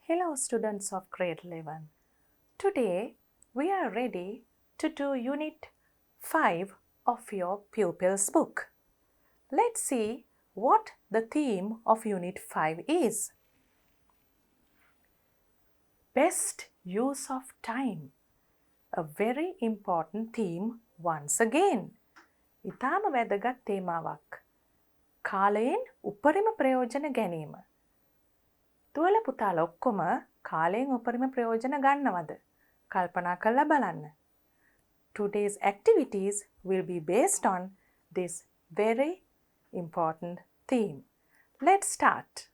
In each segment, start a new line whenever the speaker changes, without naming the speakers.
Hello students of grade 11. Today we are ready to do unit 5 of your pupils book. Let's see what the theme of unit 5 is. Best use of time. A very important theme once again. ඉතාම වැදගත් තේමාවක්. කාලයෙන් උපරිම ප්‍රයෝජන ගැනීම. තුවල පුතාලා ඔක්කොම කාලයෙන් උපරිම ප්‍රයෝජන ගන්නවද? කල්පනා කරලා බලන්න. Today's activities will be based on this very important theme. Let's start.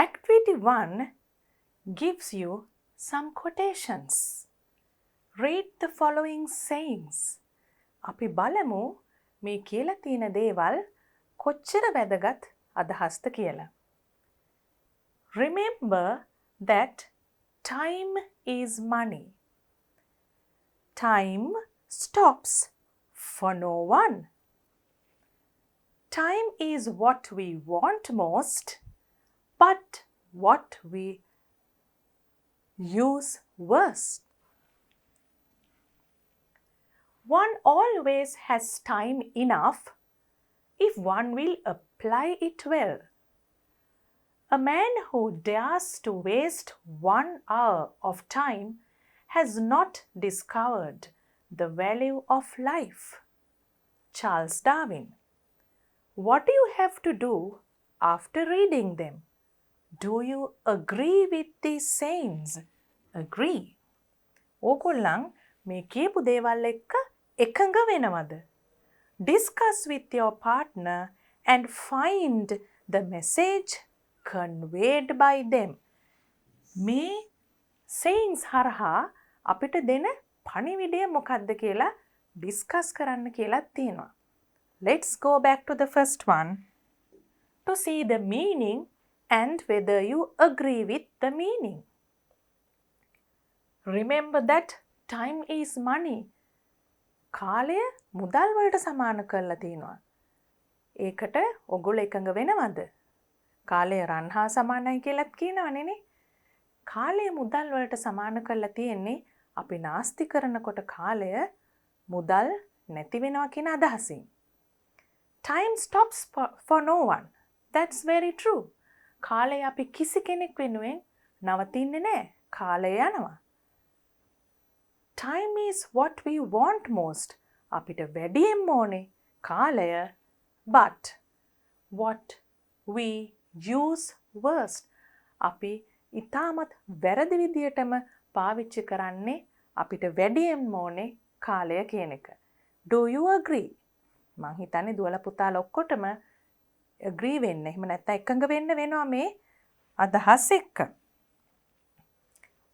Activity 1 gives you some quotations. Read the following sayings. අපි බලමු මේ කියලා තියෙන දේවල් කොච්චර වැදගත් අදහස්ද කියලා. Remember that time is money. Time stops for no one. Time is what we want most, but what we use worst. One always has time enough if one will apply it well. A man who dares to waste 1 hour of time has not discovered the value of life. Charles Darwin. What do you have to do after reading them? Do you agree with these sayings? Agree. ඕගොල්ලන් මේ කියපු දේවල් එක්ක එකඟ වෙනවද? Discuss with your partner and find the message conveyed by them. මේ sayings හරහා අපිට දෙන පණිවිඩය මොකක්ද කියලා discuss කරන්න කියලා තියෙනවා. Let's go back to the first one to see the meaning and whether you agree with the meaning. Remember that time is money. කාලය මුදල් වලට සමාන කරලා තියෙනවා. ඒකට ඔගොල්ලෝ එකඟ වෙනවද? කාලය රන් හා සමානයි කියලාත් කියනවනේ. කාලය මුදල් වලට සමාන කරලා තියෙන්නේ අපි නාස්ති කරනකොට කාලය මුදල් නැති වෙනවා කියන අදහසින්. Time stops for no one. That's very true. කාලය අපි කිසි කෙනෙක් වෙනුවෙන් නවතින්නේ නැහැ. කාලය යනවා. Time is what we want most. අපිට වැඩියෙන්ම ඕනේ කාලය, but what we use worst. අපි ඉතාමත් වැරදි විදියටම පාවිච්චි කරන්නේ අපිට වැඩියෙන්ම ඕනේ කාලය කියන එක. Do you agree? මං හිතන්නේ දුවලා පුතාලා ඔක්කොටම agree වෙන්න. එහෙම නැත්නම් එකඟ වෙන්න වෙනවා මේ අදහස් එක්ක.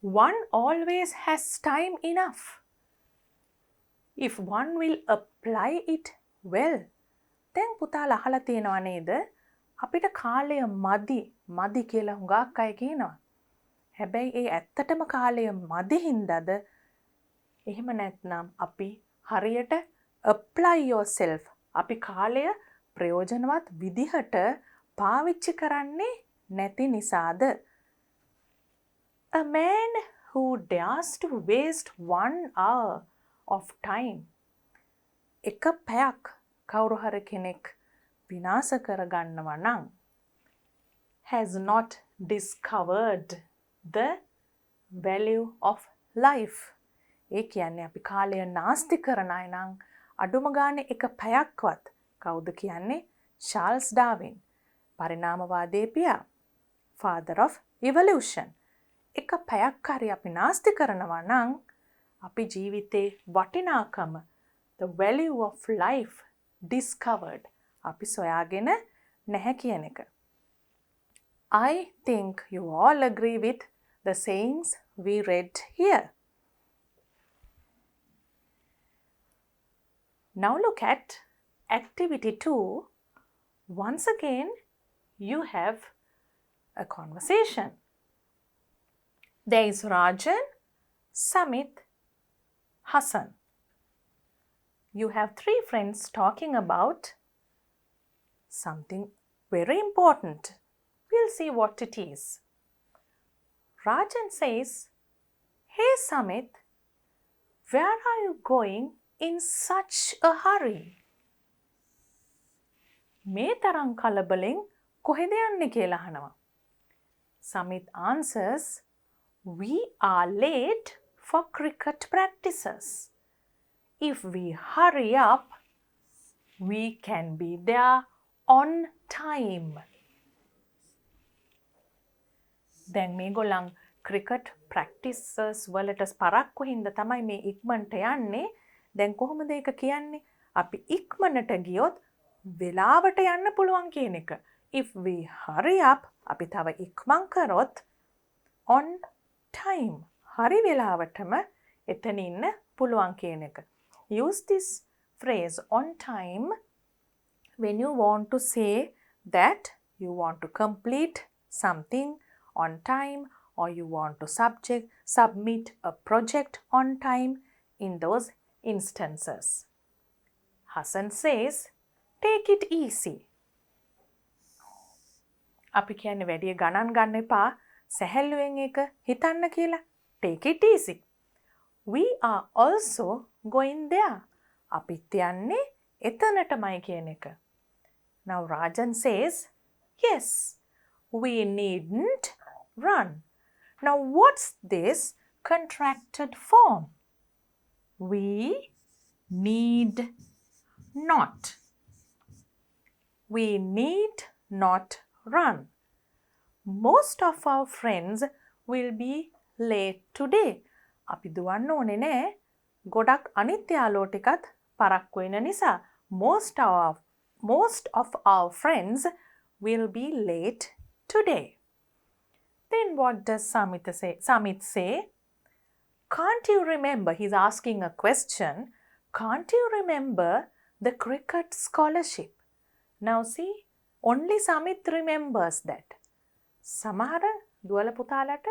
One always has time enough if one will apply it well. දැන් පුතාලා අහලා තියෙනව නේද? අපිට කාලය මදි කියලා හුඟක් අය කියනවා. හැබැයි ඒ ඇත්තටම කාලය මදි හින්දාද? එහෙම නැත්නම් අපි හරියට apply yourself. අපි කාලය ප්‍රයෝජනවත් විදිහට පාවිච්චි කරන්නේ නැති නිසාද? A man who dares to waste 1 hour of time. එක පැයක් කවුරු හරි කෙනෙක් විනාශ කරගන්නවා නම් has not discovered the value of life. ඒ කියන්නේ අපි කාලය නාස්ති කරන අය නම් අඩුම ගානේ එක පැයක්වත් කවුද කියන්නේ? Charles Darwin. පරිණාමවාදයේ පියා. Father of evolution. එක පැයක් හරි අපි නාස්ති කරනවා නම් අපි ජීවිතේ වටිනාකම, the value of life discovered, අපි සොයාගෙන නැහැ කියන එක. I think you all agree with the sayings we read here. Now look at activity 2. Once again, you have a conversation. There is Rajan, Samit, Hassan. You have 3 friends talking about something Very important. We'll see what it is. Rajan says, "Hey Samit, where are you going in such a hurry?" මේ තරම් කලබලෙන් කොහෙද යන්නේ කියලා අහනවා. Samit answers, "We are late for cricket practices. If we hurry up, we can be there on time." දැන් මේගොල්ලන් cricket practices වලට පරක්කු හින්දා තමයි මේ ඉක්මනට යන්නේ. දැන් කොහොමද ඒක කියන්නේ? අපි ඉක්මනට ගියොත් වෙලාවට යන්න පුළුවන් කියන එක. If we hurry up, අපි තව ඉක්මන් කරොත් on time, හරි වෙලාවටම එතන ඉන්න පුළුවන් කියන එක. Use this phrase on time when you want to say that you want to complete something on time, or you want to submit a project on time. In those instances, Hassan says, "Take it easy." අපි කියන්නේ වැඩි ගණන් ගන්න එපා, සැහැල්ලුවෙන් ඒක හිතන්න කියලා. Take it easy. We are also going there. අපිත් යන්නේ එතනටමයි කියන එක. Now Rajan says, "Yes, we needn't run." Now what's this contracted form? We need not. We need not run. Most of our friends will be late today. අපි දුවන්න ඕනේ නෑ. ගොඩක් අනිත් යාළුවෝ ටිකත් පරක්කු වෙන නිසා most of our friends will be late today. Then what does Samit say? Can't you remember? He's asking a question. Can't you remember the cricket scholarship? Now see, only Samit remembers that. සමහර දුවල පුතාලට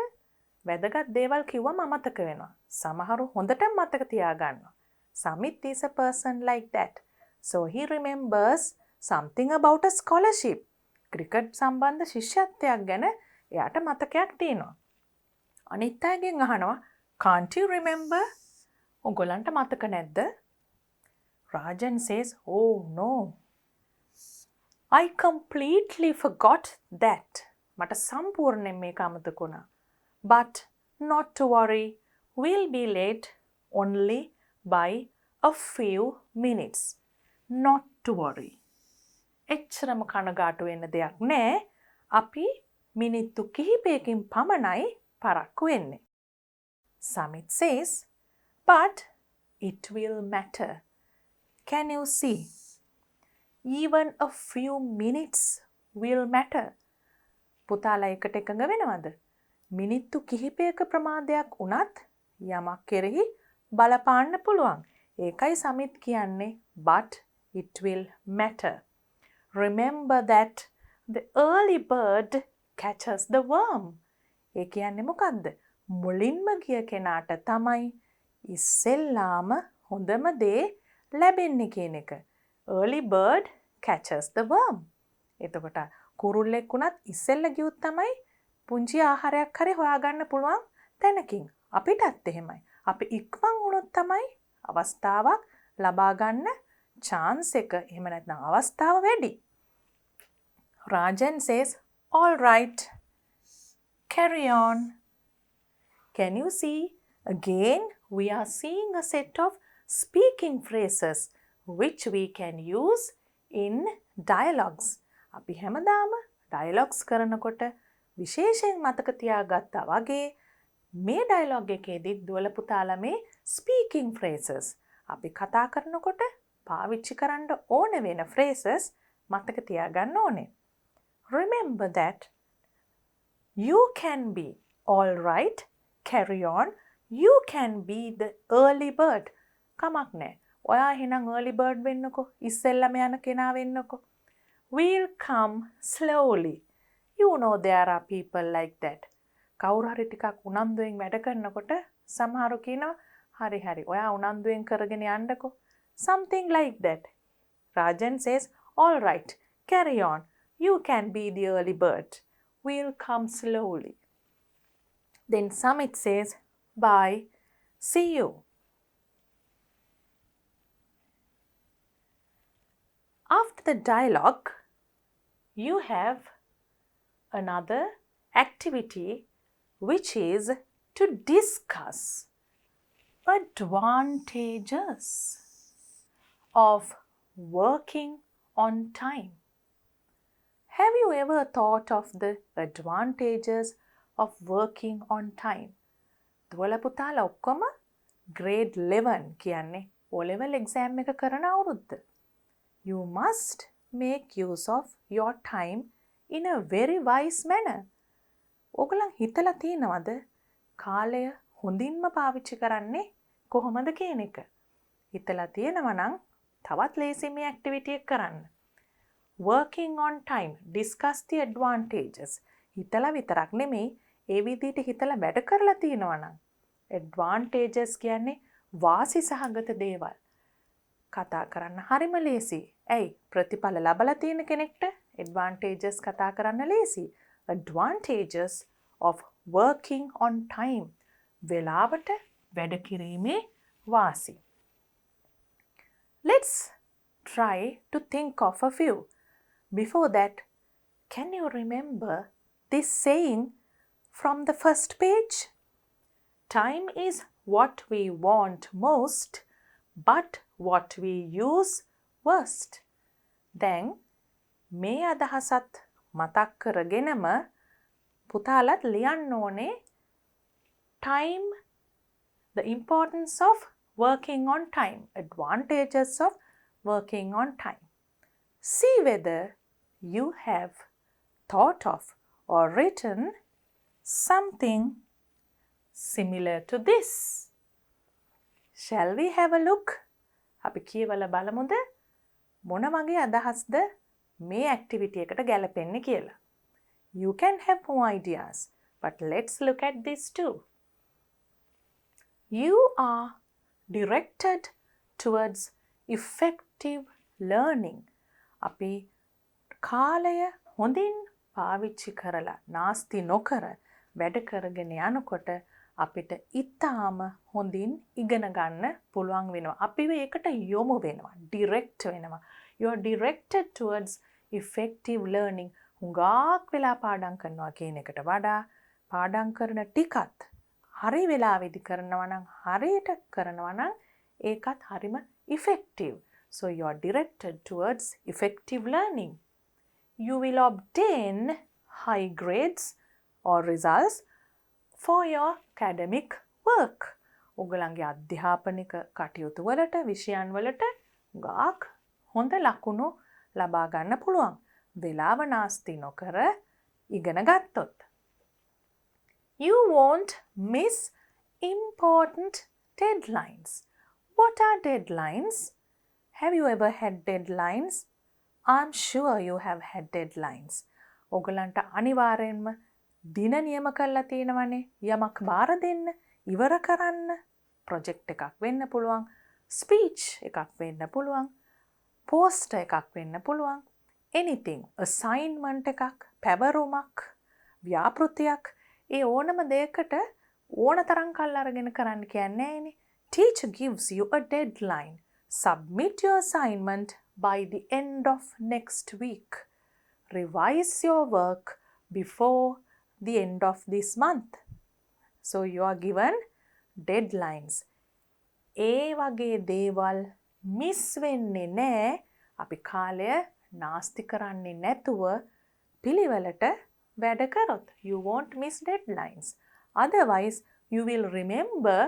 වැදගත් දේවල් කිව්වම අමතක වෙනවා. සමහරු හොඳටම මතක තියාගන්නවා. Samit is a person like that. So he remembers something about a scholarship. cricket සම්බන්ධ ශිෂ්‍යත්වයක් ගැන එයාට මතකයක් තියෙනවා. අනිත් අයගෙන් අහනවා, "Can't you remember?" ඔයගොල්ලන්ට මතක නැද්ද? Rajan says, "Oh no. I completely forgot that." මට සම්පූර්ණයෙන් මේක අමතක වුණා. But not to worry. We'll be late only by a few minutes. Not to worry. එච්චරම කනගාටු වෙන්න දෙයක් නෑ. අපි මිනිත්තු කිහිපයකින් පමණයි පරක්කු වෙන්නේ. Samit says, "But it will matter. Can you see? Even a few minutes will matter." පුතාලා එකට එකඟ වෙනවද? මිනිත්තු කිහිපයක ප්‍රමාදයක් වුණත් යමක් කෙරෙහි බලපාන්න පුළුවන්. ඒකයි සමිත් කියන්නේ but it will matter. Remember that the early bird catches the worm. ඒ කියන්නේ මොකද්ද? මුලින්ම ගිය කෙනාට තමයි ඉස්සෙල්ලාම හොඳම දේ ලැබෙන්නේ කියන එක. Early bird catches the worm. එතකොට කුරුල්ලෙක් වුණත් ඉස්සෙල්ල ගියොත් තමයි පුංචි ආහාරයක් හරි හොයාගන්න පුළුවන් තැනකින්. අපිටත් එහෙමයි. අපි ඉක්මන් වුණොත් තමයි අවස්ථාවක් ලබා ගන්න chance එක, එහෙම නැත්නම් අවස්ථාව වැඩි. Rajan says, "All right, carry on." Can you see? Again, we are seeing a set of speaking phrases which we can use in dialogues. අපි හැමදාම dialogues කරනකොට විශේෂයෙන් මතක තියාගත්තා වගේ මේ dialogue එකේදී දුවල පුතාලා මේ speaking phrases අපි කතා කරනකොට පාවිච්චි කරන්න ඕන වෙන phrases මතක තියාගන්න ඕනේ. Remember that you can be all right, carry on. You can be the early bird. කමක් නෑ. ඔයා එහෙනම් early bird වෙන්නකෝ. ඉස්සෙල්ලම යන කෙනා වෙන්නකෝ. We'll come slowly. You know there are people like that. කවුරු හරි ටිකක් උනන්දුවෙන් වැඩ කරනකොට සමහරු කියනවා, "හරි ඔයා උනන්දුවෙන් කරගෙන යන්නකෝ." Something like that. Rajan says, "All right, carry on. You can be the early bird. We'll come slowly. Then Summit says, bye, see you. After the dialogue, you have another activity which is to discuss advantages of working on time. Have you ever thought of the advantages of working on time? දුවල පුතාලා ඔක්කොම grade 11 කියන්නේ O level exam එක කරන අවුරුද්ද. You must make use of your time in a very wise manner. ඔගලන් හිතලා තියෙනවද කාලය හොඳින්ම පාවිච්චි කරන්නේ කොහොමද කියන එක? හිතලා තියෙනවා නම් තවත් ලේසි මේ activity එක කරන්න. Working on time, discuss the advantages. හිතලා විතරක් නෙමෙයි ඒ විදිහට හිතලා වැඩ කරලා තියෙනවා නම් advantages කියන්නේ වාසි සහගත දේවල්. කතා කරන්න හරිම ලේසි. ඇයි ප්‍රතිඵල ලබලා තියෙන කෙනෙක්ට advantages කතා කරන්න ලේසි. Advantages of working on time. වෙලාවට වැඩ කිරීමේ වාසි. Let's try to think of a few. Before that, can you remember this saying from the first page? Time is what we want most, but what we use worst. Then, මේ අදහසත් මතක් කරගෙනම පුතාලත් ලියන්න ඕනේ time, the importance of working on time, advantages of working on time. See whether you have thought of or written something similar to this. Shall we have a look? අපි කියවලා බලමුද මොන වගේ අදහස්ද මේ activity එකට ගැලපෙන්නේ කියලා. You can have more ideas, but let's look at this too. You are directed towards effective learning. අපි කාලය හොඳින් පාවිච්චි කරලා නාස්ති නොකර වැඩ කරගෙන යනකොට අපිට ඉතාම හොඳින් ඉගෙන ගන්න පුළුවන් වෙනවා. අපි ඒකට යොමු වෙනවා, direct වෙනවා. You are directed towards effective learning. හුඟක් වෙලා පාඩම් කරනවා කියන එකට වඩා පාඩම් කරන ටිකත් හරි වෙලාවෙදි කරනවා නම් හරියට කරනවා නම් ඒකත් හරිම effective. So you are directed towards effective learning. You will obtain high grades or results for your academic work. ඔගලන්ගේ අධ්‍යාපනික කටයුතු වලට විෂයන් වලට ගාක් හොඳ ලකුණු ලබා ගන්න පුළුවන්. වෙලාව නාස්ති නොකර ඉගෙන ගත්තොත්. You won't miss important deadlines. What are deadlines? Have you ever had deadlines? I'm sure you have had deadlines. ඔගලන්ට අනිවාර්යෙන්ම දින නියම කරලා තියෙනවනේ. යමක් බාර දෙන්න, ඉවර කරන්න. project එකක් වෙන්න පුළුවන්, speech එකක් වෙන්න පුළුවන්, poster එකක් වෙන්න පුළුවන්. anything, assignment එකක්, පැවරුමක්, ව්‍යාපෘතියක්, ඒ ඕනම දෙයකට ඕන තරම් කල් අරගෙන කරන්න කියන්නේ නෑනේ. Teacher gives you a deadline. Submit your assignment by the end of next week. Revise your work before the end of this month. So you are given deadlines. ඒ වගේ දේවල් මිස් වෙන්නේ නෑ. අපි කාලය නාස්ති කරන්නේ නැතුව පිළිවෙලට වැඩ කරොත්. You won't miss deadlines. Otherwise, you will remember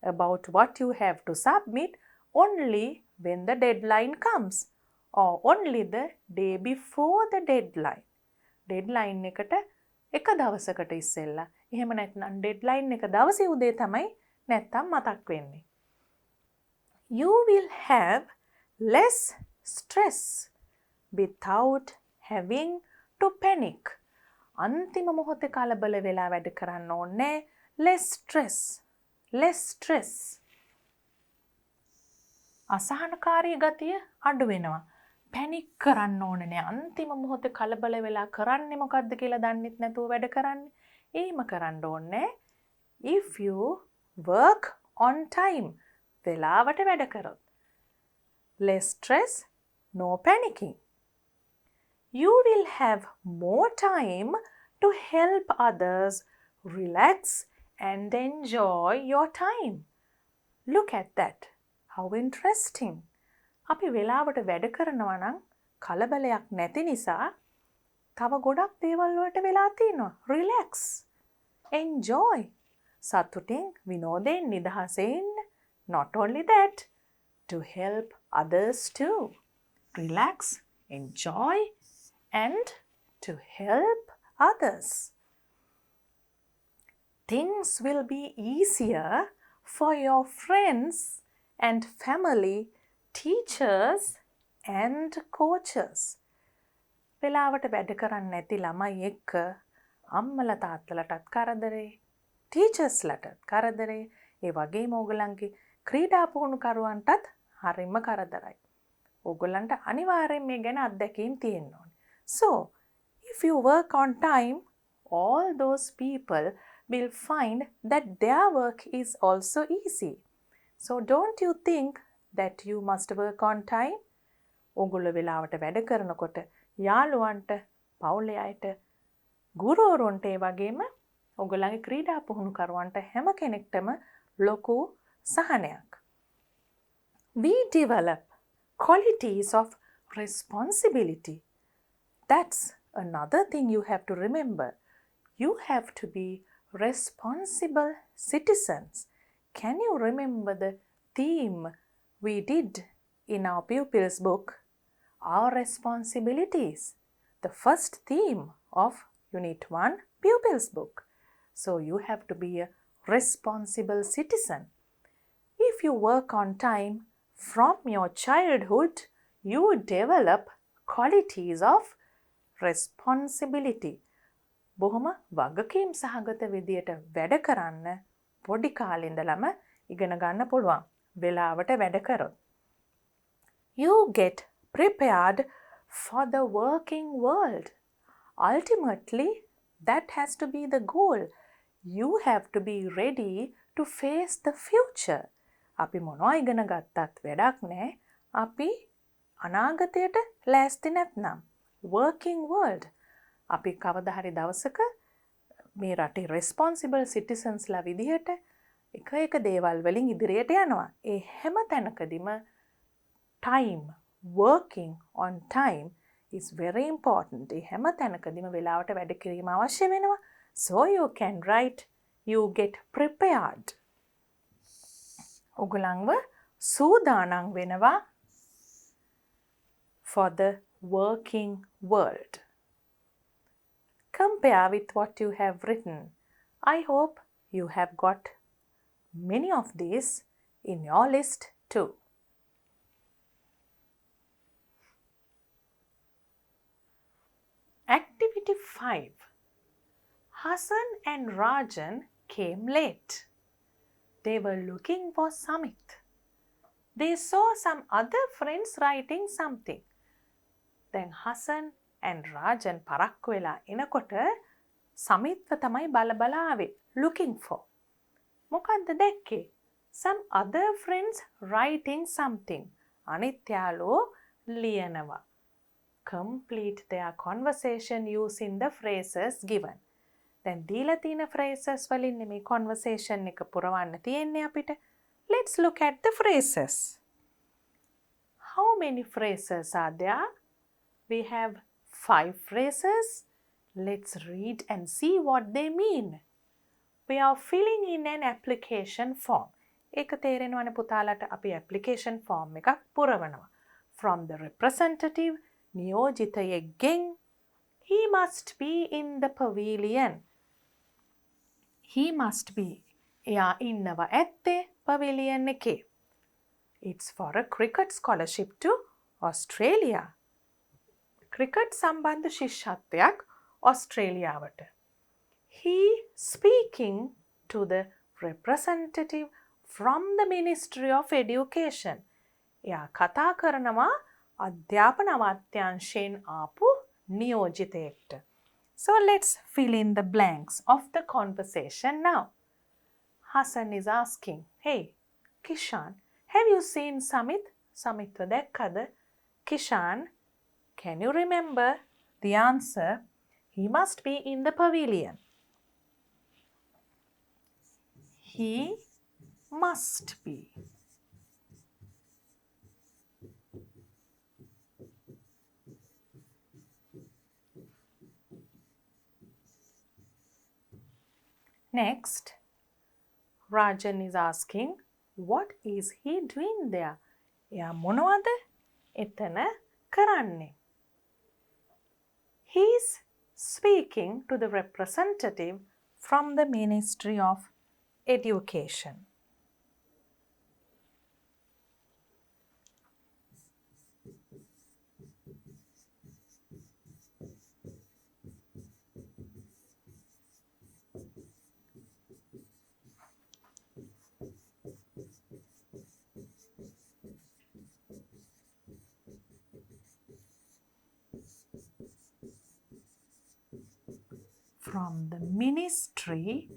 about what you have to submit only when the deadline comes or only the day before the deadline. Deadline එකට එක දවසකට ඉස්සෙල්ලා. එහෙම නැත්නම් deadline එක දවසේ උදේ තමයි නැත්තම් මතක් වෙන්නේ. You will have less stress without having to panic. අන්තිම මොහොතේ කලබල වෙලා වැඩ කරන්න ඕනේ. Less stress. Less stress. අසහනකාරී ගතිය අඩු වෙනවා. පැනික් කරන්න ඕනේ නෑ. අන්තිම මොහොතේ කලබල වෙලා කරන්නේ මොකද්ද කියලා දන්නෙත් නැතුව වැඩ කරන්නේ. එහෙම කරන්න ඕනේ. If you work on time, වෙලාවට වැඩ කරොත්. Less stress, no panicking. You will have more time to help others relax and enjoy your time. Look at that. How interesting. අපි වෙලාවට වැඩ කරනවා නම් කලබලයක් නැති නිසා තව ගොඩක් දේවල් වලට වෙලා තියෙනවා. Relax. Enjoy. සතුටින් විනෝදයෙන් නිදහසෙන්. Not only that, to help others too. Relax, enjoy and to help others. Things will be easier for your friends and family, teachers and coaches. වෙලාවට වැඩ කරන්නේ නැති ළමයි එක්ක අම්මලා තාත්තලටත් කරදරේ, ටීචර්ස්ලටත් කරදරේ, ඒ වගේම ඕගලන්ගේ ක්‍රීඩා පුහුණුකරුවන්ටත් හරිම කරදරයි. ඕගලන්ට අනිවාර්යෙන් මේ ගැන අත්දැකීම් තියෙන්න ඕනේ. So, if you work on time, all those people will find that their work is also easy. So, don't you think that you must work on time? ඕගොල්ලෝ වෙලාවට වැඩ කරනකොට යාළුවන්ට, පවුලේ අයට, ගුරුවරුන්ට ඒ වගේම ඕගොල්ලන්ගේ ක්‍රීඩා පුහුණුකරුවන්ට හැම කෙනෙක්ටම ලොකු සහනයක්. We develop qualities of responsibility. That's another thing you have to remember. You have to be responsible citizens. Can you remember the theme we did in our Pupils book? Our responsibilities. The first theme of Unit 1 Pupils book. So you have to be a responsible citizen. If you work on time from your childhood, you develop qualities of responsibility. බොහොම වගකීම් සහගත විදියට වැඩ කරන්න පොඩි කාලේ ඉඳලම ඉගෙන ගන්න පුළුවන්. වෙලාවට වැඩ කරොත්. You get prepared for the working world. Ultimately, that has to be the goal. You have to be ready to face the future. අපි මොනවා ඉගෙන ගත්තත් වැඩක් නෑ. අපි අනාගතයට ලෑස්ති නැත්නම්. Working world. අපි කවදා හරි දවසක මේ රටේ responsible citizens ලා විදිහට එක දේවල් වලින් ඉදිරියට යනවා. ඒ හැම තැනකදීම time, working on time is very important. ඒ හැම තැනකදීම වෙලාවට වැඩ කිරීම අවශ්‍ය වෙනවා. So you can write, you get prepared. ඔගලන්ව සූදානම් වෙනවා for the working world. Compare with what you have written. I hope you have got many of these in your list too. Activity 5. Hassan and Rajan came late. They were looking for Samit. They saw some other friends writing something. Then Hassan and Rajan පරක්කු වෙලා එනකොට සමිත්ව තමයි බල ආවේ looking for. මොකද්ද දැක්කේ? Some other friends writing something. අනිත් යාළුවෝ ලියනවා. Complete their conversation using the phrases given. දැන් දීලා තියෙන phrases වලින් මේ conversation එක පුරවන්න තියෙන්නේ අපිට. Let's look at the phrases. How many phrases are there? We have 5 phrases. Let's read and see what they mean. We are filling in an application form. ඒක තේරෙනවනේ පුතාලට අපි application form එකක් පුරවනවා. From the representative, නියෝජිතයෙක්ගෙන් he must be in the pavilion. He must be. එයා ඉන්නවා ඇත්තේ pavilion එකේ. It's for a cricket scholarship to Australia. cricket සම්බන්ධ ශිෂ්‍යත්වයක් ඔස්ට්‍රේලියාවට. He speaking to the representative from the Ministry of Education. එයා කතා කරනවා අධ්‍යාපන අමාත්‍යාංශයෙන් ආපු නියෝජිතයෙක්ට. So let's fill in the blanks of the conversation now. Hassan is asking, hey, Kishan, have you seen Samit? Samitwa දැක්කද? Kishan, can you remember? The answer, he must be in the pavilion. He must be. Next, Rajan is asking, what is he doing there? එයා මොනවද එතන කරන්නේ? He is speaking to the representative from the Ministry of Education. From the Ministry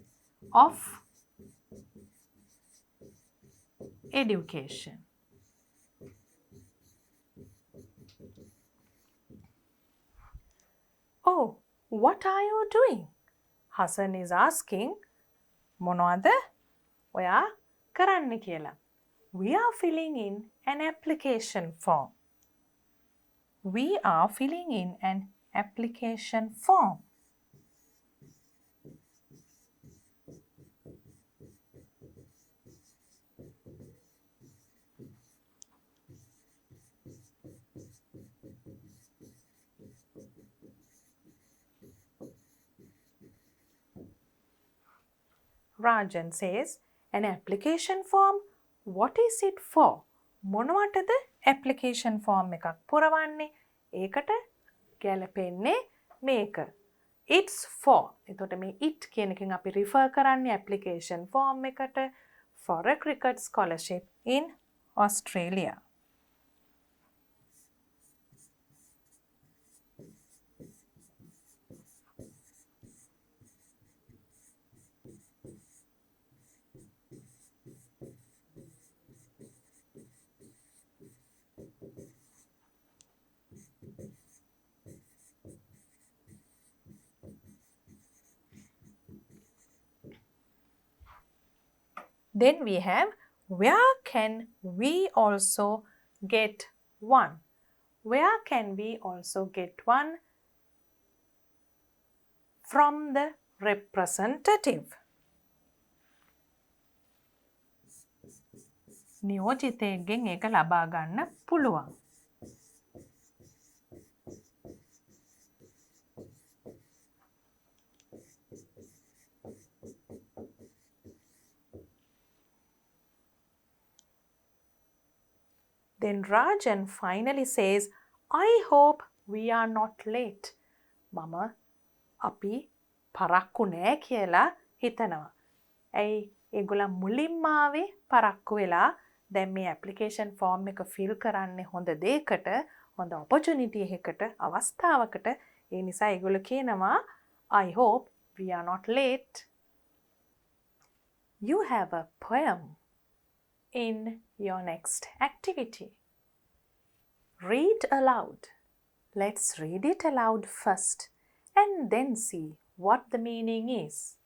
of Education. Oh, what are you doing? Hassan is asking, මොනවද ඔයා කරන්න කියලා. We are filling in an application form. We are filling in an application form. Rajan says, an application form? What is it for? මොනවටද application form එකක් පුරවන්නේ? ඒකට ගැලපෙන්නේ මේක. It's for. එතකොට මේ it කියන එකෙන් අපි refer කරන්නේ application form එකට for a cricket scholarship in Australia. Then we have, where can we also get one? Where can we also get one? From the representative. නියෝජිතයෙක්ගෙන් ඒක ලබා ගන්න පුළුවන්. Then Rajan finally says, I hope we are not late. මම අපි පරක්කු නෑ කියලා හිතනවා. ඇයි ඒගොල්ලන් මුලින්ම ආවේ පරක්කු වෙලා දැන් මේ ඇප්ලිකේෂන් ෆෝම් එක ෆිල් කරන්නේ හොඳ දෙයකට, හොඳ ඔපචුනිටි එකකට, අවස්ථාවකට. ඒ නිසා ඒගොල්ලෝ කියනවා I hope we are not late. You have a poem in your next activity. Read aloud. Let's read it aloud first and then see what the meaning is.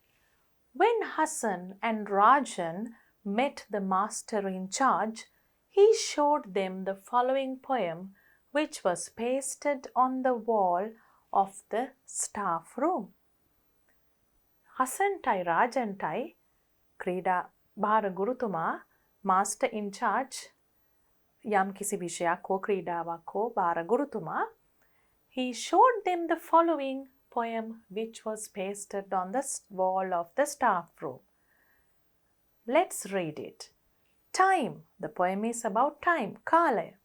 When Hassan and Rajan met the master in charge, he showed them the following poem, which was pasted on the wall of the staff room. Hassantai Rajantai ක්‍රීඩා භාර ගුරුතුමා master in charge යම් කිසි විෂයක් හෝ ක්‍රීඩාවක් හෝ භාර ගුරුතුමා he showed them the following poem which was pasted on the wall of the staff room. Let's read it. Time. The poem is about time. කාලය.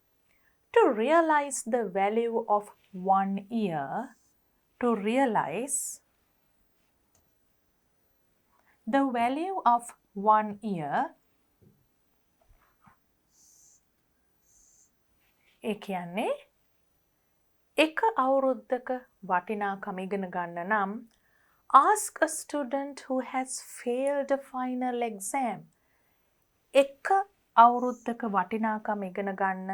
To realize the value of 1 year, to realize the value of 1 year, ඒ කියන්නේ එක අවුරුද්දක වටිනාකම ඉගෙන ගන්න නම් ask a student who has failed a final exam. එක අවුරුද්දක වටිනාකම ඉගෙන ගන්න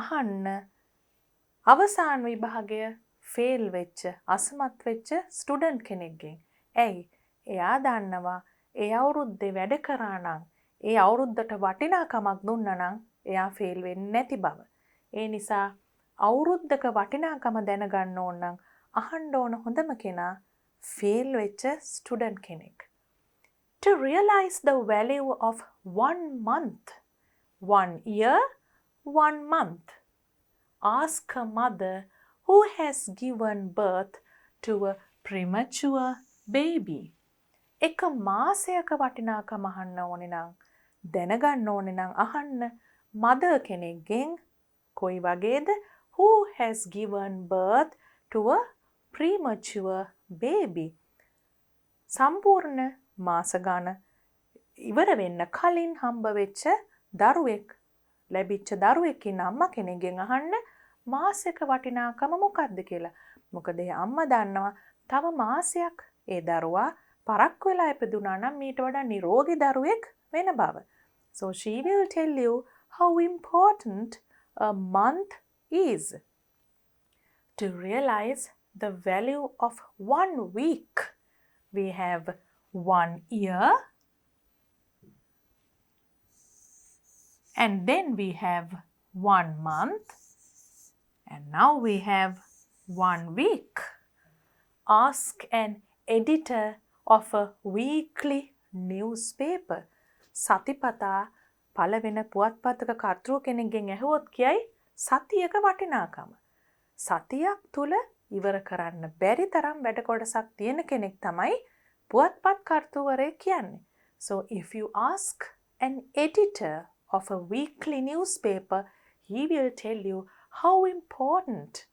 අහන්න අවසාන විභාගය ෆේල් වෙච්ච අසමත් වෙච්ච ස්ටුඩන්ට් කෙනෙක්ගෙන්. ඇයි? එයා දන්නවා ඒ අවුරුද්දේ වැඩ කරා නම් ඒ අවුරුද්දට වටිනාකමක් දුන්නා නම් එයා ෆේල් වෙන්නේ නැති බව. ඒ නිසා අවුරුද්දක වටිනාකම දැනගන්න ඕන නම් අහන්න ඕන හොඳම කෙනා ෆේල් වෙච්ච ස්ටුඩන්ට් කෙනෙක්. To realize the value of 1 month, 1 year, 1 month. Ask a mother who has given birth to a premature baby. එක මාසයක වටිනාකම අහන්න ඕනේ නම් දැනගන්න ඕනේ නම් අහන්න මදර් කෙනෙක්ගෙන් කොයි වගේද who has given birth to a premature baby. සම්පූර්ණ මාස ගාන ඉවර වෙන්න කලින් හම්බ වෙච්ච දරුවෙක් ලැබිච්ච දරුවෙක්ගේ අම්මා කෙනෙක්ගෙන් අහන්න මාසයක වටිනාකම මොකක්ද කියලා. මොකද ඒ අම්මා දන්නවා තව මාසයක් ඒ දරුවා පරක්කු වෙලා ඉපදුනා නම් ඊට වඩා නිරෝගී දරුවෙක් වෙන බව. So she will tell you how important a month is. To realize the value of 1 week, we have 1 year, and then we have 1 month, and now we have 1 week. Ask an editor of a weekly newspaper. සතිපතා පළවෙන පුවත්පතක කර්තෘ කෙනෙක්ගෙන් ඇහුවොත් කියයි සතියක වටිනාකම. සතියක් තුල ඉවර කරන්න බැරි තරම් වැඩ කොටසක් තියෙන කෙනෙක් තමයි පුවත්පත් කර්තෘවරයෙක් කියන්නේ. So if you ask an editor of a weekly newspaper, he will tell you how important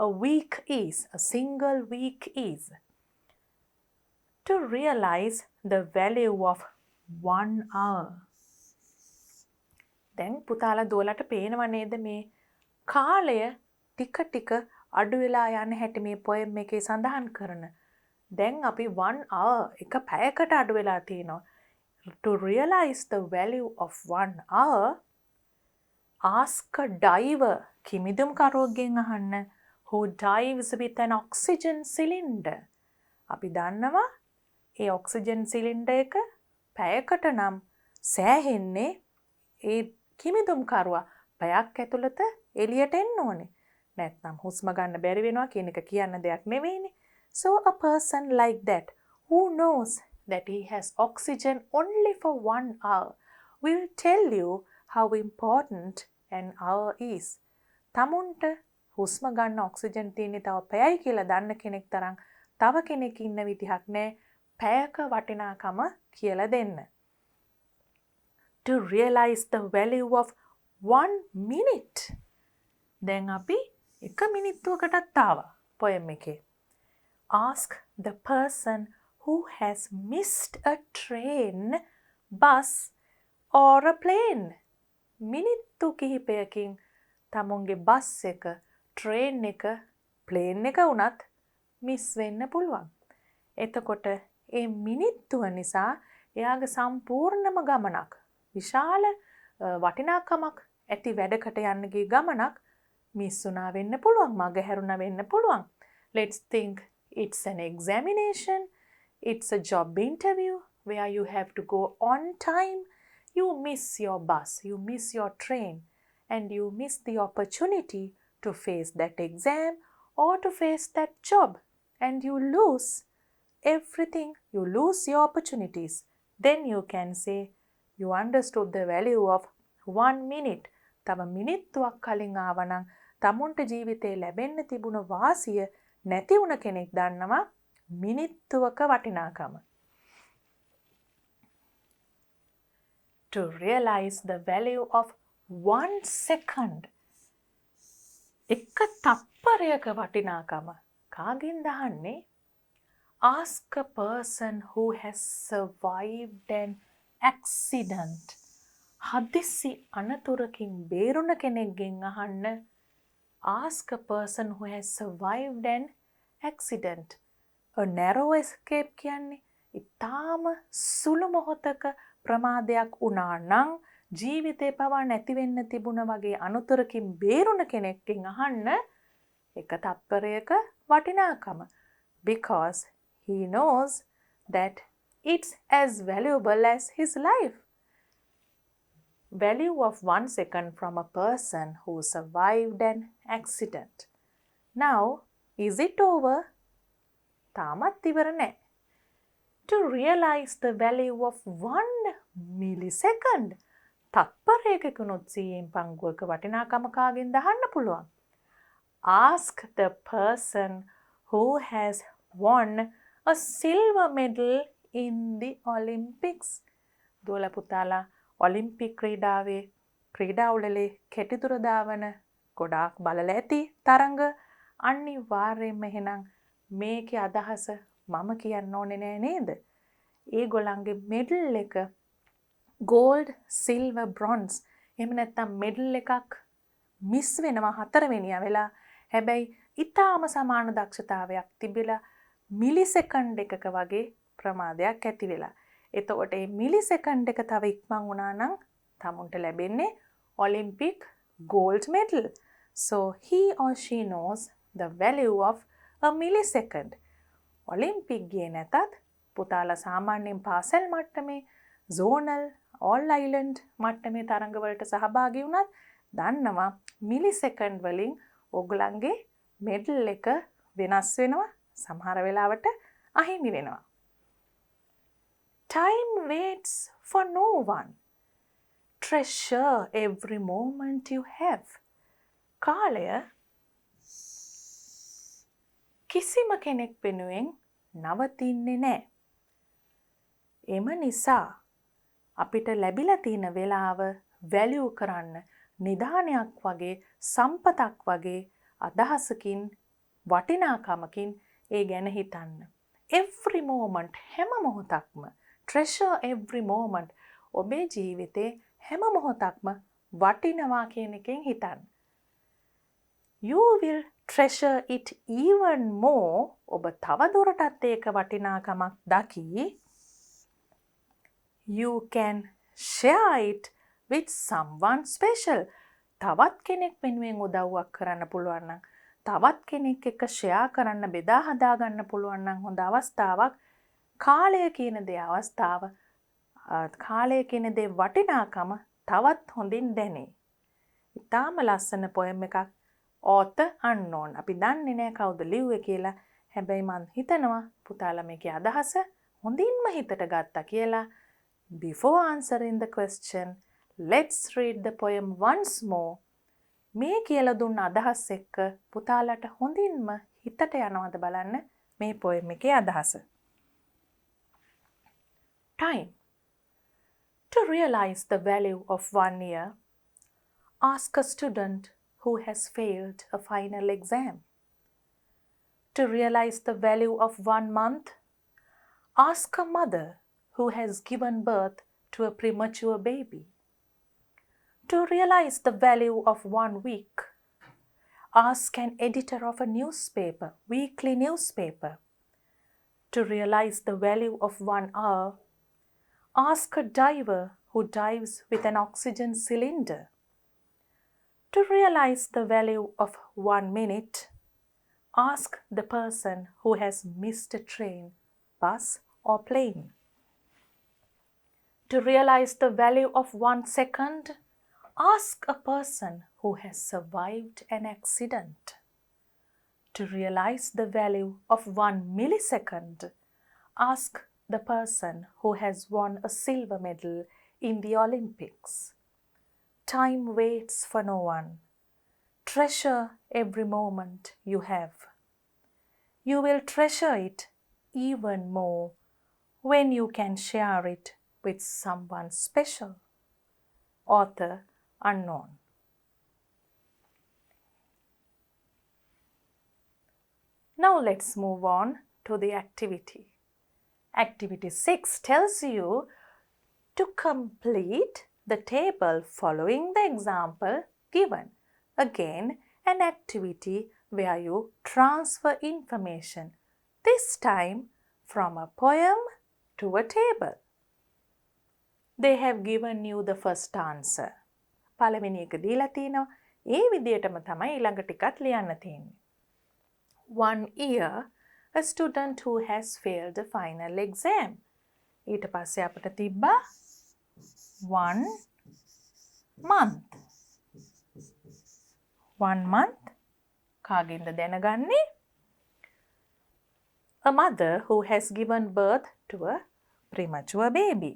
a week is, a single week is. To realize the value of 1 hour. දැන් පුතාලා දුවලට පේනව නේද මේ කාලය ටික ටික අඩු වෙලා යන හැටි මේ පොයම් එකේ සඳහන් කරන. දැන් අපි 1 hour එක පැයකට අඩු වෙලා තියෙනවා. To realize the value of 1 hour, ask a diver, කිමිදුම් කරුවෙක්ගෙන් අහන්න, who dives with an oxygen cylinder. අපි දන්නවා ඒ ඔක්සිජන් සිලින්ඩර් එක පැයකට නම් සෑහෙන්නේ ඒ කිමිදුම්කරුවා පැයක් ඇතුළත එළියට එන්න ඕනේ. නැත්නම් හුස්ම ගන්න බැරි වෙනවා කියන එක කියන්න දෙයක් නෙවෙයිනේ. So a person like that who knows that he has oxygen only for 1 hour will tell you how important an hour is. තමුන්ට හුස්ම ගන්න ඔක්සිජන් තියෙන්නේ තව පැයයි කියලා දන්න කෙනෙක් තරම් තව කෙනෙක් ඉන්න විදිහක් නෑ පැයක වටිනාකම කියලා දෙන්න. To realize the value of 1 minute. දැන් අපි එක මිනිත්තුවකටත් ආවා පොයම් එකේ. Ask the person who has missed a train, bus or a plane. මිනිත්තු කිහිපයකින් තමුන්ගේ බස් එක, ට්‍රේන් එක, ප්ලේන් එක වුණත් මිස් වෙන්න පුළුවන්. එතකොට ඒ මිනිත්තුව නිසා එයාගේ සම්පූර්ණම ගමනක් විශාල වටිනාකමක් ඇති වැඩකට යන්න ගිය ගමනක් මිස් වුණා වෙන්න පුළුවන්, මග හැරුණා වෙන්න පුළුවන්. Let's think it's an examination, it's a job interview where you have to go on time. You miss your bus, you miss your train, and you miss the opportunity to face that exam or to face that job, and you lose everything, you lose your opportunities. Then you can say you understood the value of 1 minute. තව මිනිත්තුවක් කලින් ආවනම් තමුන්ට ජීවිතේ ලැබෙන්න තිබුණ වාසිය නැති වුණ කෙනෙක් දන්නවා මිනිත්තුවක වටිනාකම. To realize the value of 1 second. එක තප්පරයක වටිනාකම කාගෙන්ද අහන්නේ? Ask a person who has survived an accident. හදිස්සි අනතුරකින් බේරුණ කෙනෙක්ගෙන් අහන්න. Ask a person who has survived an accident. A narrow escape කියන්නේ ඉතාම සුළු මොහොතක ප්‍රමාදයක් වුණා නම් ජීවිතේ පවා නැති වෙන්න තිබුණ වගේ අනතුරකින් බේරුණ කෙනෙක්ගෙන් අහන්න එක තත්පරයක වටිනාකම. Because he knows that it's as valuable as his life. Value of 1 second from a person who survived an accident. Now, is it over? තාමත් ඉවර නෑ. To realize the value of 1 millisecond. තත්පරයකකුණුත් සීයෙන් පංගුවක වටිනාකම කාගෙන්ද අහන්න පුළුවන්. Ask the person who has won a silver medal in the Olympics. දුවලා පුතාලා Olympic ක්‍රීඩාවේ ක්‍රීඩාවලේ කෙටිදුර දාවන ගොඩාක් බලලා ඇති තරඟ අනිවාර්යයෙන්ම එහෙනම් මේකේ අදහස මම කියන්න ඕනේ නෑ නේද? ඒගොල්ලන්ගේ මෙඩල් එක gold, silver, bronze එහෙම නැත්නම් මෙඩල් එකක් මිස් වෙනවා 4 වෙනියා වෙලා. හැබැයි ඊටාම සමාන දක්ෂතාවයක් තිබිලා මිලිසෙකන්ඩ් එකක වගේ ප්‍රමාදයක් ඇති වෙලා. එතකොට මේ මිලිසෙකන්ඩ් එක තව ඉක්මන් වුණා නම් තමුන්ට ලැබෙන්නේ Olympic gold medal. So he or she knows the value of a millisecond. Olympic ගියේ නැතත් පුතාලා සාමාන්‍යයෙන් පාසල් මට්ටමේ zonal all island මට්ටමේ තරඟවලට සහභාගී වුණත් දන්නවා මිලිසෙකන්ඩ් වලින් ඔයගලන්ගේ මෙඩල් එක වෙනස් වෙනවා, සමහර වෙලාවට අහිමි වෙනවා. Time waits for no one. Treasure every moment you have. කාලය කිසිම කෙනෙක් වෙනුවෙන් නවතින්නේ නැහැ. එම නිසා අපිට ලැබිලා තියෙන වෙලාව වැලියු කරන්න නිදානයක් වගේ සම්පතක් වගේ අදහසකින් වටිනාකමකින් ඒ ගැන හිතන්න. Every moment හැම මොහොතක්ම treasure every moment ඔබේ ජීවිතේ හැම මොහොතක්ම වටිනවා කියන එකෙන් හිතන්න. You will treasure it even more. ඔබ තව දුරටත් ඒක වටිනාකමක් දකි. You can share it with someone special. තවත් කෙනෙක් වෙනුවෙන් උදව්වක් කරන්න පුළුවන් නම්, තවත් කෙනෙක් එක්ක ෂෙයා කරන්න, බෙදා හදා ගන්න පුළුවන් නම් හොඳ අවස්ථාවක්. කාලය කියන දේ අවස්ථාව, කාලය කියන දේ වටිනාකම තවත් හොඳින් දැනේ. ඉතාම ලස්සන පොයම් එකක්. author unknown. අපි දන්නේ නැහැ කවුද ලිව්වේ කියලා. හැබැයි මම හිතනවා පුතාලා මේකේ අදහස හොඳින්ම හිතට ගත්තා කියලා. Before answering the question, let's read the poem once more. මේ කියලා දුන්න අදහස් එක්ක පුතාලට හොඳින්ම හිතට යනවද බලන්න මේ poem එකේ අදහස. Time. To realize the value of 1 year, ask a student who has failed a final exam. To realize the value of 1 month, ask a mother who has given birth to a premature baby. To realize the value of 1 week, ask an editor of a newspaper, weekly newspaper. To realize the value of 1 hour, ask a diver who dives with an oxygen cylinder. To realize the value of 1 minute, ask the person who has missed a train, bus or plane. To realize the value of 1 second, ask a person who has survived an accident. To realize the value of 1 millisecond, ask the person who has won a silver medal in the Olympics. Time waits for no one. Treasure every moment you have. You will treasure it even more when you can share it with someone special. Author unknown. Now let's move on to the activity. Activity 6 tells you to complete the table following the example given. Again, an activity where you transfer information, this time from a poem to a table. They have given you the first answer. පළවෙනි එක දීලා තිනවා. ඒ විදිහටම තමයි ඊළඟ ටිකත් ලියන්න තියෙන්නේ. 1 year, a student who has failed the final exam. ඊට පස්සේ අපිට තිබ්බා 1 month. 1 month කාගෙන්ද දැනගන්නේ? A mother who has given birth to a premature baby.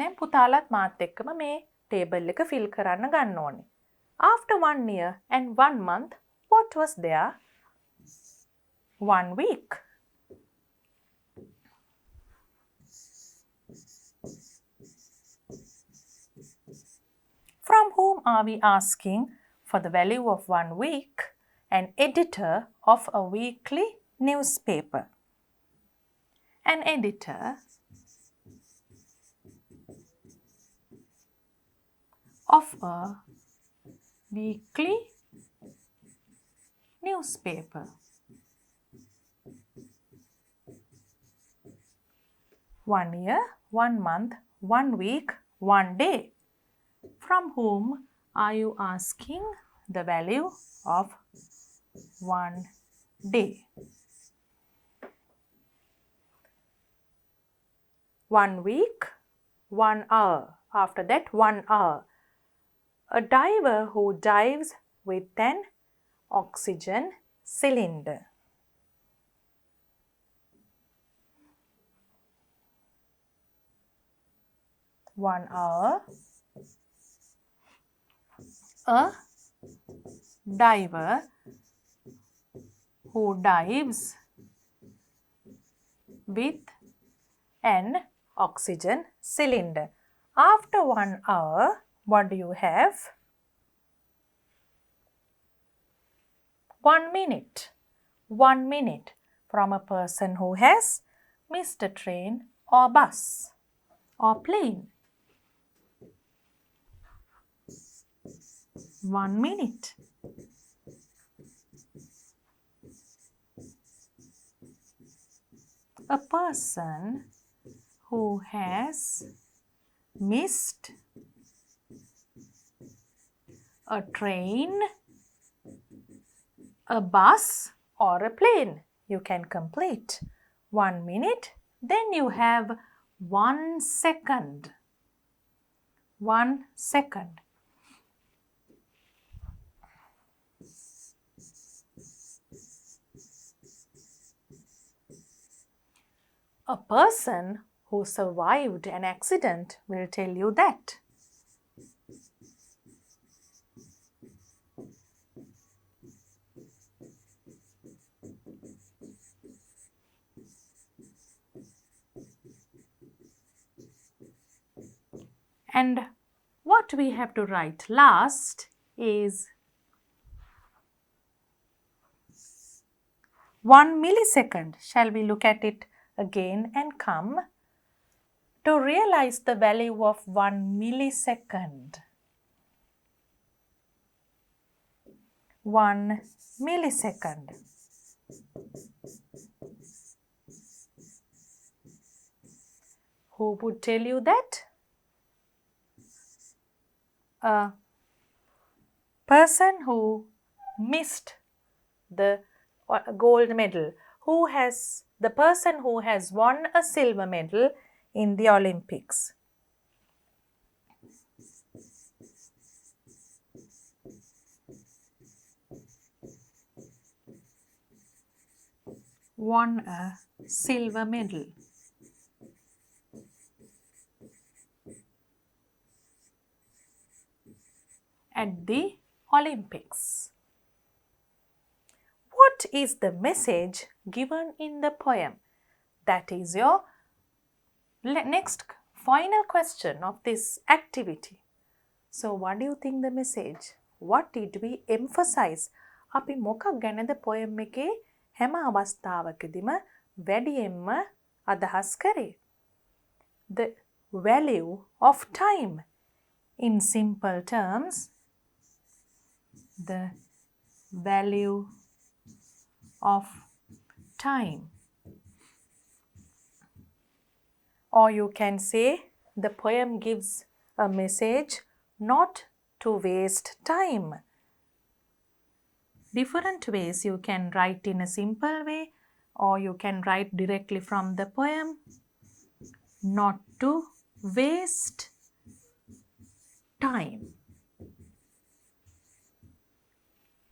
දැන් පුතාලත් මාත් එක්කම මේ ටේබල් එක ෆිල් කරන්න ගන්න ඕනේ. After 1 year and 1 month, what was there? 1 week. From whom are we asking for the value of 1 week? An editor of a weekly newspaper. An editor of a weekly newspaper. 1 year, 1 month, 1 week, 1 day. From whom are you asking the value of 1 day? 1 week, 1 hour. After that, 1 hour. A diver who dives with an oxygen cylinder. One hour. A diver who dives with an oxygen cylinder. After 1 hour, what do you have? 1 minute. 1 minute from a person who has missed a train or bus or plane. 1 minute. A person who has missed a train, a bus or a plane. You can complete 1 minute. Then you have 1 second. 1 second. A person who survived an accident will tell you that. And what we have to write last is 1 millisecond. Shall we look at it again and come to realize the value of 1 millisecond? 1 millisecond. Who would tell you that? A person who missed the gold medal, the person who has won a silver medal in the Olympics. Won a silver medal. At the Olympics. What what is the message given in the poem? That is your next final question of this activity. So what do you think the message? What did we emphasize? අපි මොකක් ගැනද poem එකේ හැම අවස්ථාවකදීම වැඩියෙන්ම අදහස් කරේ? The value of time. In simple terms, the value of time. Or you can say the poem gives a message not to waste time. Different ways you can write in a simple way, or you can write directly from the poem. Not to waste time.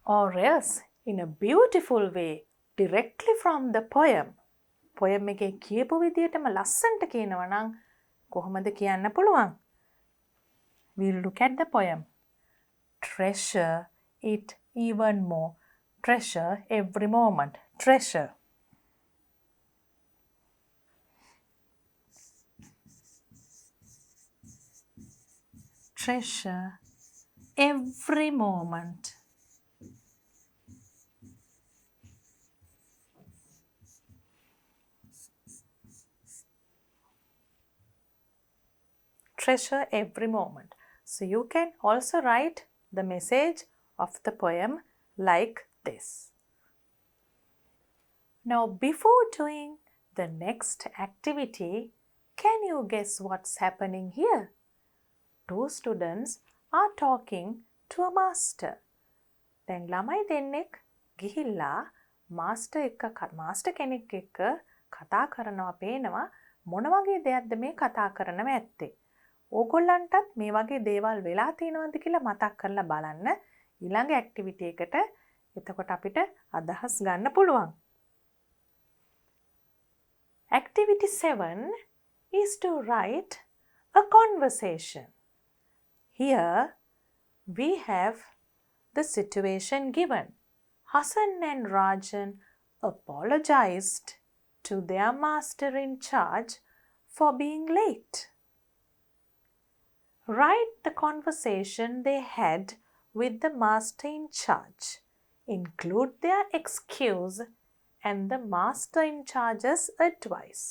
Or else in a beautiful way, directly from the poem. Poem එකේ කියපු විදියටම ලස්සනට කියනවා නම් කොහොමද කියන්න පුළුවන්? We'll look at the poem. Treasure it even more. Treasure every moment. Treasure. Treasure every moment. Treasure every moment. So you can also write the message of the poem like this. Now before doing the next activity, can you guess what's happening here? Two students are talking to a master. දැන් ළමයි දෙන්නෙක් ගිහිල්ලා master කෙනෙක් එක්ක කතා කරනවා පේනවා මොන වගේ දෙයක්ද මේ කතා කරනව ඇත්තේ. ඕගොල්ලන්ටත් මේ වගේ දේවල් වෙලා තියෙනවද කියලා මතක් කරලා බලන්න ඊළඟ ඇක්ටිවිටි එකට. එතකොට අපිට අදහස් ගන්න පුළුවන්. Activity 7 is to write a conversation. Here we have the situation given. Hassan and Rajan apologized to their master in charge for being late. Write the conversation they had with the master in charge. Include their excuse and the master in charge's advice.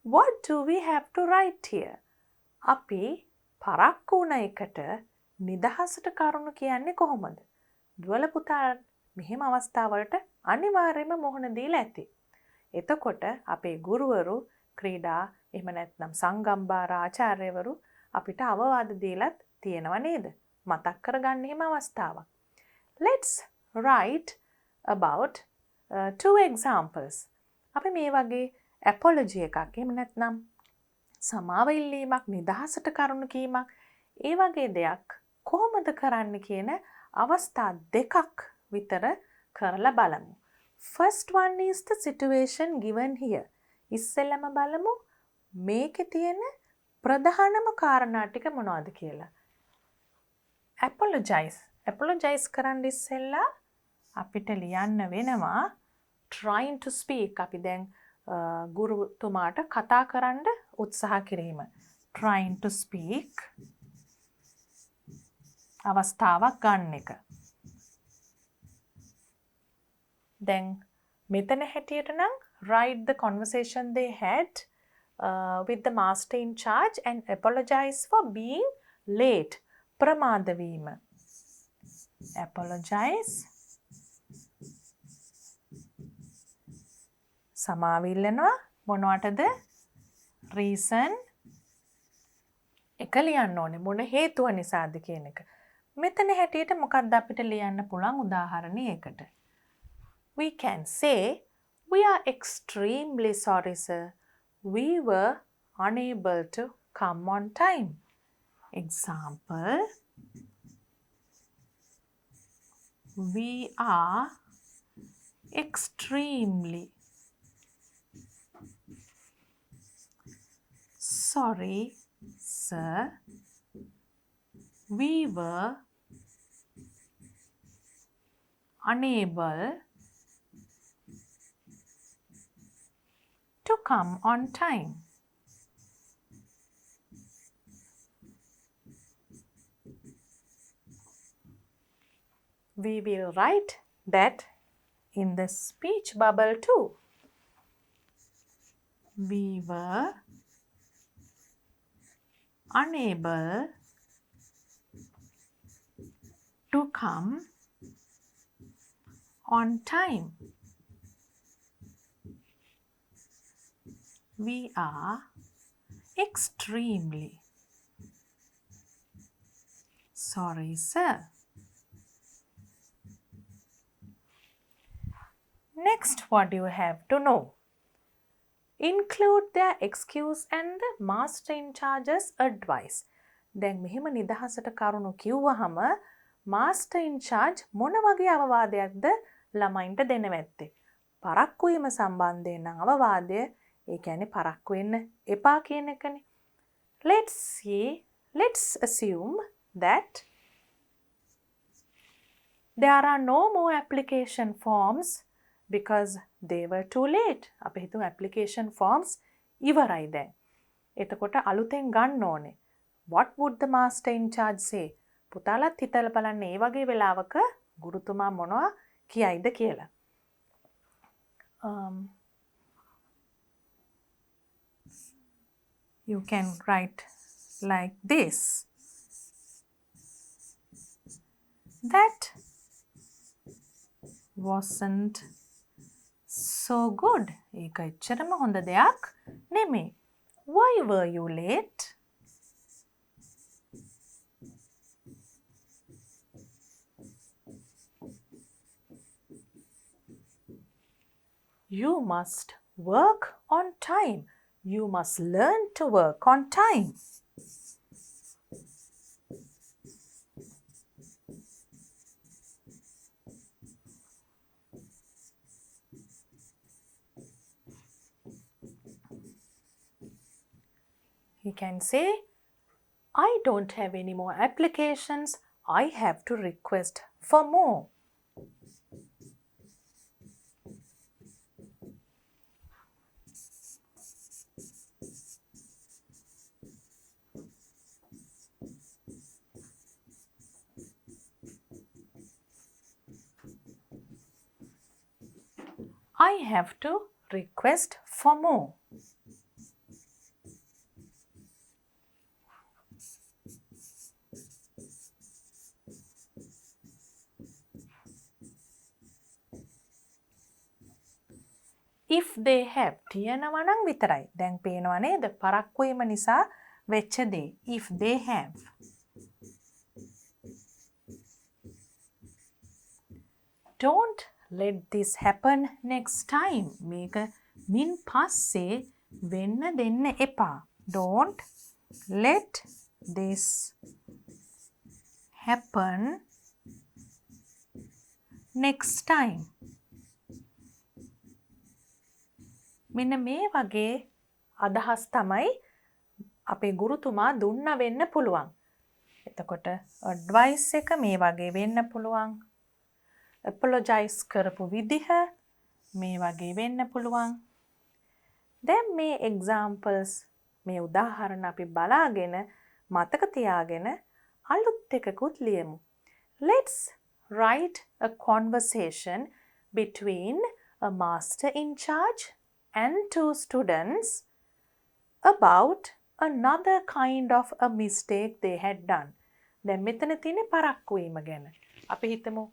What do we have to write here? අපි පරක්කු වුණ එකට නිදහසට කරුණු කියන්නේ කොහොමද? දුවල පුතා මෙහෙම අවස්ථාවලට අනිවාර්යයෙන්ම මුහුණ දීලා ඇති. එතකොට අපේ ගුරුවරු, ක්‍රීඩා, එහෙම නැත්නම් සංගම්බාර ආචාර්යවරු අපිට අවවාද දීලත් තියෙනව නේද? මතක් කරගන්න එහෙම අවස්ථාවක්. Let's write about two examples. අපි මේ වගේ apology එකක් එහෙම නැත්නම් සමාව ඉල්ලීමක්, නිදහසට කරුණු කීමක්, ඒ වගේ දෙයක් කොහොමද කරන්න කියන අවස්ථා දෙකක් විතර කරලා බලමු. First one is the situation given here. ඉස්සෙල්ලම බලමු මේකේ තියෙන ප්‍රධානම කාරණා ටික මොනවද කියලා. Apologize කරන්න ඉස්සෙල්ලා අපිට ලියන්න වෙනවා trying to speak. අපි දැන් ගුරුතුමාට කතා කරන්න උත්සාහ කිරීම. Trying to speak අවස්ථාවක් ගන්න එක. දැන් මෙතන හැටියට නම් write the conversation they had with the master in charge and apologize for being late. ප්‍රමාද වීම. Apologize. සමාව ඉල්ලනවා මොනවටද? reason එක ලියන්න ඕනේ මොන හේතුව නිසාද කියන එක. මෙතන හැටියට මොකක්ද අපිට ලියන්න පුළුවන් උදාහරණයකට? We can say, we are extremely sorry, sir. We were unable to come on time. Example, we are extremely sorry, sir. We were unable to come on time. We will write that in the speech bubble too. We were unable to come on time. We are extremely sorry, sir. Next, what do you have to know? Include their excuse and the master in charge's advice. දැන් මෙහෙම නිදහසට කරුණු කිව්වහම master in charge මොන වගේ අවවාදයක්ද ළමයින්ට දෙන්න ඇත්තේ? පරක්කු වීම සම්බන්ධයෙන් නම් අවවාදය ඒ කියන්නේ පරක්කු වෙන්න එපා කියන එකනේ. Let's assume that there are no more application forms because they were too late. අපි හිතමු application forms ඉවරයි දැන්. එතකොට අලුතෙන් ගන්න ඕනේ. What would the master in charge say? පුතාලත් හිතලා බලන්න මේ වගේ වෙලාවක ගුරුතුමා මොනවා කියයිද කියලා. You can write like this. That wasn't so good. ඒක එච්චරම හොඳ දෙයක් නෙමෙයි. Why were you late? You must work on time. You must learn to work on time. He can say, I don't have any more applications. I have to request for more. I have to request for more. If they have තියෙනවා නම් විතරයි. දැන් පේනවා නේද? පරක්කු වීම නිසා වෙච්ච දේ. If they have. Don't let this happen next time. මේක මින් පස්සේ වෙන්න දෙන්න එපා. Don't let this happen next time. මෙන්න මේ වගේ අදහස් තමයි අපේ ගුරුතුමා දුන්න වෙන්න පුළුවන්. එතකොට advice එක මේ වගේ වෙන්න පුළුවන්. apologize කරපු විදිහ මේ වගේ වෙන්න පුළුවන්. දැන් මේ examples මේ උදාහරණ අපි බලාගෙන මතක තියාගෙන අලුත් එකකුත් ලියමු. Let's write a conversation between a master in charge and two students about another kind of a mistake they had done. දැන් මෙතන තියෙන්නේ පරක්කු වීම ගැන. අපි හිතමු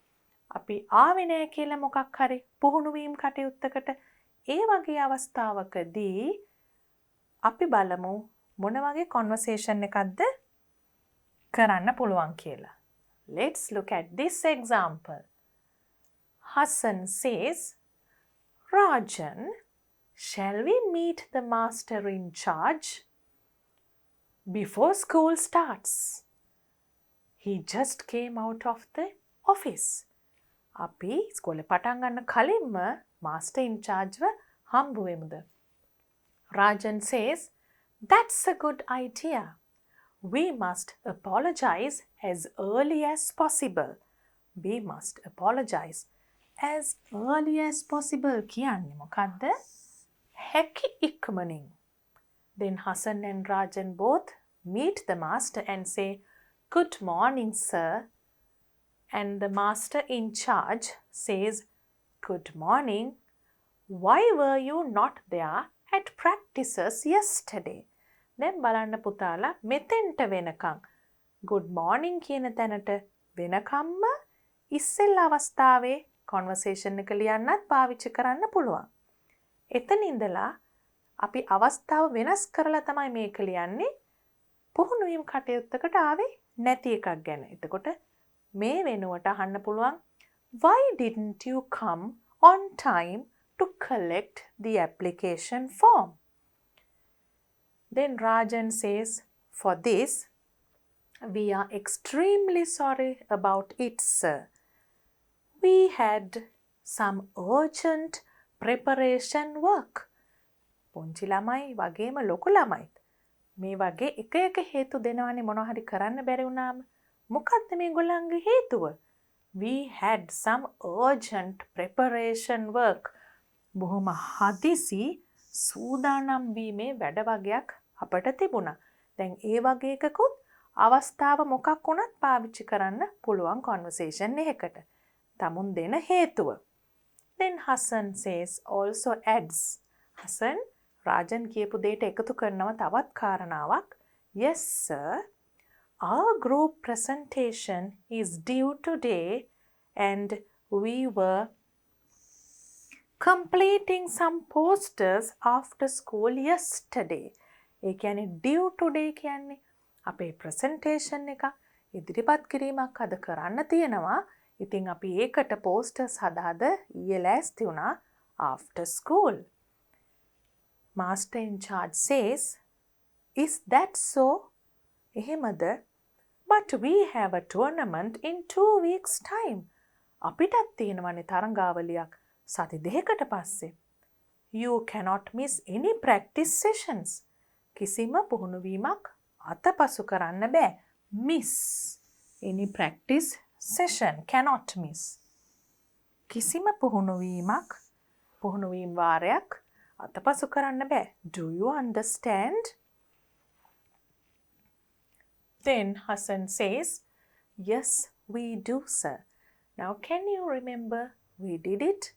අපි ආවේ නැහැ කියලා මොකක් හරි පුහුණු වීම කටයුත්තකට ඒ වගේ අවස්ථාවකදී අපි බලමු මොන වගේ conversation එකක්ද කරන්න පුළුවන් කියලා. Let's look at this example. Hassan says, Rajan, shall we meet the master in charge before school starts? He just came out of the office. අපි ස්කෝලේ පටන් ගන්න කලින්ම master in charge ව හම්බ වෙමුද? Rajan says, that's a good idea. We must apologize as early as possible. We must apologize as early as possible කියන්නේ මොකද්ද? හැකි ඉක්මනින්. Then Hassan and Rajan both meet the master and say, "Good morning, sir." And the master in charge says, "Good morning. Why were you not there at practices yesterday?" දැන් බලන්න පුතාලා මෙතෙන්ට වෙනකන් good morning කියන තැනට වෙනකම්ම ඉස්සෙල්ලා අවස්ථාවේ conversation එක ලියන්නත් පාවිච්චි කරන්න පුළුවන්. එතන ඉඳලා අපි අවස්ථාව වෙනස් කරලා තමයි මේක ලියන්නේ. පුහුණුවීම් කටයුත්තකට ආවේ නැති එකක් ගැන. එතකොට මේ වෙනුවට අහන්න පුළුවන් why didn't you come on time to collect the application form? Then Rajan says, "For this, we are extremely sorry about it, sir. We had some urgent preparation work." පුංචි ළමයි වගේම ලොකු ළමයිත් මේ වගේ එක එක හේතු දෙනවනේ මොනවා හරි කරන්න බැරි වුණාම. මොකක්ද මේගොල්ලන්ගේ හේතුව? We had some urgent preparation work. බොහොම හදිසි සූදානම් වීමේ වැඩ වගයක් අපට තිබුණා. දැන් ඒ වගේ එකකුත් අවස්ථාව මොකක් වුණත් පාවිච්චි කරන්න පුළුවන් conversation එකකට. තමුන් දෙන හේතුව. Then Hassan says also adds. Hassan Rajan කියපු දෙයට එකතු කරනවා තවත් කාරණාවක්. Yes, sir. Our group presentation is due today and we were completing some posters after school yesterday. ඒ කියන්නේ due today කියන්නේ අපේ presentation එක ඉදිරිපත් කිරීමක් අද කරන්න තියෙනවා. ඉතින් අපි ඒකට posters හදාද ඊයේ ලෑස්ති වුණා after school. Master in charge says, "Is that so?" එහෙමද? But we have a tournament in 2 weeks' time. අපිටත් තියෙනවනේ තරඟාවලියක් සති දෙකකට පස්සේ. You cannot miss any practice sessions. කිසිම පුහුණුවීමක් අතපසු කරන්න බෑ. Miss any practice session. Cannot miss. කිසිම පුහුණුවීම් වාරයක් අතපසු කරන්න බෑ. Do you understand? Then Hassan says, "Yes, we do, sir." Now, can you remember we did it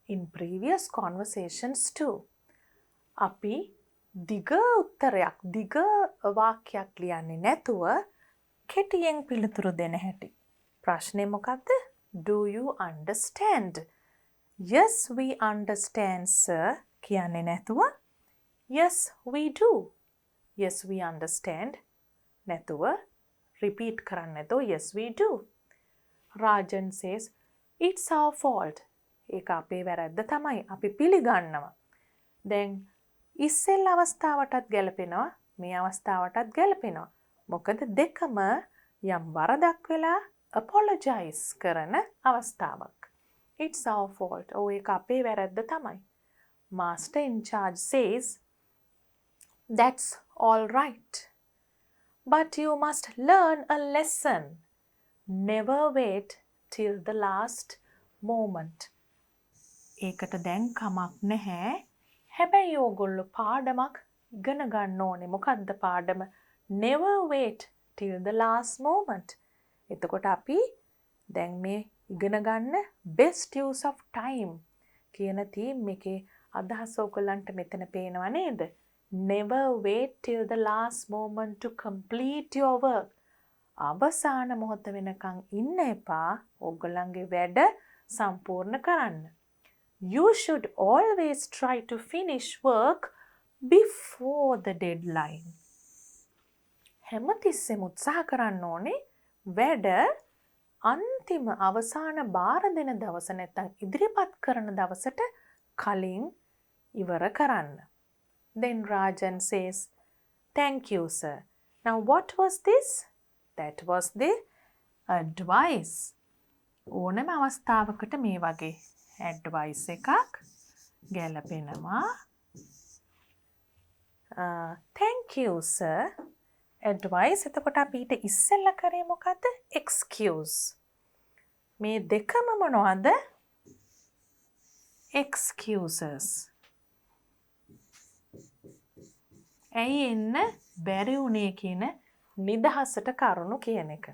in previous conversations too? අපි දිග උත්තරයක් දිග වාක්‍යයක් ලියන්නේ නැතුව කෙටියෙන් පිළිතුරු දෙන හැටි. ප්‍රශ්නේ මොකක්ද? Do you understand? Yes, we understand, sir. කියන්නේ නැතුව yes, we do. Yes, we understand. නැතුව repeat කරන්න නැතුව yes, we do. Rajan says, "It's our fault." ඒක අපේ වැරද්ද තමයි. අපි පිළිගන්නවා. දැන් ඉස්සෙල් අවස්ථාවටත් ගැලපෙනවා මේ අවස්ථාවටත් ගැලපෙනවා. මොකද දෙකම යම් වරදක් වෙලා apologize කරන අවස්ථාවක්. It's our fault. ඒක අපේ වැරද්ද තමයි. Master in charge says, "That's all right. But you must learn a lesson. Never wait till the last moment." ඒකට දැන් කමක් නැහැ. හැබැයි ඕගොල්ලෝ පාඩමක් ඉගෙන ගන්න ඕනේ. මොකක්ද පාඩම? Never wait till the last moment. එතකොට අපි දැන් මේ ඉගෙන ගන්න best use of time කියන theme එකේ අදහස ඔයගලන්ට මෙතන පේනව නේද? Never wait till the last moment to complete your work. අවසාන මොහොත වෙනකන් ඉන්න එපා ඔයගලන්ගේ වැඩ සම්පූර්ණ කරන්න. You should always try to finish work before the deadline. හැමතිස්සෙම උත්සාහ කරන්න ඕනේ වැඩ අන්තිම අවසාන බාර දෙන දවස නැත්නම් ඉදිරිපත් කරන දවසට කලින් ඉවර කරන්න. Then Rajan says, "Thank you, sir. Now what was this?" That was the advice. ඕනෑම අවස්ථාවකට මේ වගේ advice එකක් ගැලපෙනවා. Thank you, sir. Advice එතකොට අපි ඊට ඉස්සෙල්ලා කරේ මොකද්ද? Excuse. මේ දෙකම මොනවද? Excuses. ඇයි එන්න බැරි වුණේ කියන නිදහසට කරුණු කියන එක.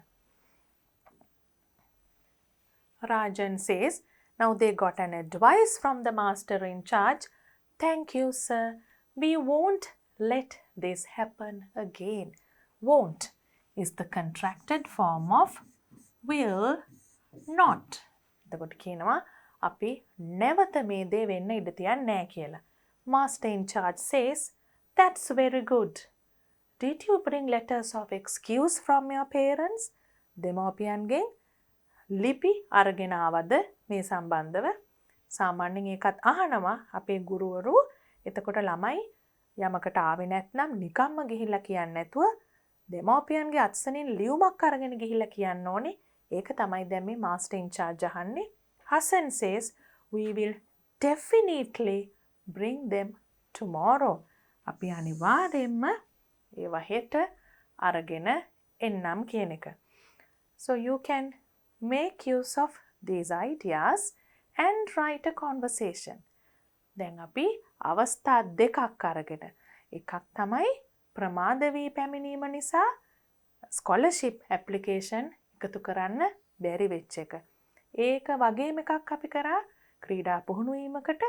Rajan says, now they got an advice from the master in charge. Thank you, sir. We won't let this happen again. Won't is the contracted form of will not. එතකොට කියනවා අපි නැවත මේ දේ වෙන්න ඉඩ තියන්නේ නැහැ කියලා. Master in charge says, that's very good. Did you bring letters of excuse from your parents? දෙමව්පියන්ගෙන් ලිපි අරගෙන ආවද මේ සම්බන්ධව? සාමාන්‍යයෙන් ඒකත් අහනවා අපේ ගුරුවරු. එතකොට ළමයි යමකට ආවේ නැත්නම් නිකම්ම ගිහිල්ලා කියන්නේ නැතුව දෙමව්පියන්ගේ අත්සනින් ලියුමක් අරගෙන ගිහිල්ලා කියන්න ඕනේ. ඒක තමයි දැන් මේ master in charge අහන්නේ. Hassan says, we will definitely bring them tomorrow. අපි අනිවාර්යයෙන්ම ඒවා හෙට අරගෙන එන්නම් කියන එක. So you can make use of these ideas and write a conversation. දැන් අපි අවස්ථා දෙකක් අරගෙන එකක් තමයි ප්‍රමාද වී පැමිණීම නිසා ස්කෝලර්ෂිප් ඇප්ලිකේෂන් එකතු කරන්න බැරි වෙච්ච එක. ඒක වගේම එකක් අපි කරා ක්‍රීඩා පුහුණුවීමකට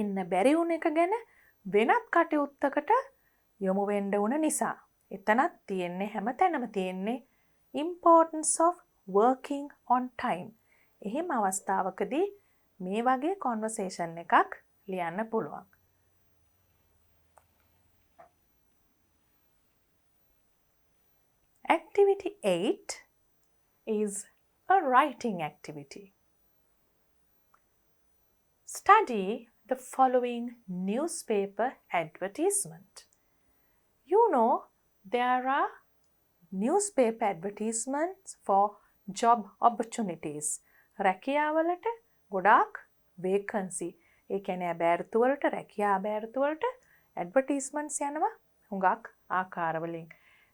එන්න බැරි වුණ එක ගැන වෙනත් කටයුත්තකට යොමු වෙන්න වුණ නිසා. එතනත් තියෙන්නේ හැමතැනම තියෙන්නේ importance of working on time. එහෙම අවස්ථාවකදී මේ වගේ conversation එකක් ලියන්න පුළුවන්. Activity 8 is a writing activity. Study the following newspaper advertisement. You know there are newspaper advertisements for job opportunities. රැකියාවලට ගොඩාක් vacancy. ඒ කියන්නේ අබෑරතු වලට රැකියා අබෑරතු වලට advertisements යනවා හුඟක් ආකාරවලින්.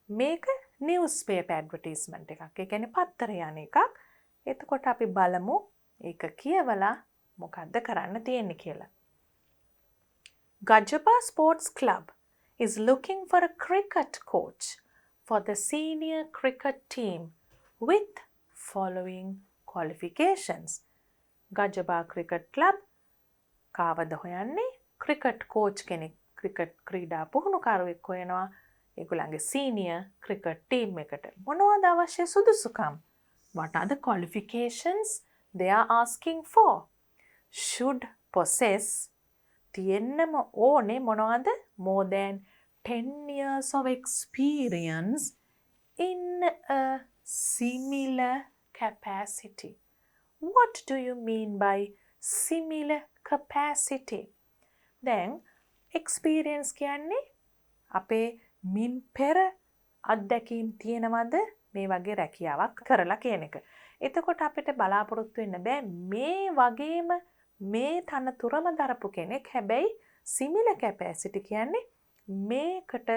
මේක newspaper advertisement එකක්. ඒ කියන්නේ පත්තරේ යන එකක්. එතකොට අපි බලමු ඒක කියවලා මොකද්ද කරන්න තියෙන්නේ කියලා. Gajapa Sports Club is looking for a cricket coach for the senior cricket team with following qualifications. Gajapa Cricket Club කාවද හොයන්නේ cricket coach කෙනෙක්. cricket ක්‍රීඩා පුහුණුකරුවෙක් හොයනවා ඒගොල්ලන්ගේ senior cricket team එකට. මොනවද අවශ්‍ය සුදුසුකම්? What are the qualifications they are asking for? Should possess තියෙන්නම ඕනේ මොනවද? More than 10 years of experience in a similar capacity. What do you mean by similar capacity? දැන් experience කියන්නේ අපේ මින් පෙර අත්දැකීම් තියෙනවද මේ වගේ රැකියාවක් කරලා කියන එක. එතකොට අපිට බලාපොරොත්තු වෙන්න බෑ මේ වගේම මේ තනතුරම දරපු කෙනෙක්. හැබැයි similar capacity කියන්නේ මේකට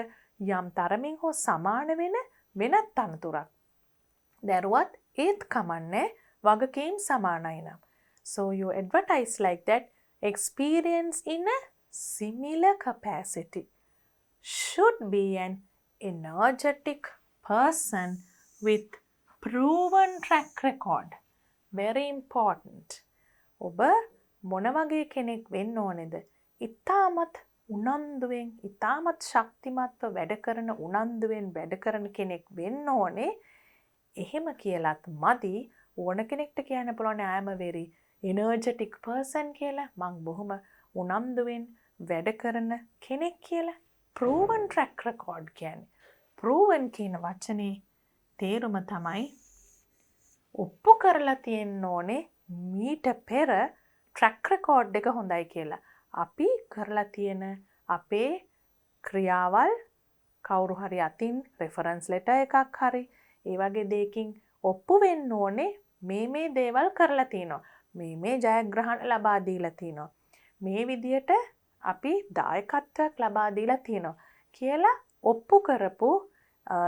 යම් තරමින් හෝ සමාන වෙන වෙනත් තනතුරක්. දරුවත් ඒත් කමන්නේ වගකීම් සමානයි නම්. So you advertise like that, experience in a similar capacity. Should be an energetic person with proven track record. Very important. ඔබ මොන වගේ කෙනෙක් වෙන්න ඕනේද? ඉතාමත් උනන්දුවෙන්, ඉතාමත් ශක්තිමත්ව වැඩ කරන උනන්දුවෙන් වැඩ කරන කෙනෙක් වෙන්න ඕනේ. එහෙම කියලත් මදි. ඕන කෙනෙක්ට කියන්න පුළුවන් I am a very energetic person කියලා. මං බොහොම උනන්දුවෙන් වැඩ කරන කෙනෙක් කියලා. proven track record කියන්නේ. proven කියන වචනේ තේරුම තමයි ඔප්පු කරලා තියෙන්න ඕනේ මීට පෙර track record එක හොඳයි කියලා. අපි කරලා තියෙන අපේ ක්‍රියාවල් කවුරු හරි අතින් reference letter එකක් හරි ඒ වගේ දෙයකින් ඔප්පු වෙන්න ඕනේ මේ දේවල් කරලා තිනවා. මේ ජයග්‍රහණ ලබා දීලා තිනවා. මේ විදියට අපි දායකත්වයක් ලබා දීලා තිනවා කියලා ඔප්පු කරපු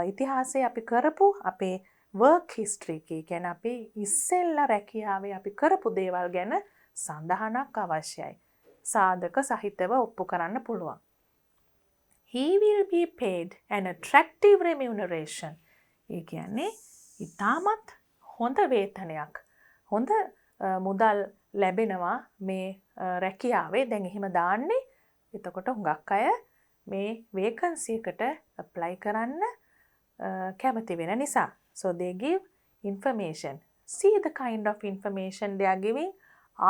ඉතිහාසයේ අපි කරපු අපේ work history එකේ කියන්නේ අපි ඉස්සෙල්ලා රැකියාවේ අපි කරපු දේවල් ගැන සඳහනක් අවශ්‍යයි. සාධක සහිතව ඔප්පු කරන්න පුළුවන්. he will be paid an attractive remuneration. ඒ කියන්නේ ඉතාමත් හොඳ වේතනයක්. හොඳ මුදල් ලැබෙනවා මේ රැකියාවේ. දැන් එහෙම දාන්නේ. එතකොට හුඟක් අය මේ vacancy එකට apply කරන්න කැමති වෙන නිසා. So they give information. See the kind of information they are giving.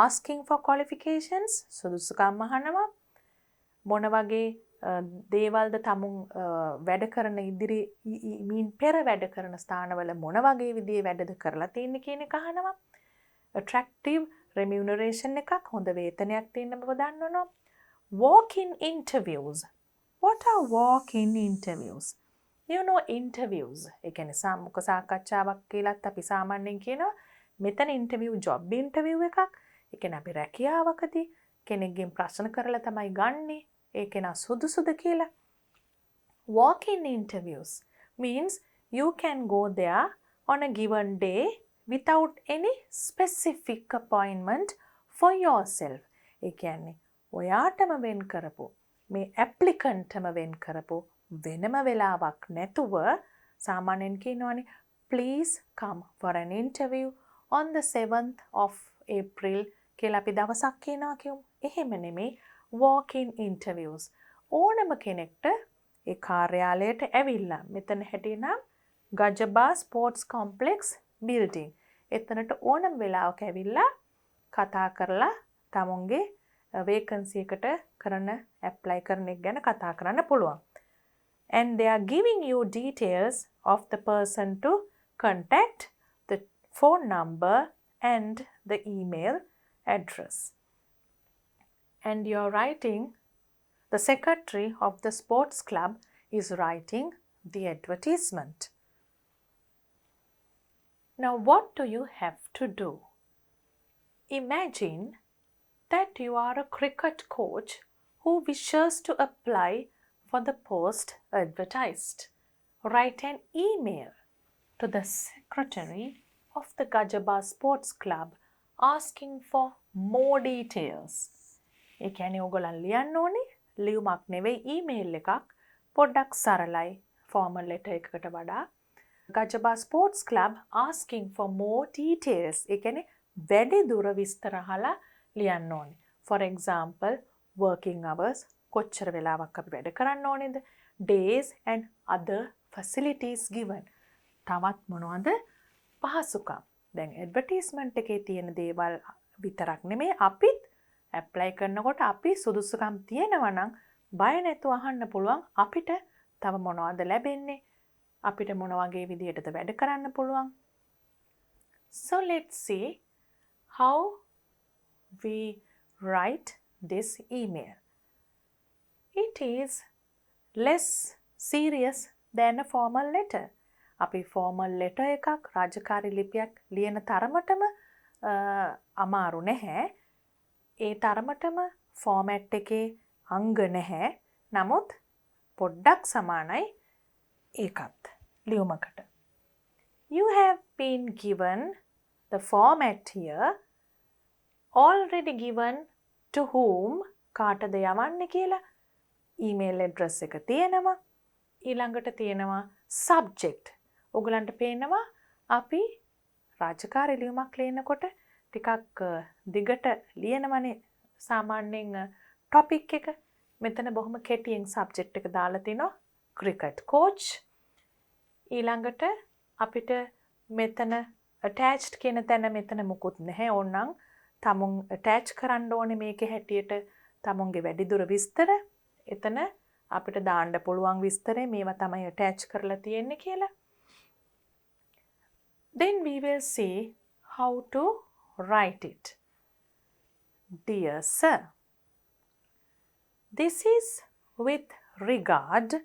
Asking for qualifications. සුදුසුකම් අහනවා. මොන වගේ දේවල්ද තමුන් වැඩ කරන ඉදිරි පෙර වැඩ කරන ස්ථානවල මොන වගේ විදිහේ වැඩද කරලා තියෙන්නේ කියන එක අහනවා. attractive remuneration එකක් හොඳ වේතනයක් තියෙන බව දන්වනවා. walk-in interviews. What are walk-in interviews? You know interviews. ඒ කියන්නේ සම්මුඛ සාකච්ඡාවක් කියලාත් අපි සාමාන්‍යයෙන් කියනවා. මෙතන interview job interview එකක්. ඒ කියන්නේ අපි රැකියාවකදී කෙනෙක්ගෙන් ප්‍රශ්න කරලා තමයි ගන්නේ. ඒ කෙනා සුදුසුද කියලා. Walk-in interviews means you can go there on a given day without any specific appointment for yourself. ඒ කියන්නේ ඔයාටම වෙන් කරපු මේ ඇප්ලිකන්ට්ටම වෙන් කරපු වෙනම වෙලාවක් නැතුව සාමාන්‍යයෙන් කියනවානේ please come for an interview on the 7th of April කියලා අපි දවසක් කියනවා කියමු. එහෙම නෙමෙයි walk-in interviews. ඕනම කෙනෙක්ට ඒ කාර්යාලයට ඇවිල්ලා මෙතන හැටිනම් ගජබා ස්පෝර්ට්ස් කොම්ප්ලෙක්ස් බිල්ඩින්. එතනට ඕනම වෙලාවක ඇවිල්ලා කතා කරලා තමුන්ගේ vacancy එකට කරන apply කරන එක ගැන කතා කරන්න පුළුවන්. And they are giving you details of the person to contact, the phone number and the email address. And you're writing, the secretary of the sports club is writing the advertisement. Now what do you have to do? Imagine that you are a cricket coach who wishes to apply for the post advertised. Write an email to the secretary of the Gajaba Sports Club asking for more details. ඒ කියන්නේ ඔයගොල්ලන් ලියන්න ඕනේ ලියුමක් නෙවෙයි email එකක් පොඩ්ඩක් සරලයි formal letter එකකට වඩා Gajaba Sports Club asking for more details. ඒ කියන්නේ වැඩි දුර විස්තර අහලා ලියන්න ඕනේ. For example, working hours කොච්චර වෙලාවක් අපි වැඩ කරන්න ඕනේද? Days and other facilities given. තවත් මොනවද? පහසුකම්. දැන් ඇඩ්වර්ටයිස්මන්ට් එකේ තියෙන දේවල් විතරක් නෙමෙයි අපිත් ඇප්ලයි කරනකොට අපි සුදුසුකම් තියෙනවා නම් බය නැතුව අහන්න පුළුවන් අපිට තව මොනවද ලැබෙන්නේ? අපිට මොන වගේ විදියටද වැඩ කරන්න පුළුවන්? So let's see how we write this email. It is less serious than a formal letter. අපි formal letter එකක් රාජකාරී ලිපියක් ලියන තරමටම අමාරු නැහැ. ඒ තරමටම format එකේ අංග නැහැ. නමුත් පොඩ්ඩක් සමානයි ඒකත් ලියුමකට. You have been given the format here. Already given to whom කාටද යවන්නේ කියලා email address එක තියෙනවා. ඊළඟට තියෙනවා subject. ඔයගලන්ට පේනවා අපි රාජකාරී ලියුමක් ලියනකොට ටිකක් දිගට ලියනවනේ සාමාන්‍යයෙන් topic එක. මෙතන බොහොම කෙටියෙන් subject එක දාලා තිනවා cricket coach. ඊළඟට අපිට මෙතන attached කියන තැන මෙතන මුකුත් නැහැ. ඕනනම් තමුන් attach කරන්න ඕනේ මේකේ හැටියට තමුන්ගේ වැඩිදුර විස්තර. එතන අපිට දාන්න පුළුවන් විස්තරේ මේවා තමයි attach කරලා තියෙන්නේ කියලා. Then we will see how to write it. Dear sir, this is with regard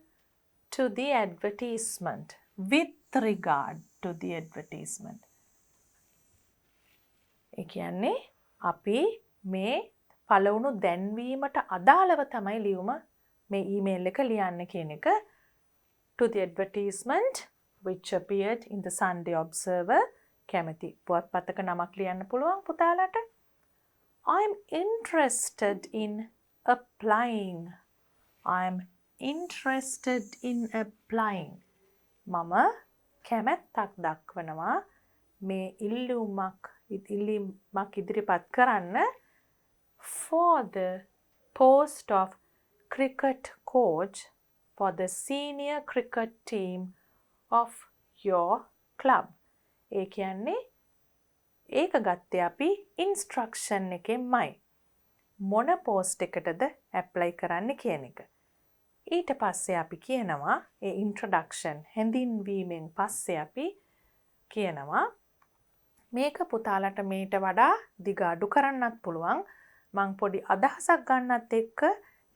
to the advertisement. With regard to the advertisement. ඒ කියන්නේ අපි මේ පළවුණු දැන්වීමට අදාළව තමයි ලියුම මේ ඊමේල් එක ලියන්න කියන එක. To the advertisement which appeared in the Sunday Observer. කැමති පුවත්පතක නමක් ලියන්න පුළුවන් පුතාලට. I'm interested in applying. I'm interested in applying. මම කැමැත්තක් දක්වනවා මේ ඉල්ලීමක් ඉදිරිපත් කරන්න for the post of cricket coach for the senior cricket team of your club. ඒ කියන්නේ ඒක ගත්තේ අපි ඉන්ස්ට්‍රක්ෂන් එකෙන්මයි. මොන පෝස්ට් එකටද ඇප්ලයි කරන්න කියන එක. ඊට පස්සේ අපි කියනවා ඒ ඉන්ට්‍රොඩක්ෂන් හැඳින්වීමෙන් පස්සේ අපි කියනවා මේක පුතාලට මේට වඩා දිග අඩු කරන්නත් පුළුවන්. මං පොඩි අදහසක් ගන්නත් එක්ක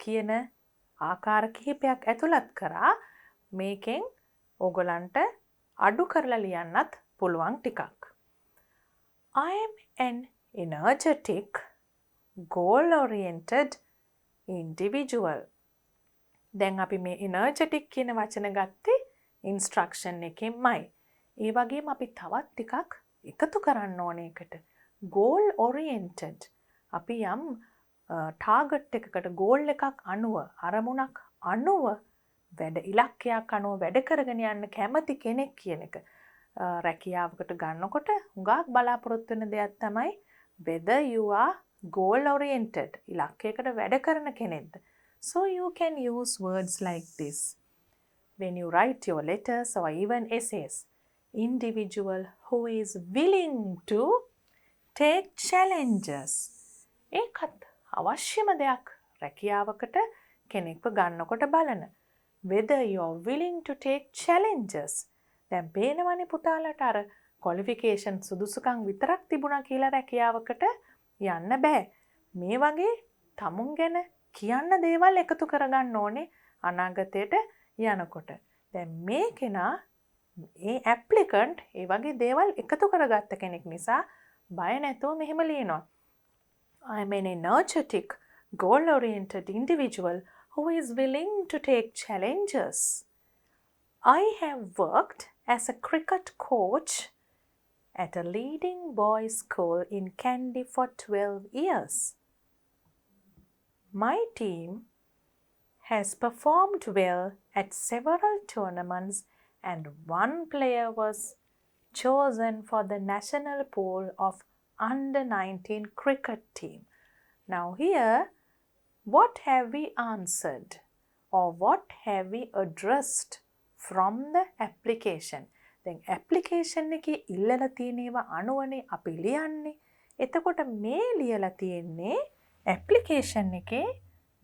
කියන ආකාර කිහිපයක් ඇතුළත් කරා මේකෙන් ඕගොල්ලන්ට අඩු කරලා ලියන්නත් පුළුවන් ටිකක්. I am an energetic, goal-oriented individual. දැන් අපි මේ energetic කියන වචන ගත්තේ instruction එකෙන්මයි. ඒ වගේම අපි තවත් ටිකක් එකතු කරන්න ඕන එකට. goal-oriented. අපි යම් ටාගට් එකකට ගෝල් එකක් අනුව අරමුණක් අනුව වැඩ ඉලක්කයක් අනුව වැඩ කරගෙන යන්න කැමති කෙනෙක් කියන එක. රැකියාවකට ගන්නකොට හුඟක් බලාපොරොත්තු වෙන දෙයක් තමයි whether you are goal oriented. ඉලක්කයකට වැඩ කරන කෙනෙක්ද. So you can use words like this when you write your letters or even essays. Individual who is willing to take challenges. ඒකත් අවශ්‍යම දෙයක් රැකියාවකට කෙනෙක්ව ගන්නකොට බලන. Whether you are willing to take challenges. දැන් පේනවනේ පුතාලට අර qualification සුදුසුකම් විතරක් තිබුණා කියලා රැකියාවකට යන්න බෑ. මේ වගේ තමුන් ගැන කියන්න දේවල් එකතු කරගන්න ඕනේ අනාගතයට යනකොට. දැන් මේ කෙනා ඒ applicant ඒ වගේ දේවල් එකතු කරගත්ත කෙනෙක් නිසා බය නැතුව මෙහෙම ලියනවා. I am an energetic, goal-oriented individual who is willing to take challenges. I have worked as a cricket coach at a leading boys' school in Kandy for 12 years. My team has performed well at several tournaments and one player was chosen for the national pool of under-19 cricket team. Now here, what have we answered or what have we addressed from the application? දැන් application එකේ ඉල්ලලා තියෙන ඒවා අනුවනේ අපි ලියන්නේ. එතකොට මේ ලියලා තියෙන්නේ application එකේ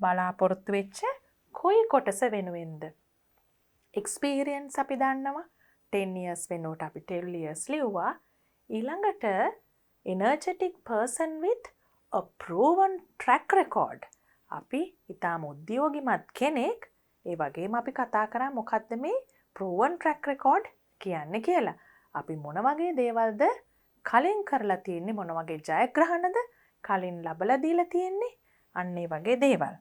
බලාපොරොත්තු වෙච්ච කොයි කොටස වෙනුවෙන්ද? experience අපි දන්නවා 10 years වෙනකොට අපි 12 years ලිව්වා. ඊළඟට energetic person with a proven track record. අපි ඊටම උද්‍යෝගිමත් කෙනෙක්. ඒ වගේම අපි කතා කරා මොකද්ද මේ proven track record කියන්නේ කියලා. අපි මොන වගේ දේවල්ද කලින් කරලා තියෙන්නේ, මොන වගේ ජයග්‍රහණද කලින් ලබලා දීලා තියෙන්නේ, අන්න ඒ වගේ දේවල්.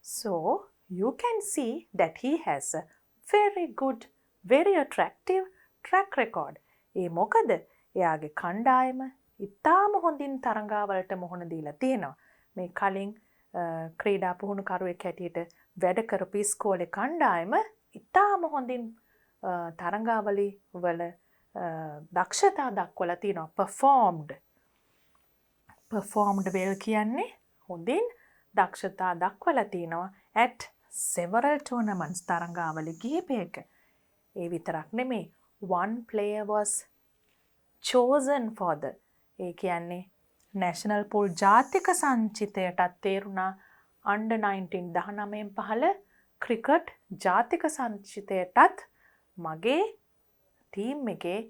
So you can see that he has a very good, very attractive track record. ඒ මොකද එයාගේ කණ්ඩායම ඉතාම හොඳින් තරඟාවලට මුහුණ දීලා තියෙනවා. මේ කලින් ක්‍රීඩා පුහුණුකරුවෙක් හැටියට වැඩ කරපු ඉස්කෝලේ කණ්ඩායම ඉතාම හොඳින් තරඟාවලි වල දක්ෂතා දක්වලා තියෙනවා. performed well කියන්නේ හොඳින් දක්ෂතා දක්වලා තියෙනවා at several tournaments තරඟාවලි කිහිපයක. ඒ විතරක් නෙමෙයි, one player was chosen for the ඒ කියන්නේ national pool ජාතික සංචිතයටත් තේරුණා under 19 19 පහළ ක්‍රිකට් ජාතික සංචිතයටත් මගේ ටීම් එකේ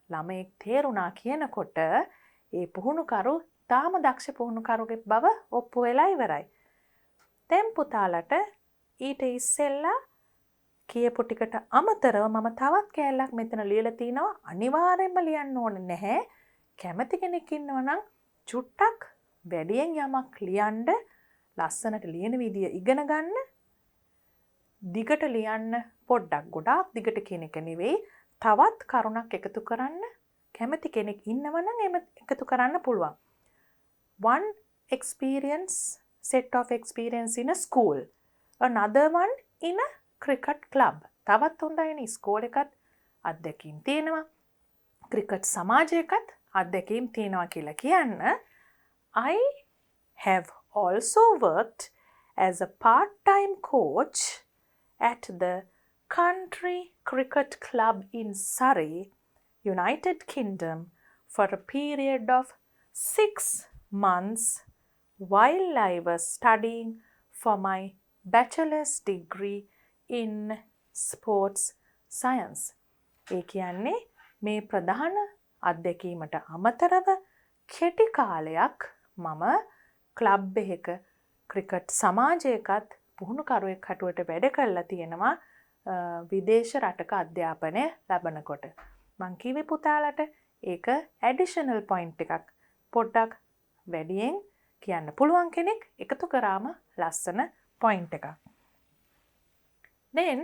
ළමයෙක් තේරුණා කියනකොට ඒ පුහුණුකරු තාම දක්ෂ පුහුණුකරුගේ බව ඔප්පු වෙලා ඉවරයි. දැන් පුතාලට ඊට ඉස්සෙල්ලා කියපු ටිකට අමතරව මම තවත් කෑල්ලක් මෙතන ලියලා තිනවා. අනිවාර්යෙන්ම ලියන්න ඕනේ නැහැ. කැමති කෙනෙක් ඉන්නවා නම් චුට්ටක් වැඩියෙන් යමක් ලියන්න, ලස්සනට ලියන විදිය ඉගෙන ගන්න. දිගට ලියන්න පොඩ්ඩක්, ගොඩාක් දිගට කියන එක නෙවෙයි. තවත් කරුණක් එකතු කරන්න කැමති කෙනෙක් ඉන්නවා නම් එම එකතු කරන්න පුළුවන්. One experience set of experience in a school. Another one in a cricket club. තවත් හොඳයිනේ ස්කෝල් එකත් අත්දැකීම් තියෙනවා. ක්‍රිකට් සමාජයකත් අත්දැකීම් තියෙනවා කියලා කියන්න. I have also worked as a part-time coach at the country cricket club in Surrey, United Kingdom for a period of 6 months while I was studying for my bachelor's degree in sports science. ඒ කියන්නේ මේ ප්‍රධාන අත්දැකීමට අමතරව කෙටි කාලයක් මම club එකක cricket සමාජයකත් පුහුණුකරුවෙක් හැටියට වැඩ කරලා තියෙනවා විදේශ රටක අධ්‍යාපනය ලබනකොට. මං කිව්වේ පුතාලට ඒක ඇඩිෂනල් පොයින්ට් එකක්. පොඩ්ඩක් වැඩියෙන් කියන්න පුළුවන් කෙනෙක් එකතු කරාම ලස්සන පොයින්ට් එකක්. Then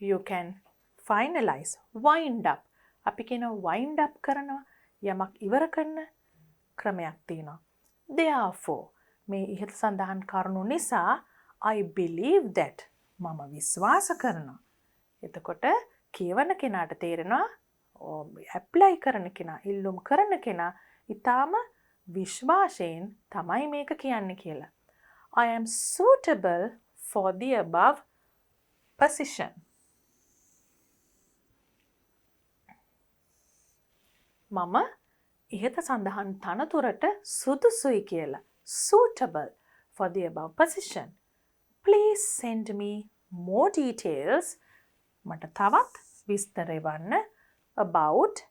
you can finalize, wind up. අපි කියන wind up කරනවා යමක් ඉවර කරන ක්‍රමයක් තියෙනවා. Therefore මේ ඉහත සඳහන් කරුණු නිසා I believe that මම විශ්වාස කරනවා. එතකොට කියවන කෙනාට තේරෙනවා ඇප්ලයි කරන කෙනා, ඉල්ලුම් කරන කෙනා ඊටාම විශ්වාසයෙන් තමයි මේක කියන්නේ කියලා. I am suitable for the above position. මම ඉහත සඳහන් තනතුරට සුදුසුයි කියලා. Suitable for the above position. Please send me more details. මට තවත් විස්තර එවන්න about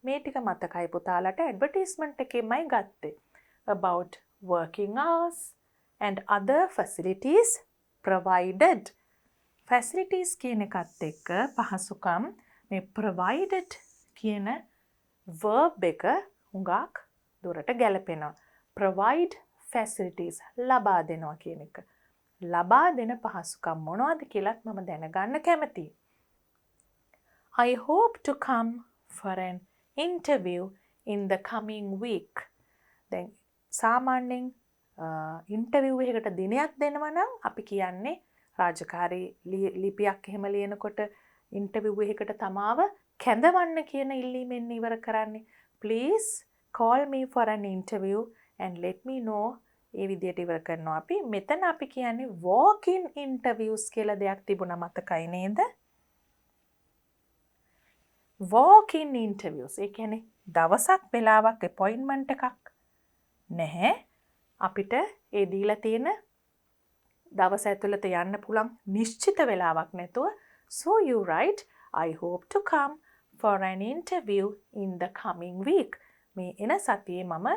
මේ ටික මතකයි පුතාලට ඇඩ්වර්ටයිස්මන්ට් එකේමයි ගත්තේ. About working hours and other facilities provided. Facilities කියන එකත් එක්ක පහසුකම් මේ provided කියන verb එක හුඟක් දුරට ගැලපෙනවා. Provide facilities ලබා දෙනවා කියන එක. ලබා දෙන පහසුකම් මොනවද කියලාත් මම දැනගන්න කැමතියි. I hope to come for an interview in the coming week. දැන් සාමාන්‍යයෙන් ඉන්ටර්විව් එකකට දිනයක් දෙනවා නම් අපි කියන්නේ රාජකාරී ලිපියක් එහෙම ලියනකොට ඉන්ටර්විව් එකකට තමාව කැඳවන්න කියන ඉල්ලීමෙන් ඉවර කරන්නේ. Please call me for an interview and let me know. ඒ විදියට ඉවර කරනවා අපි. මෙතන අපි කියන්නේ walk in interviews කියලා දෙයක් තිබුණා මතකයි නේද? walk in interviews. ඒ කියන්නේ දවසක් වෙලාවක් appointment එකක් නැහැ. අපිට ඒ දීලා තියෙන දවස ඇතුළත යන්න පුළුවන් නිශ්චිත වෙලාවක් නැතුව. So you write, I hope to come for an interview in the coming week. මේ එන සතියේ මම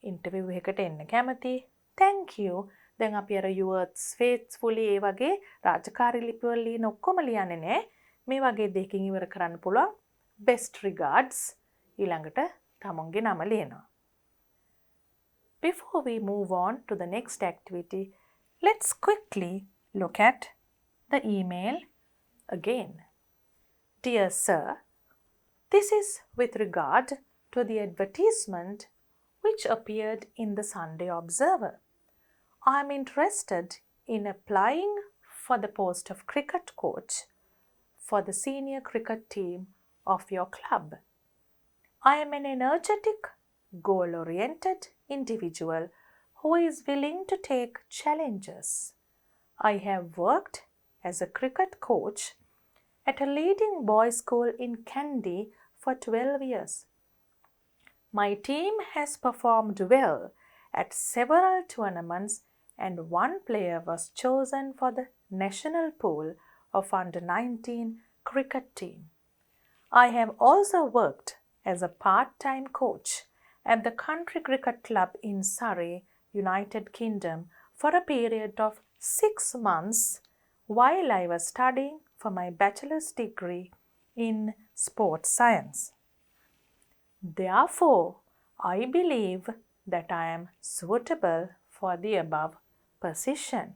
ඉන්ටර්විව් එකකට එන්න කැමතියි. Thank you. දැන් අපි අර yours faithfully ඒ වගේ රාජකාරී ලිපිවල ලියන ඔක්කොම ලියන්නේ නැහැ. මේ වගේ දෙකකින් ඉවර කරන්න පුළුවන්. Best regards ඊළඟට තමුන්ගේ නම ලියනවා. Before we move on to the next activity, let's quickly look at the email again. Dear Sir, this is with regard to the advertisement which appeared in the Sunday Observer. I am interested in applying for the post of cricket coach for the senior cricket team of your club. I am an energetic, goal-oriented individual who is willing to take challenges. I have worked as a cricket coach at a leading boys' school in Kandy for 12 years. My team has performed well at several tournaments and one player was chosen for the national pool of under-19 cricket team. I have also worked as a part-time coach at the country cricket club in Surrey, United Kingdom for a period of 6 months while I was studying for my bachelor's degree in sports science. Therefore, I believe that I am suitable for the above position.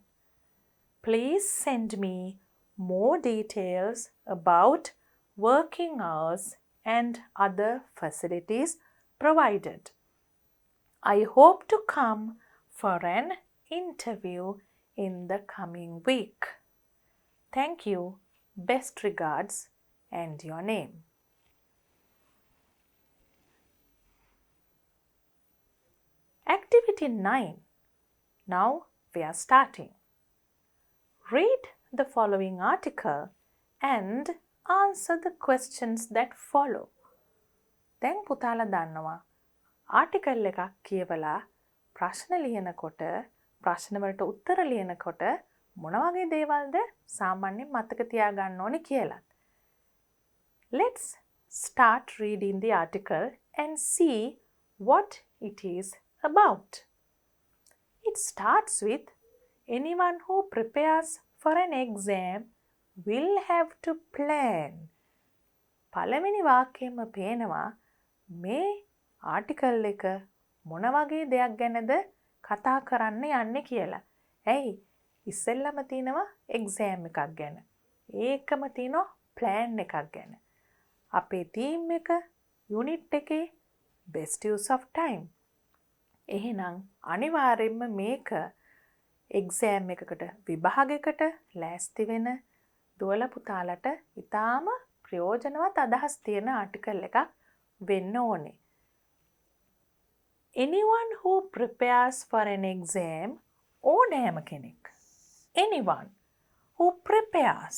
Please send me more details about working hours and other facilities provided. I hope to come for an interview in the coming week. Thank you. Best regards and your name. Activity 9. Now we are starting. Read the following article and answer the questions that follow. දැන් පුතාලා දන්නවා ආටිකල් එකක් කියවලා ප්‍රශ්න ලියනකොට ප්‍රශ්න වලට උත්තර ලියනකොට මොන වගේ දේවල්ද සාමාන්‍යයෙන් මතක තියාගන්න ඕනේ කියලා. Let's start reading the article and see what it is about. It starts with anyone who prepares for an exam will have to plan. පළවෙනි වාක්‍යයෙන්ම පේනවා මේ ආටිකල් එක මොන වගේ දෙයක් ගැනද කතා කරන්න යන්නේ කියලා. ඇයි? ඉස්සෙල්ලම තියෙනවා එක්සෑම් එකක් ගැන. ඒකම තියෙනවා ප්ලෑන් එකක් ගැන. අපේ ටීම් එක යුනිට් එකේ best use of time. එහෙනම් අනිවාර්යෙන්ම මේක එක්සෑම් එකකට විභාගයකට ලෑස්ති වෙන දුවල පුතාලට ඉතාම ප්‍රයෝජනවත් අදහස් තියෙන ආටිකල් එකක් වෙන්න ඕනේ. Anyone who prepares for an exam ඕනෑම කෙනෙක්. Anyone who prepares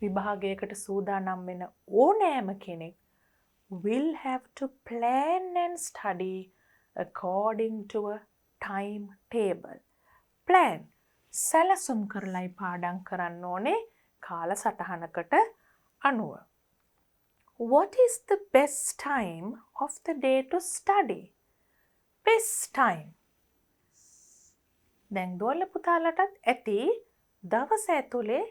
විභාගයකට සූදානම් වෙන ඕනෑම කෙනෙක් will have to plan and study according to a timetable. Plan සැලසුම් කරලයි පාඩම් කරන්න ඕනේ කාලසටහනකට අනුව. What is the best time of the day to study? Best time. දැන් දෝල පුතාලටත් ඇති දවස ඇතුලේ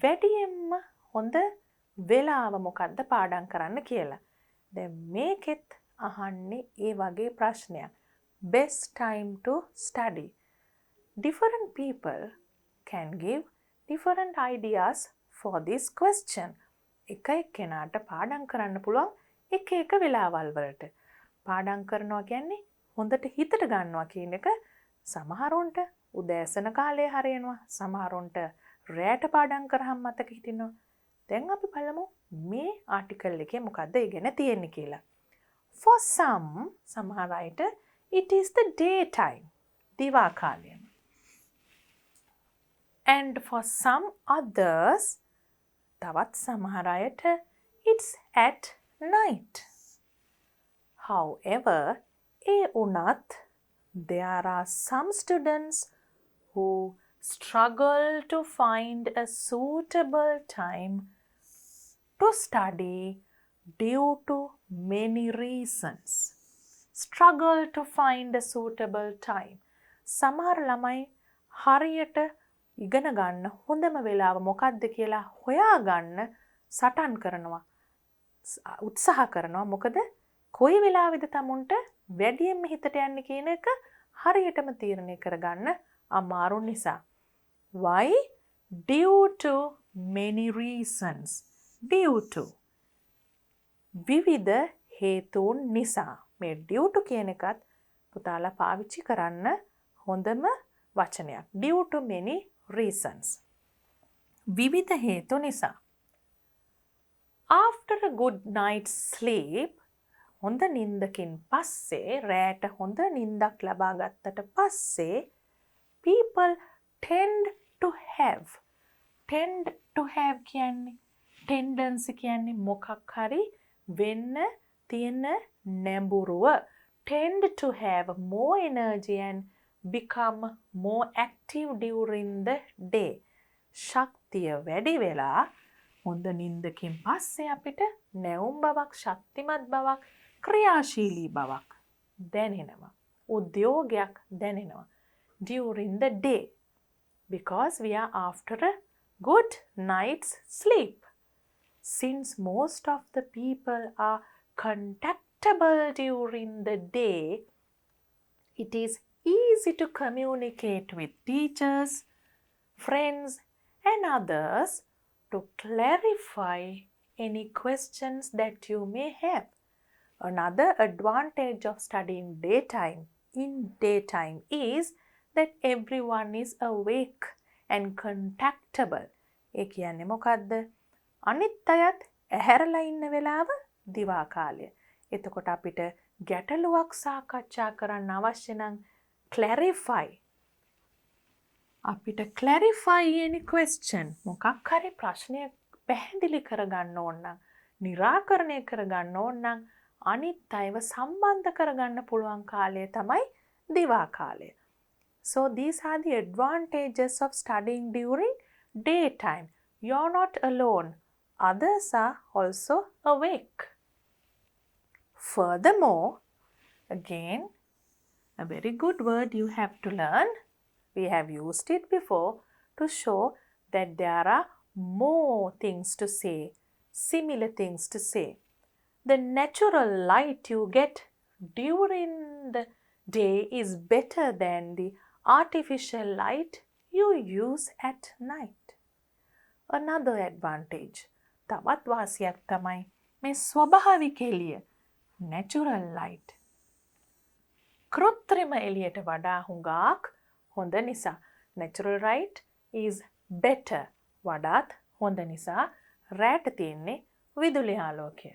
වැඩියෙන්ම හොඳ වෙලාව මොකද්ද පාඩම් කරන්න කියලා. දැන් මේකෙත් අහන්නේ ඒ වගේ ප්‍රශ්නයක්. Best time to study. Different people can give different ideas for this question. එක එක්කෙනාට පාඩම් කරන්න පුළුවන් එක එක වෙලාවල් වලට. පාඩම් කරනවා කියන්නේ හොඳට හිතට ගන්නවා කියන එක සමහරුන්ට උදෑසන කාලේ හරියනවා. සමහරුන්ට රැට පාඩම් කරාම මතක හිටිනවා. දැන් අපි බලමු මේ ආටිකල් එකේ මොකද්ද ඉගෙන තියෙන්නේ කියලා. For some, සමහර අයට it is the daytime. දිවා කාලය. And for some others, තවත් සමහර අයට it's at night. However, ඒ වුණත් there are some students who struggle to find a suitable time to study due to many reasons. Struggle to find a suitable time. සමහර ළමයි හරියට ඉගෙන ගන්න හොඳම වෙලාව මොකක්ද කියලා හොයාගන්න සටන් කරනවා. උත්සාහ කරනවා. මොකද කොයි වෙලාවෙද තමුන්ට වැඩියෙන්ම හිතට යන්නේ කියන එක හරියටම තීරණය කරගන්න අමාරු නිසා. Why? Due to many reasons. Due to. විවිධ හේතුන් නිසා. මේ due to කියන එකත් පුතාලා පාවිච්චි කරන්න හොඳම වචනයක්. Due to many reasons. විවිධ හේතු නිසා. After a good night's sleep, හොඳ නින්දකින් පස්සේ රැට හොඳ නින්දක් ලබා ගත්තට පස්සේ people tend to have කියන්නේ tendency කියන්නේ මොකක් හරි වෙන්න තියෙන නැඹුරුව. Tend to have more energy and become more active during the day. ශක්තිය වැඩි වෙලා හොඳ නින්දකින් පස්සේ අපිට නැවුම් බවක්, ශක්තිමත් බවක්, ක්‍රියාශීලී බවක් දැනෙනවා. උද්‍යෝගයක් දැනෙනවා. During the day. Because we are after a good night's sleep. Since most of the people are contactable during the day, it is easy to communicate with teachers, friends, and others to clarify any questions that you may have. Another advantage of studying in daytime is that everyone is awake and contactable. ඒ කියන්නේ මොකද්ද? අනිත් අයත් ඇහැරලා ඉන්න වෙලාව දිවා කාලය. එතකොට අපිට ගැටලුවක් සාකච්ඡා කරන්න අවශ්‍ය නම් clarify. අපිට clarify any question. මොකක් හරි ප්‍රශ්නයක් පැහැදිලි කරගන්න ඕන නම්, निराකරණය කරගන්න ඕන නම් අනිත් අයව සම්බන්ධ කරගන්න පුළුවන් කාලය තමයි දිවා කාලය. So these are the advantages of studying during daytime. You're not alone. Others are also awake. Furthermore, again, a very good word you have to learn. We have used it before to show that there are more things to say, similar things to say. The natural light you get during the day is better than the artificial light you use at night. Another advantage. තවත් වාසියක් තමයි මේ ස්වභාවික එළිය, natural light. කෘත්‍රිම එළියට වඩා හුඟක් හොඳ නිසා. Natural light is better. වඩාත් හොඳ නිසා රැට තියෙන්නේ විදුලි ආලෝකය.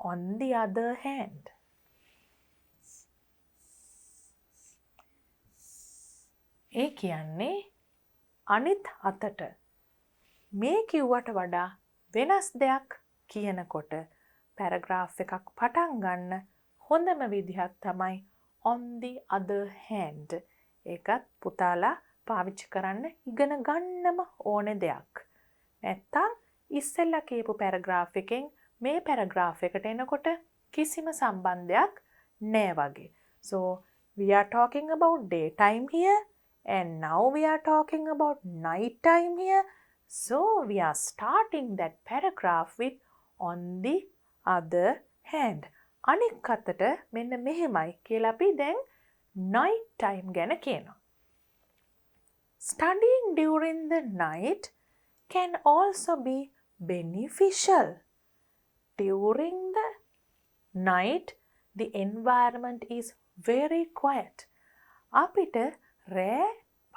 On the other hand, ඒ කියන්නේ අනිත් අතට මේ කිව්වට වඩා වෙනස් දෙයක් කියනකොට පැරග්‍රාෆ් එකක් පටන් ගන්න හොඳම විදිහක් තමයි on the other hand. ඒකත් පුතාලා පාවිච්චි කරන්න ඉගෙන ගන්නම ඕනේ දෙයක්. නැත්තම් ඉස්සෙල්ලා කියපු පැරග්‍රාෆ් එකෙන් මේ පැරග්‍රාෆ් එකට එනකොට කිසිම සම්බන්ධයක් නෑ වගේ. So we are talking about daytime here and now we are talking about night time here. So we are starting that paragraph with on the other hand. අනික් අතට මෙන්න මෙහෙමයි කියලා අපි දැන් night time ගැන කියනවා. Studying during the night can also be beneficial. During the night, the environment is very quiet. අපිට රෑ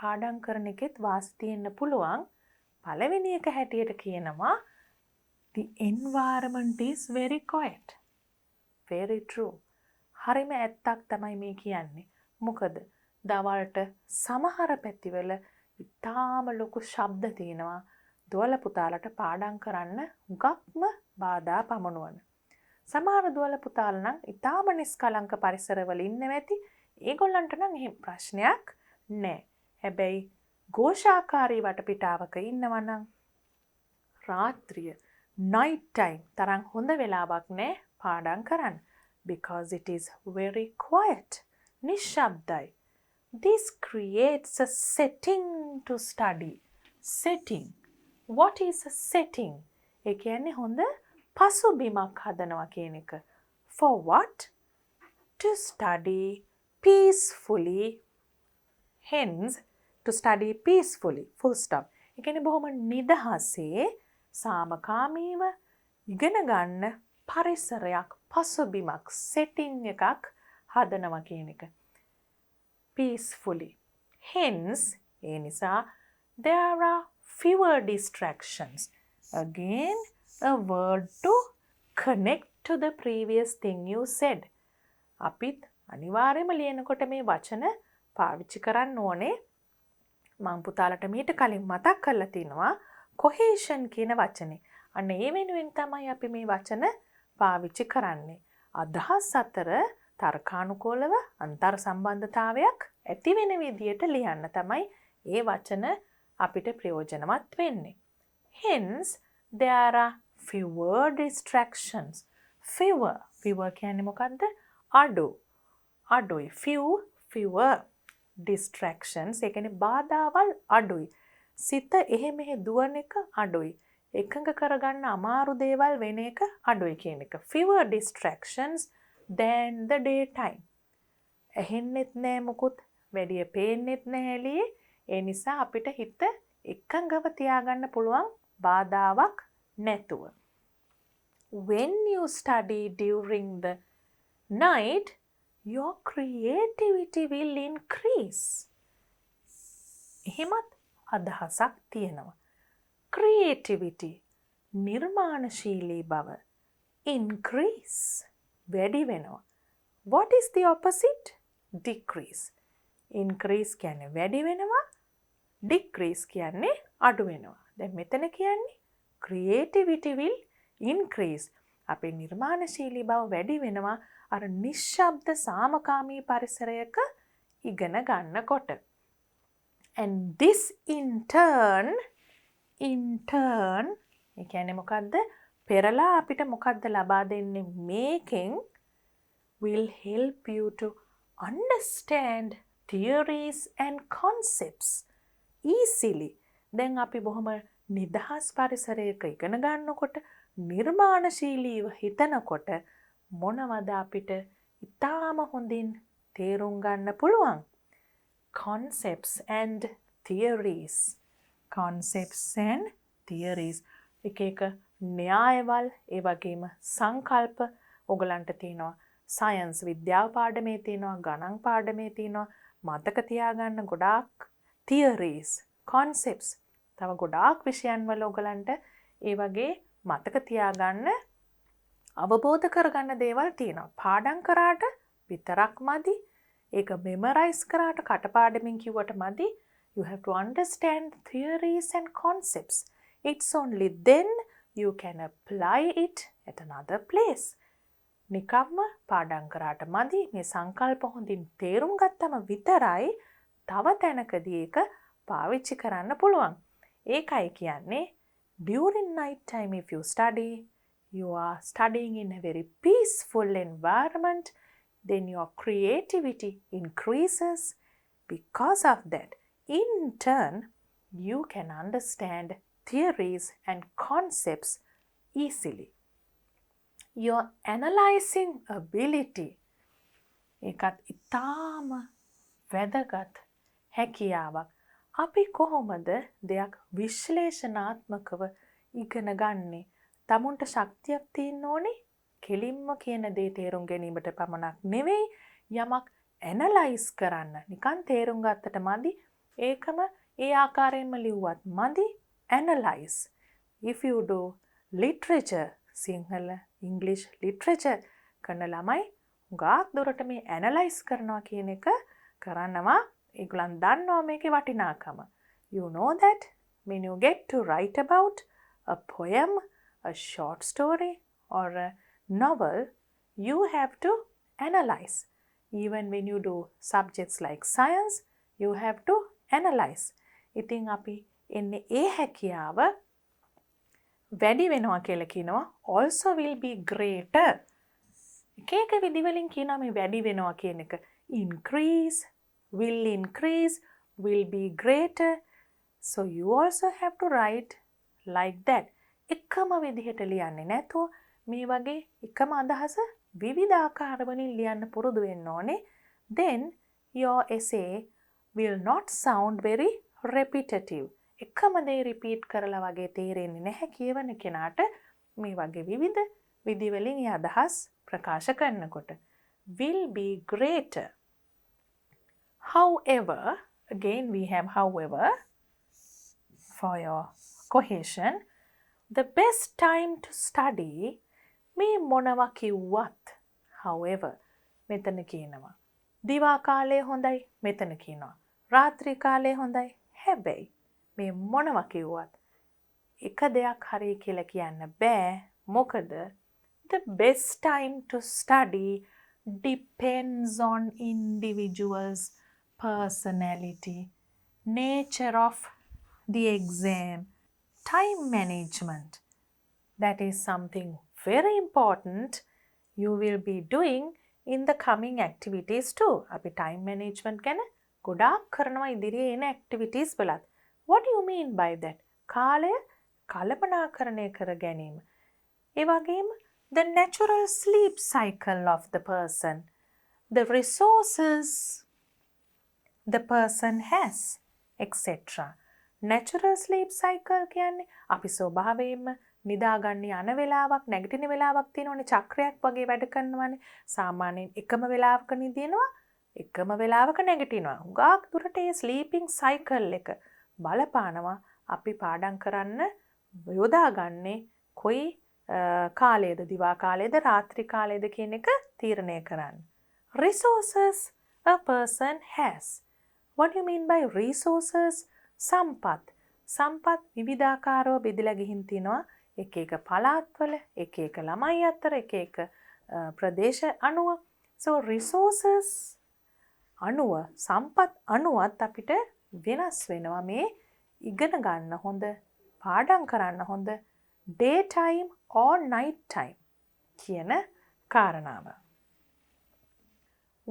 පාඩම් කරන එකෙත් වාසි තියෙන්න පුළුවන්. පළවෙනි එක හැටියට කියනවා the environment is very quiet. Very true. හරිම ඇත්තක් තමයි මේ කියන්නේ. මොකද දවල්ට සමහර පැතිවල ඉතාම ලොකු ශබ්ද තියෙනවා. දුවල පුතාලට පාඩම් කරන්න හුඟක්ම බාධා පමුණුවන. සමහර දුවල පුතාලා නම් ඉතාම නිස්කලංක පරිසරවල ඉන්නවා ඇති. ඒගොල්ලන්ට නම් එහෙම ප්‍රශ්නයක් නැහැ. හැබැයි ഘോഷාකාරී වටපිටාවක ඉන්නවා නම් රාත්‍රිය night time තරම් හොඳ වෙලාවක් නෑ පාඩම් කරන්න. Because it is very quiet. නිශ්ශබ්දයි. This creates a setting to study. Setting. What is a setting? ඒ කියන්නේ හොඳ පසුබිමක් හදනවා කියන එක. For what? To study peacefully. Hence, to study peacefully. Full stop. ඒ කියන්නේ බොහොම නිදහසේ සාමකාමීව ඉගෙන ගන්න පරිසරයක්, පසුබිමක්, setting එකක් හදනවා කියන එක. Peacefully. Hence, ඒ නිසා there are fewer distractions. Again, a word to connect to the previous thing you said. අපිත් අනිවාර්යයෙන්ම ලියනකොට මේ වචන පාවිච්චි කරන්න ඕනේ. මම පුතාලට මීට කලින් මතක් කරලා තිනවා cohesion කියන වචනේ. අන්න ඒ වෙනුවෙන් තමයි අපි මේ වචන පාවිච්චි කරන්නේ. අදහස් අතර තර්කානුකූලව අන්තර් සම්බන්ධතාවයක් ඇති වෙන විදියට ලියන්න තමයි ඒ වචන අපිට ප්‍රයෝජනවත් වෙන්නේ. Hence, there are fewer distractions. Fewer. Fewer කියන්නේ මොකද්ද? අඩු. අඩුයි. Fewer distractions. ඒ කියන්නේ බාධාවල් අඩුයි. සිත එහෙ මෙහෙ දුවන එක අඩුයි. එකඟ කරගන්න අමාරු දේවල් වෙන එක අඩුයි කියන එක. Fewer distractions than the daytime. ඇහෙන්නෙත් නෑ මුකුත්, වැඩිය පේන්නෙත් නෑ එළියේ. ඒ නිසා අපිට හිත එකඟව තියාගන්න පුළුවන් බාධාවක් නැතුව. When you study during the night, your creativity will increase. එහෙමත් අදහසක් තියෙනවා. creativity නිර්මාණශීලී බව increase වැඩි වෙනවා. What is the opposite? Decrease. Increase කියන්නේ වැඩි වෙනවා. Decrease කියන්නේ අඩු වෙනවා. දැන් මෙතන කියන්නේ creativity will increase. අපේ නිර්මාණශීලී බව වැඩි වෙනවා අර නිශ්ශබ්ද සාමකාමී පරිසරයක ඉගෙන ගන්නකොට. And this in turn ඒ කියන්නේ මොකද්ද? පෙරලා අපිට මොකද්ද ලබා දෙන්නේ මේකෙන් will help you to understand theories and concepts easily. දැන් අපි බොහොම නිදහස් පරිසරයක ඉගෙන ගන්නකොට නිර්මාණශීලීව හිතනකොට මොනවද අපිට ඉතාම හොඳින් තේරුම් ගන්න පුළුවන්? concepts and theories. concepts and theories. එක න්‍යායවල් ඒ වගේම සංකල්ප ඔයගලන්ට තියෙනවා. සයන්ස් විද්‍යාව පාඩමේ තියෙනවා, ගණන් පාඩමේ තියෙනවා. මතක තියාගන්න ගොඩාක් theories, concepts. තව ගොඩාක් විෂයන් වල ඔයගලන්ට ඒ වගේ මතක තියාගන්න අවබෝධ කරගන්න දේවල් තියෙනවා. පාඩම් කරාට විතරක් මදි. ඒක මෙමරයිස් කරාට කටපාඩමින් කිව්වට මදි. You have to understand theories and concepts. It's only then you can apply it at another place. නිකම්ම පාඩම් කරාට මදි. මේ සංකල්ප හොඳින් තේරුම් ගත්තම විතරයි තව තැනකදී ඒක පාවිච්චි කරන්න පුළුවන්. ඒකයි කියන්නේ during night time if you study, you are studying in a very peaceful environment, then your creativity increases. Because of that, in turn, you can understand theories and concepts easily. Your analyzing ability ඒකත් ඉතාම වැදගත් හැකියාවක්. අපි කොහොමද දෙයක් විශ්ලේෂණාත්මකව ඉගෙන ගන්නේ? තමුන්ට ශක්තියක් තියෙන්න ඕනේ කෙලින්ම කියන දේ තේරුම් ගැනීමට පමණක් නෙවෙයි, යමක් ඇනලයිස් කරන්න. නිකන් තේරුම් ගත්තට මදි. ඒකම ඒ ආකාරයෙන්ම ලිව්වත් මදි. Analyse. If you do literature, Sinhala English literature කරන ළමයි ගාක් දුරට මේ ඇනලයිස් කරනවා කියන එක කරනවා. ඒගොල්ලන් දන්නවා මේකේ වටිනාකම. You know that when you get to write about a poem, a short story or a novel, you have to analyze. Even when you do subjects like science, you have to analyze. ඉතින් අපි එන්නේ ඒ හැකියාව වැඩි වෙනවා කියලා කියනවා. Also will be greater. එක විදිවලින් කියනවා මේ වැඩි වෙනවා කියන එක. Increase, will be greater. So you also have to write like that. එකම විදිහට ලියන්නේ නැතුව මේ වගේ එකම අදහස විවිධ ආකාරවලින් ලියන්න පුරුදු වෙන්න ඕනේ. Then your essay will not sound very repetitive. එකම දේ රිපීට් කරලා වගේ තේරෙන්නේ නැහැ කියවන කෙනාට මේ වගේ විවිධ විදිවලින් ඒ අදහස් ප්‍රකාශ කරනකොට. Will be greater. However, again we have however for your cohesion. The best time to study මේ මොනවා කිව්වත් however මෙතන කියනවා. දිවා කාලය හොඳයි මෙතන කියනවා. රාත්‍රී කාලය හොඳයි හැබැයි මේ මොනවා කිව්වත් එක දෙයක් හරි කියලා කියන්න බෑ. මොකද the best time to study depends on individual's personality, nature of the exam, time management. That is something very important you will be doing in the coming activities too. අපි time management ගැන ගොඩාක් කරනවා ඉදිරියේ එන activities වලත්. What do you mean by that? කාලය කළමනාකරණය කර ගැනීම. ඒ වගේම the natural sleep cycle of the person, the resources the person has, etc. Natural sleep cycle කියන්නේ අපි ස්වභාවයෙන්ම නිදාගන්න යන වෙලාවක් නැගිටින වෙලාවක් තියෙනවනේ, චක්‍රයක් වගේ වැඩ කරනවානේ. සාමාන්‍යයෙන් එකම වෙලාවක නිදිනවා එකම වෙලාවක නැගිටිනවා. හුඟක් දුරට ඒ ස්ලීපින් සයිකල් එක බලපානවා අපි පාඩම් කරන්න යොදාගන්නේ කොයි කාලයේද, දිවා කාලයේද, රාත්‍රී කාලයේද කියන එක තීරණය කරන්න. Resources a person has. What do you mean by resources? සම්පත්. සම්පත් විවිධාකාරව බෙදලා ගිහින් තිනවා. එක එක පළාත්වල, එක එක ළමයි අතර, එක එක ප්‍රදේශ අනුව. So resources අනුව, සම්පත් අනුවත් අපිට වෙනස් වෙනවා මේ ඉගෙන ගන්න හොඳ, පාඩම් කරන්න හොඳ day time or night time කියන කාරණාව.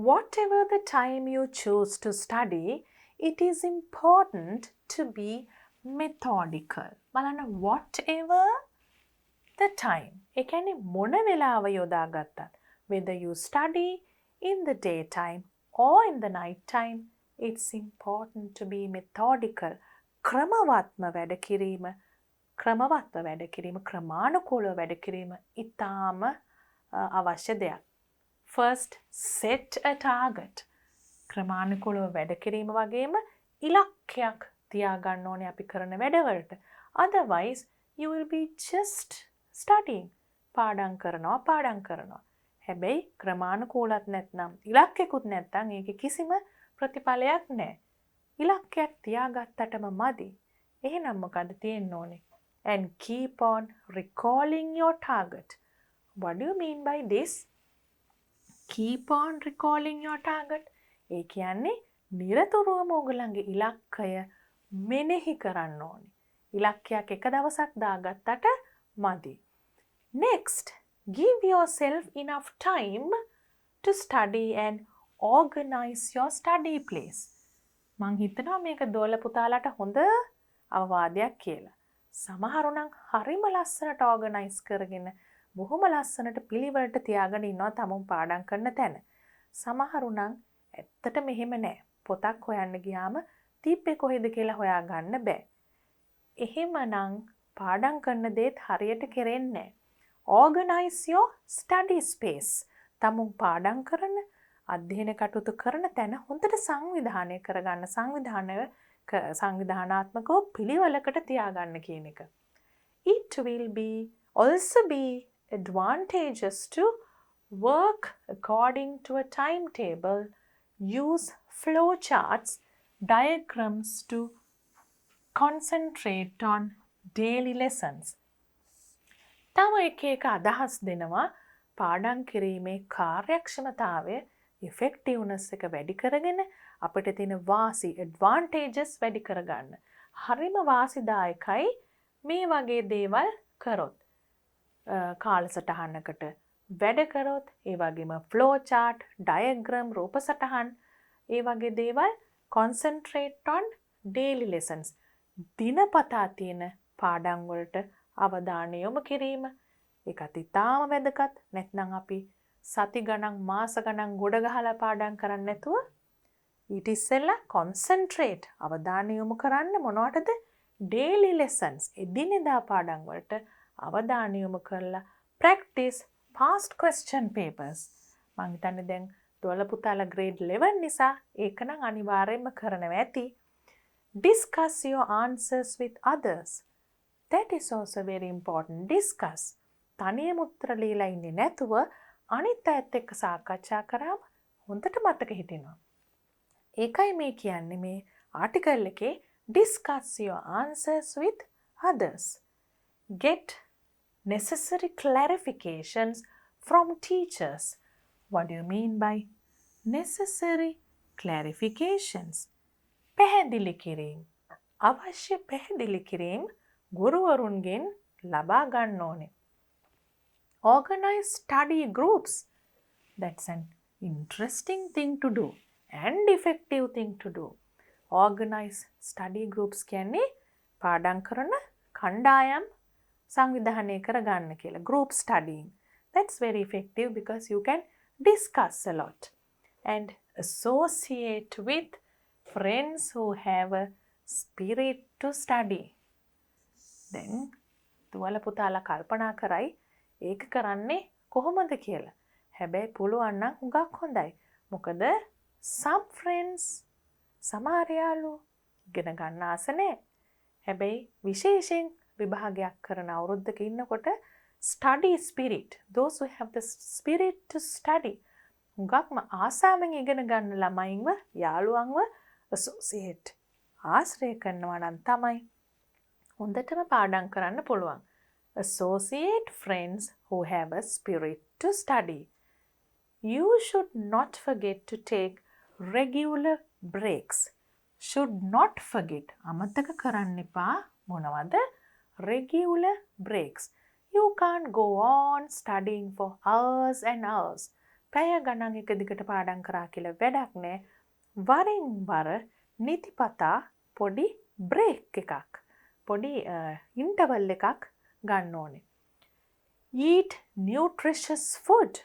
Whatever the time you choose to study, it is important to be methodical. බලන්න whatever the time. ඒ කියන්නේ මොන වෙලාව යොදාගත්තත්, whether you study in the daytime or in the night time, it's important to be methodical. ක්‍රමවත්ව වැඩ කිරීම, ක්‍රමානුකූලව වැඩ කිරීම ඉතාම අවශ්‍ය දෙයක්. First, set a target. ක්‍රමානුකූලව වැඩ කිරීම වගේම ඉලක්කයක් තියාගන්න ඕනේ අපි කරන වැඩවලට. Otherwise, you will be just studying. පාඩම් කරනවා. හැබැයි ක්‍රමානුකූලත් නැත්නම්, ඉලක්කයකුත් නැත්නම් ඒකේ කිසිම ප්‍රතිඵලයක් නැහැ. ඉලක්කයක් තියාගත්තටම මදි. එහෙනම් මොකද තියෙන්න ඕනේ? And keep on recalling your target. What do you mean by this? Keep on recalling your target. ඒ කියන්නේ නිරතුරුවම ඔයගලගේ ඉලක්කය මෙනෙහි කරන්න ඕනේ. ඉලක්කයක් එක දවසක් දාගත්තට මදි. Next, give yourself enough time to study and organize your study place. මං හිතනවා මේක දොළ පුතාලට හොඳ අවවාදයක් කියලා. සමහරු නම් හරිම ලස්සනට ඕගනයිස් කරගෙන බොහොම ලස්සනට පිළිවෙලට තියාගෙන ඉන්නවා තමුන් පාඩම් කරන තැන. සමහරු නම් ඇත්තටම එහෙම නැහැ. පොතක් හොයන්න ගියාම තිබ්බේ කොහෙද කියලා හොයාගන්න බෑ. එහෙමනම් පාඩම් කරන දේත් හරියට කෙරෙන්නේ නැහැ. Organize your study space. තමුන් පාඩම් කරන, අධ්‍යයන කටයුතු කරන තැන හොඳට සංවිධානය කරගන්න, සංවිධානාත්මකව පිළිවෙලකට තියාගන්න කියන එක. It will also be advantageous to work according to a timetable, use flow charts, diagrams to concentrate on daily lessons. තව එක අදහස් දෙනවා පාඩම් කිරීමේ කාර්යක්ෂමතාවය, effectiveness එක වැඩි කරගෙන අපිට තියෙන වාසි, advantages වැඩි කරගන්න. හරිම වාසිදායකයි මේ වගේ දේවල් කරොත්. කාලසටහනකට වැඩ කරොත්, ඒ වගේම flow chart, diagram, රූප සටහන්, ඒ වගේ දේවල් concentrate on daily lessons. දිනපතා තියෙන පාඩම් වලට අවධානය යොමු කිරීම ඒකත් ඉතාම වැදගත්. නැත්නම් අපි සති ගණන්, මාස ගණන් ගොඩ ගහලා පාඩම් කරන්නේ නැතුව ඊට ඉස්සෙල්ලා concentrate අවධානය යොමු කරන්න මොනවටද? daily lessons, එදිනෙදා පාඩම් වලට අවධානය යොමු කරලා practice past question papers. මං හිතන්නේ දැන් දොළ පුතාලා grade 11 නිසා ඒක නම් අනිවාර්යයෙන්ම කරනවා ඇති. Discuss your answers with others. That is also very important. Discuss. තනියම උත්තර ලියලා ඉන්නේ නැතුව අනිත් අයත් එක්ක සාකච්ඡා කරාම හොඳට මතක හිටිනවා. ඒකයි මේ කියන්නේ මේ ආටිකල් එකේ discuss your answers with others. Get necessary clarifications from teachers. What do you mean by necessary clarifications? පැහැදිලි කිරීම. අවශ්‍ය පැහැදිලි කිරීම ගුරුවරුන්ගෙන් ලබා ගන්න ඕනේ. Organize study groups. That's an interesting thing to do and effective thing to do. Organize study groups කියන්නේ පාඩම් කරන කණ්ඩායම් සංවිධානය කරගන්න කියලා. Group studying. That's very effective because you can discuss a lot and associate with friends who have a spirit to study. Then තුවල පුතාලා කල්පනා කරයි ඒක කරන්නේ කොහොමද කියලා. හැබැයි පුළුවන් නම් හුඟක් හොඳයි. මොකද some friends සමහර යාළුවෝ ඉගෙන ගන්න ආස නැහැ. හැබැයි විශේෂයෙන් විභාගයක් කරන අවුරුද්දක ඉන්නකොට study spirit, those who have the spirit to study, හුඟක්ම ආසාවෙන් ඉගෙන ගන්න ළමයින්ව යාළුවන්ව associate ආශ්‍රය කරනවා නම් තමයි හොඳටම පාඩම් කරන්න පුළුවන්. Associate friends who have a spirit to study. You should not forget to take regular breaks. Should not forget. අමතක කරන්න එපා මොනවද? Regular breaks. You can't go on studying for hours and hours. පැය ගණන් එක දිගට පාඩම් කරා කියලා වැඩක් නෑ. වරින් වර නිතිපතා පොඩි බ්‍රේක් එකක්, පොඩි ඉන්ටර්වල් එකක් ගන්න ඕනේ. Eat nutritious food.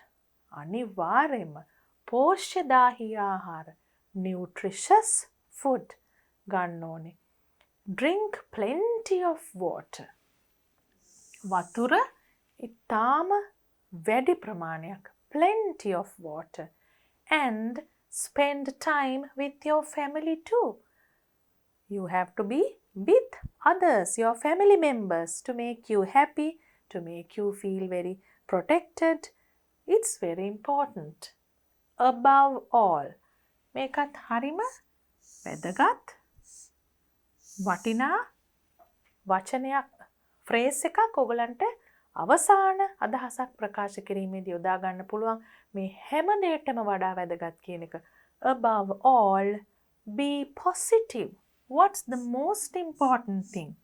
අනිවාර්යයෙන්ම පෝෂ්‍යදායී ආහාර, nutritious food ගන්න ඕනේ. Drink plenty of water. වතුර ඉතාම වැඩි ප්‍රමාණයක්, plenty of water. And spend time with your family too. You have to be with others, your family members, to make you happy, to make you feel very protected. It's very important. Above all, මේකත් හරිම වැදගත් වටිනා වචනයක්, phrase එකක් ඔයගලන්ට අවසාන අදහසක් ප්‍රකාශ කිරීමේදී යොදා ගන්න පුළුවන්. මේ හැම දෙයකටම වඩා වැදගත් කියන එක. Above all, be positive. What's the most important thing?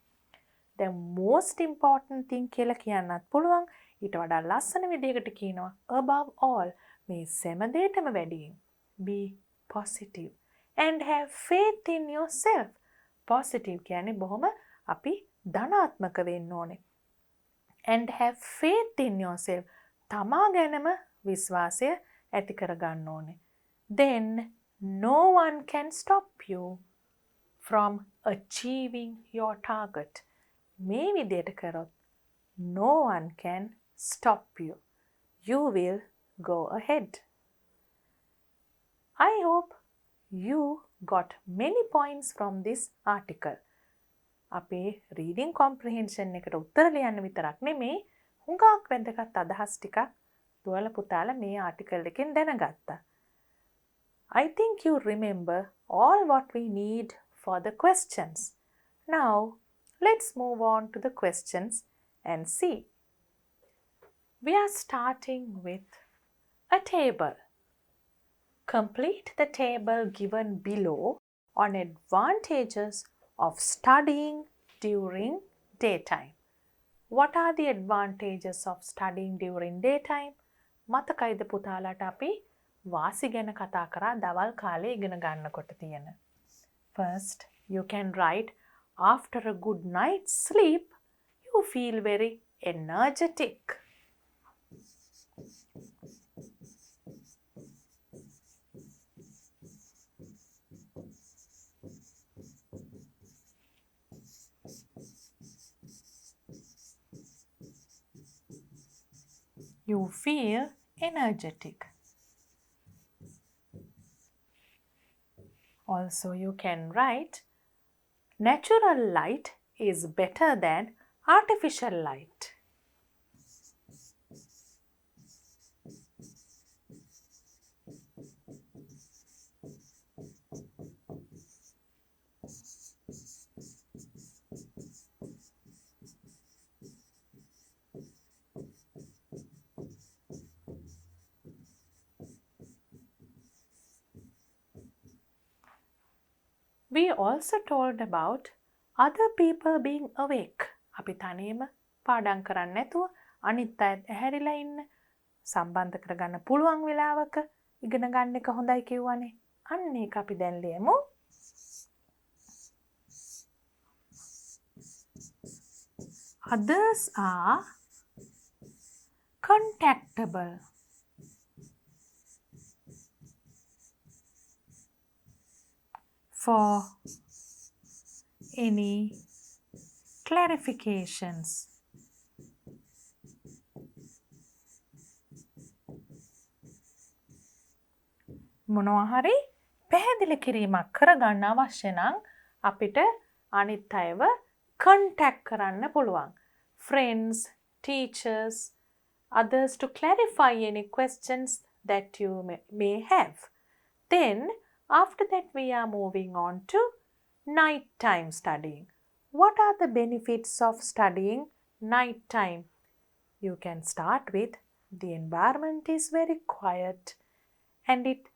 The most important thing කියලා කියන්නත් පුළුවන්. ඊට වඩා ලස්සන විදිහකට කියනවා above all, මේ සෑම දෙයකටම වැඩියෙන් be positive and have faith in yourself. Positive කියන්නේ බොහොම අපි ධනාත්මක වෙන්න ඕනේ. And have faith in yourself. තමා ගැනම විශ්වාසය ඇති කරගන්න ඕනේ. Then no one can stop you from achieving your target. මේ විදිහට කරොත් no one can stop you. You will go ahead. I hope you got many points from this article. අපේ reading comprehension එකට උත්තර ලියන්න විතරක් නෙමෙයි, හුඟක් වැදගත් අදහස් ටිකක් දුවල පුතාලා මේ ආටිකල් එකෙන් දැනගත්තා. I think you remember all what we need for the questions. Now, let's move on to the questions and see. We are starting with a table. Complete the table given below on advantages of studying during daytime. What are the advantages of studying during daytime? මතකයිද පුතාලාට අපි වාසි ගැන කතා කරා දවල් කාලේ ඉගෙන ගන්නකොට තියෙන. First, you can write, after a good night's sleep, you feel very energetic. You feel energetic. Also, you can write, natural light is better than artificial light. We also told about other people being awake. අපි තනියම පාඩම් කරන්නේ නැතුව අනිත් අයත් ඇහැරිලා ඉන්න සම්බන්ධ කරගන්න පුළුවන් වෙලාවක ඉගෙන ගන්න එක හොඳයි කියවනේ. අන්න ඒක අපි දැන් ලියමු. Others are contactable. For any clarifications. මොනවා හරි පැහැදිලි කිරීමක් කරගන්න අවශ්‍ය නම් අපිට අනිත් අයව contact කරන්න පුළුවන්. Friends, teachers, others to clarify any questions that you may have. Then after that we are moving on to nighttime studying. What are the benefits of studying nighttime? You can start with the environment is very quiet and it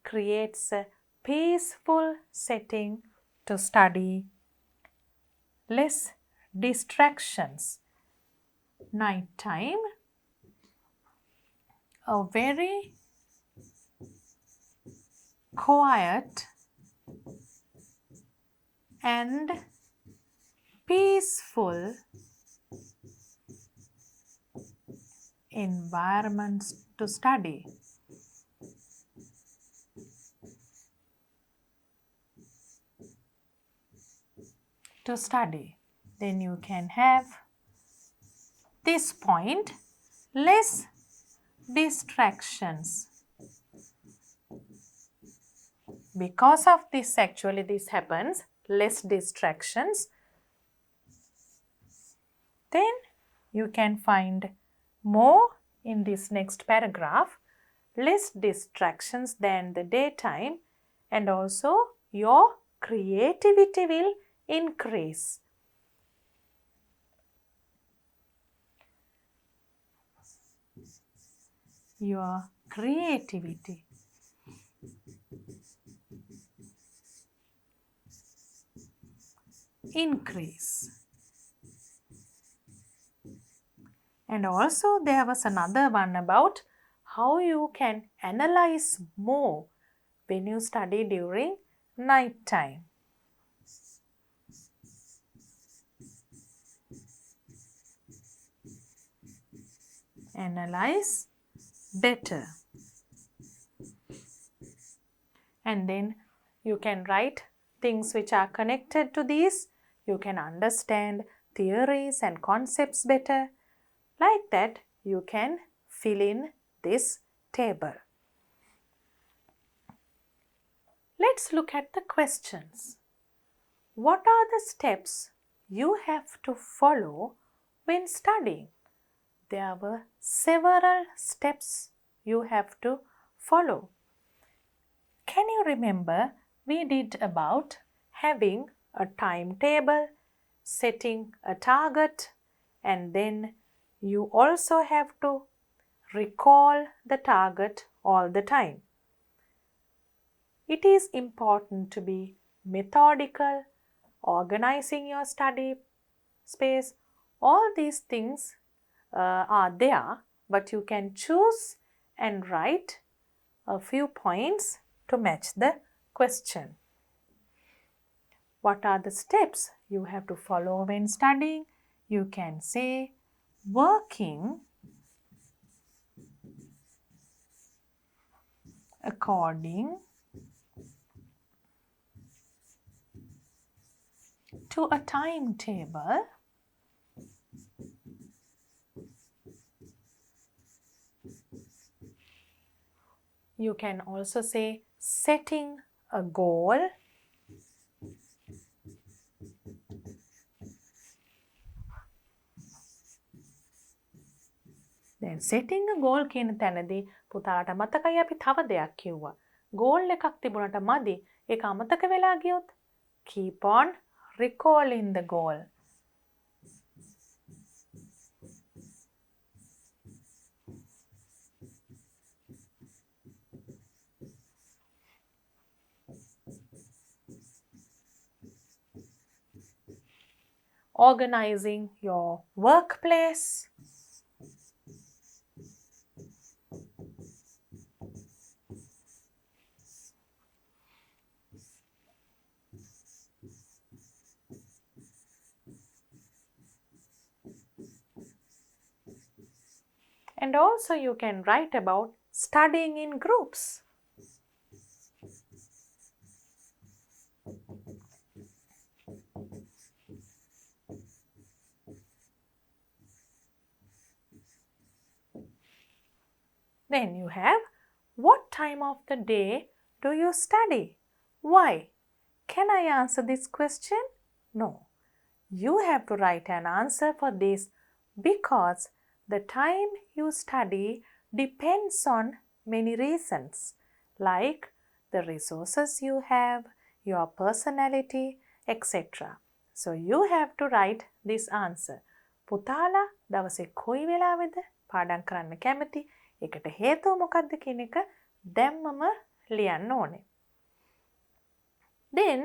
creates a peaceful setting to study. Less distractions. Nighttime, a very quiet and peaceful environments to study. Then you can have this point, less distractions. Because of this, actually this happens, less distractions. Then you can find more in this next paragraph, less distractions than the daytime, and also your creativity will increase. Your creativity. Increase. And also there was another one about how you can analyze more when you study during night time. Analyze better. And then you can write things which are connected to these. You can understand theories and concepts better. Like that, you can fill in this table. Let's look at the questions. What are the steps you have to follow when studying? There were several steps you have to follow. Can you remember we did about having a timetable, setting a target, and then you also have to recall the target all the time. It is important to be methodical, organizing your study space. All these things are there, but you can choose and write a few points to match the question. What are the steps you have to follow when studying? You can say working according to a timetable. You can also say setting a goal. Then setting a goal කියන තැනදී පුතාලට මතකයි අපි තව දෙයක් කිව්වා. goal එකක් තිබුණට මදි. ඒක අමතක වෙලා ගියොත් keep on recalling the goal. Organizing your workplace. And also you can write about studying in groups. Then you have what time of the day do you study? Why? Can I answer this question? No. You have to write an answer for this because the time you study depends on many reasons, like the resources you have, your personality, etc. So you have to write this answer. පුතාලා දවසේ කොයි වෙලාවෙද පාඩම් කරන්න කැමති? ඒකට හේතුව මොකක්ද කියන එක දැම්මම ලියන්න ඕනේ. Then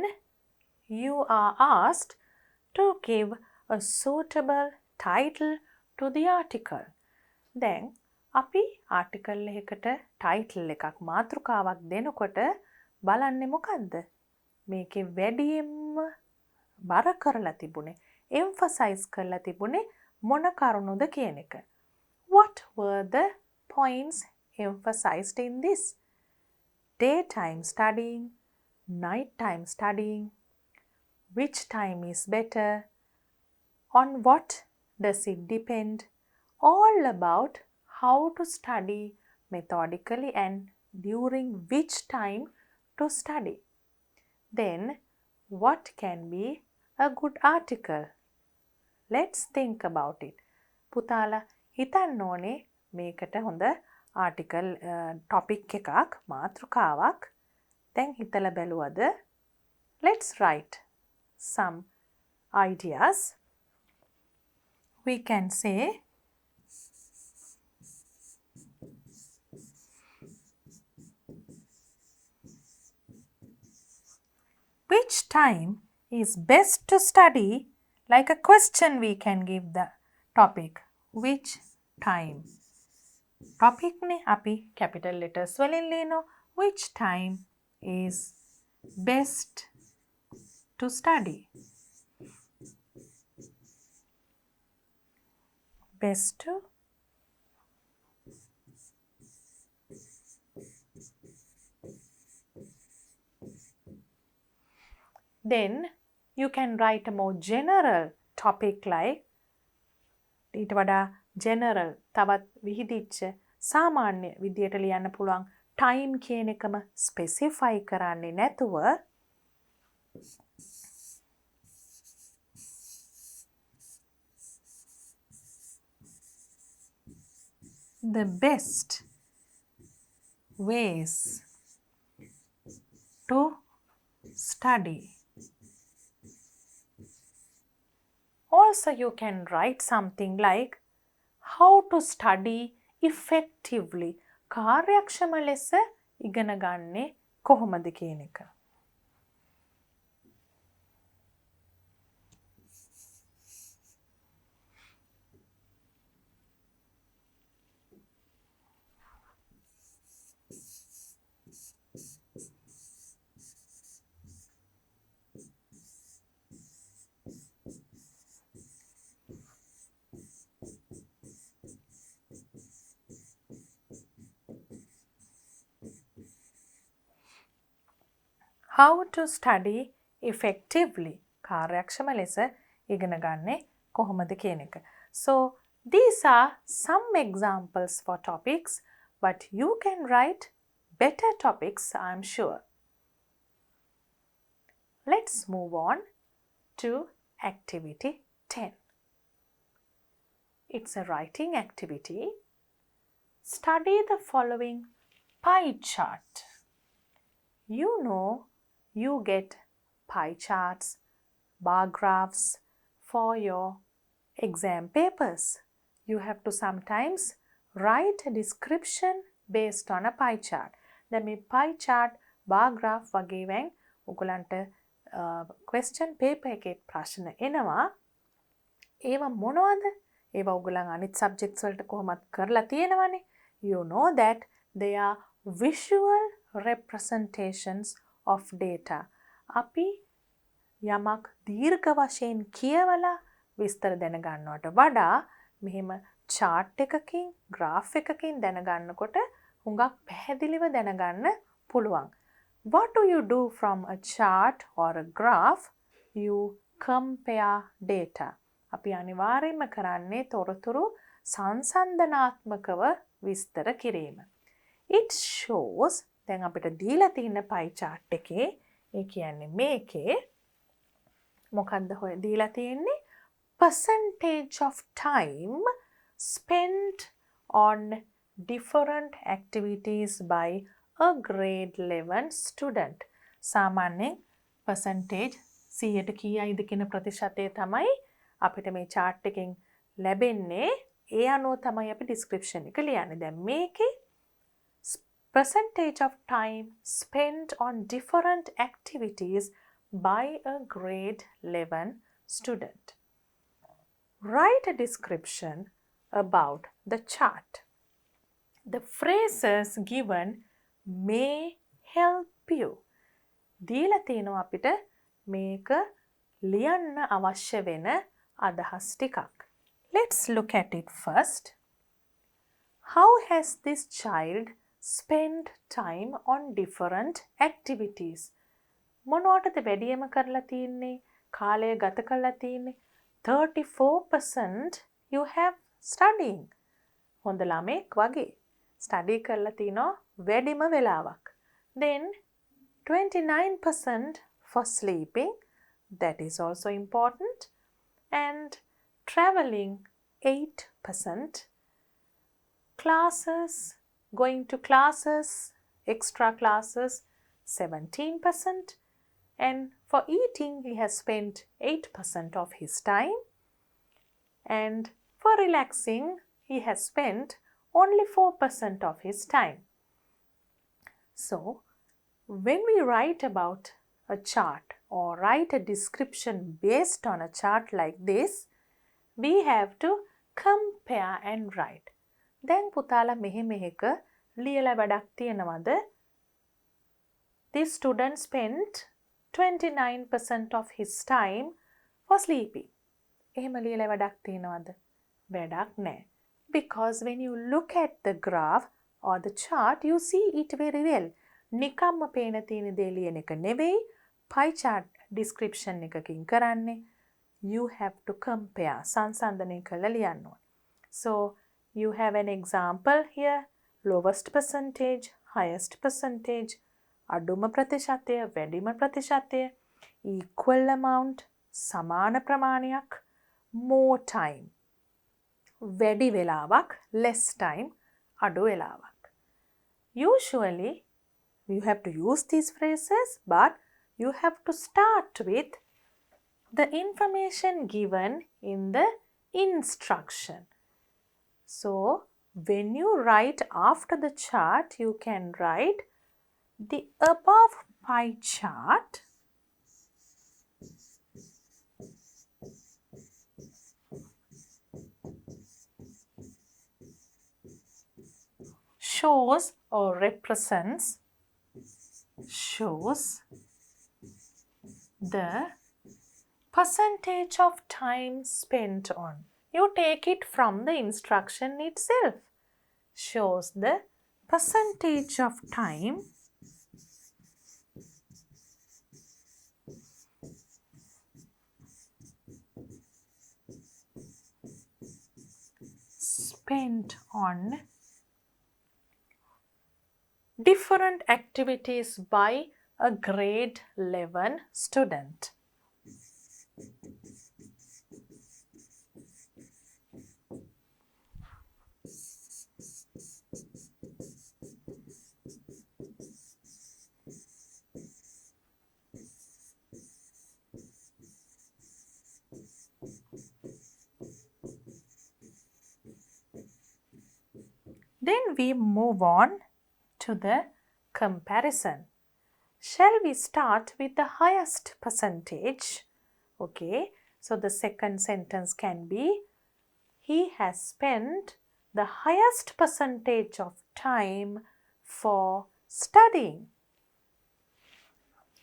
you are asked to give a suitable title to the article. දැන් අපි ආටිකල් එකකට ටයිටල් එකක් මාතෘකාවක් දෙනකොට බලන්නේ මොකද්ද? මේකේ වැඩියෙන්ම බර කරලා තිබුණේ, emphasize කරලා තිබුණේ මොන කරුණුද කියන එක. What were the points emphasized in this? Daytime studying, nighttime studying, which time is better, on what does it depend, all about how to study methodically and during which time to study. Then, what can be a good article? Let's think about it. පුතාලා හිතන්න ඕනේ මේකට හොඳ ආටිකල් topic එකක් මාතෘකාවක්. දැන් හිතලා බැලුවද? Let's write some ideas. We can say which time is best to study, like a question we can give the topic. Which time? Topic ne api capital letters වලින් ලියනවා. Which time is best to study? Best to Then you can write a more general topic like ඊට වඩා general තවත් විහිදිච්ච සාමාන්‍ය විදියට ලියන්න පුළුවන් time කියන එකම specify කරන්නේ නැතුව the best ways to study. Also, you can write something like how to study effectively. කාර්යක්ෂම ලෙස ඉගෙන ගන්නේ කොහොමද කියන එක. How to study effectively. කාර්යක්ෂම ලෙස ඉගෙන ගන්නේ කොහොමද කියන එක. So, these are some examples for topics, but you can write better topics, I'm sure. Let's move on to activity 10. It's a writing activity. Study the following pie chart. You know you get pie charts, bar graphs for your exam papers. You have to sometimes write a description based on a pie chart. දැන් මේ pie chart, bar graph වගේවෙන් ඔයගලන්ට question paper එකේ ප්‍රශ්න එනවා. ඒවා මොනවද? ඒවා ඔයගලන් අනිත් subjects වලට කොහොමද කරලා තියෙනවනේ. You know that they are visual representations of data. අපි යමක් දීර්ඝ වශයෙන් කියවලා විස්තර දැනගන්නවට වඩා මෙහෙම chart එකකින් graph එකකින් දැනගන්නකොට හුඟක් පැහැදිලිව දැනගන්න පුළුවන්. What do you do from a chart or a graph? You compare data. අපි අනිවාර්යයෙන්ම කරන්නේ තොරතුරු සංසන්දනාත්මකව විස්තර කිරීම. It shows දැන් අපිට දීලා තියෙන pie chart එකේ ඒ කියන්නේ මේකේ මොකක්ද හොය දීලා තියෙන්නේ? Percentage of time spent on different activities by a grade 11 student. සාමාන්‍යයෙන් percentage 100ට කීයයිද කියන ප්‍රතිශතය තමයි අපිට මේ chart එකෙන් ලැබෙන්නේ. ඒ අනුව තමයි අපි description එක ලියන්නේ. දැන් මේකේ percentage of time spent on different activities by a grade 11 student. Write a description about the chart. The phrases given may help you. දීලා තියෙනවා අපිට මේක ලියන්න අවශ්‍ය වෙන අදහස් ටිකක්. Let's look at it first. How has this child spent time on different activities? මොනවටද වැඩියම කරලා තියෙන්නේ? කාලය ගත කරලා තියෙන්නේ? 34% you have studying. හොඳ ළමෙක් වගේ. ස්ටඩි කරලා තිනවා වැඩිම වෙලාවක්. Then 29% for sleeping. That is also important. And traveling 8%. Classes, going to classes, extra classes 17%. And for eating, he has spent 8% of his time. And for relaxing, he has spent only 4% of his time. So, when we write about a chart or write a description based on a chart like this, we have to compare and write. දැන් පුතාලා මෙහෙක ලියලා වැඩක් තියනවද? This student spent 29% of his time for sleeping. එහෙම ලියලා වැඩක් තියනවද? වැඩක් නැහැ. Because when you look at the graph or the chart, you see it very well. නිකම්ම පේන තියෙන දේ ලියන එක නෙවෙයි, pie chart description එකකින් කරන්නේ. You have to compare. සංසන්දනය කරලා ලියන්න ඕන. So, you have an example here. Lowest percentage, highest percentage, අඩුම ප්‍රතිශතය, වැඩිම ප්‍රතිශතය, equal amount, සමාන ප්‍රමාණයක්, more time, වැඩි වෙලාවක්, less time, අඩු වෙලාවක්. Usually, you have to use these phrases, but you have to start with the information given in the instruction. So, when you write after the chart, you can write the above pie chart shows or represents the percentage of time spent on. You take it from the instruction itself. Shows the percentage of time spent on different activities by a grade 11 student. Then we move on to the comparison. Shall we start with the highest percentage? Okay, so the second sentence can be, he has spent the highest percentage of time for studying.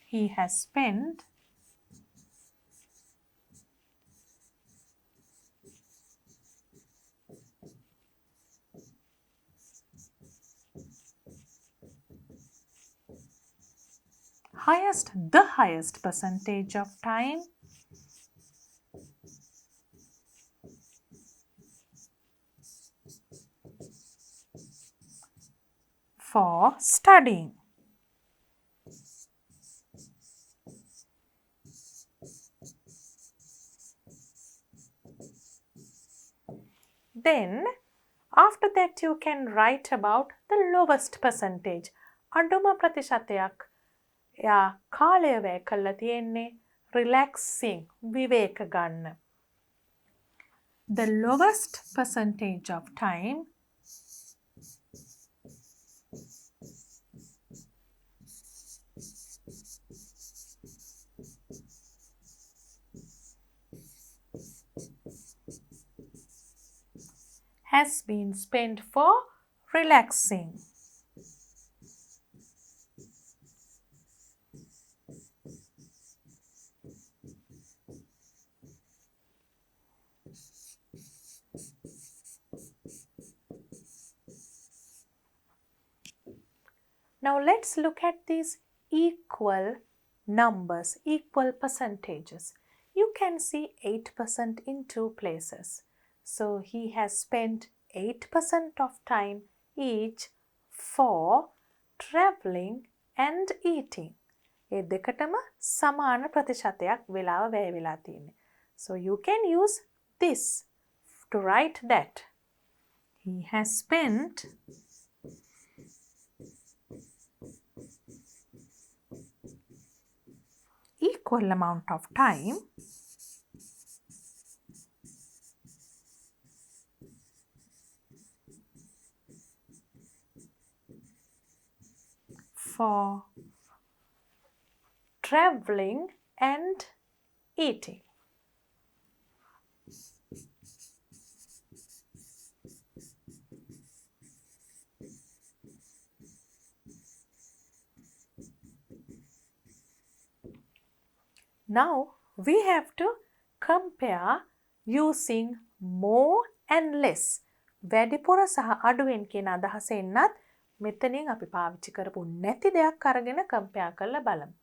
He has spent the highest percentage of time for studying. then after that you can write about the lowest percentage. අඩුම ප්‍රතිශතයක් එයා කාලය වැය කරලා තියෙන්නේ relaxing විවේක ගන්න. The lowest percentage of time has been spent for relaxing. Now let's look at these equal numbers, equal percentages. You can see 8% in two places. So he has spent 8% of time each for traveling and eating. ඒ දෙකටම සමාන ප්‍රතිශතයක් වෙලාව වැය වෙලා තියෙන්නේ. So you can use this to write that. He has spent equal amount of time for traveling and eating. Now we have to compare using more and less. වැඩිපුර සහ අඩුවෙන් කියන අදහස එන්නත් මෙතනින් අපි පාවිච්චි කරපු නැති දෙයක් අරගෙන compare කරලා බලමු.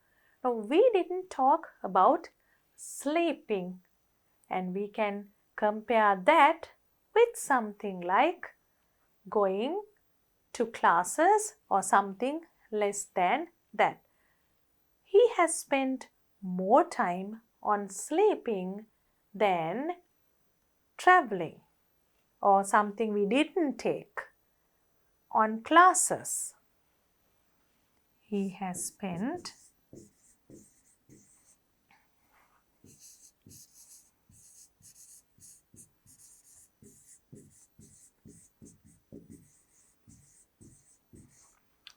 Now we didn't talk about sleeping and we can compare that with something like going to classes or something less than that. He has spent more time on sleeping than traveling, or something we didn't take on classes. He has spent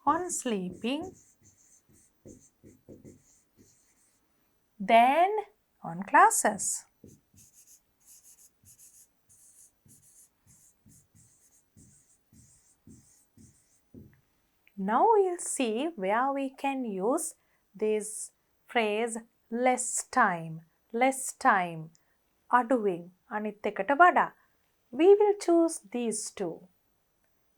on sleeping than on classes. Now we'll see where we can use this phrase less time, අඩුවෙන් අනිත් එකට වඩා. We will choose these two.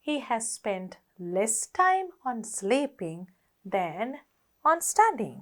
He has spent less time on sleeping than on studying.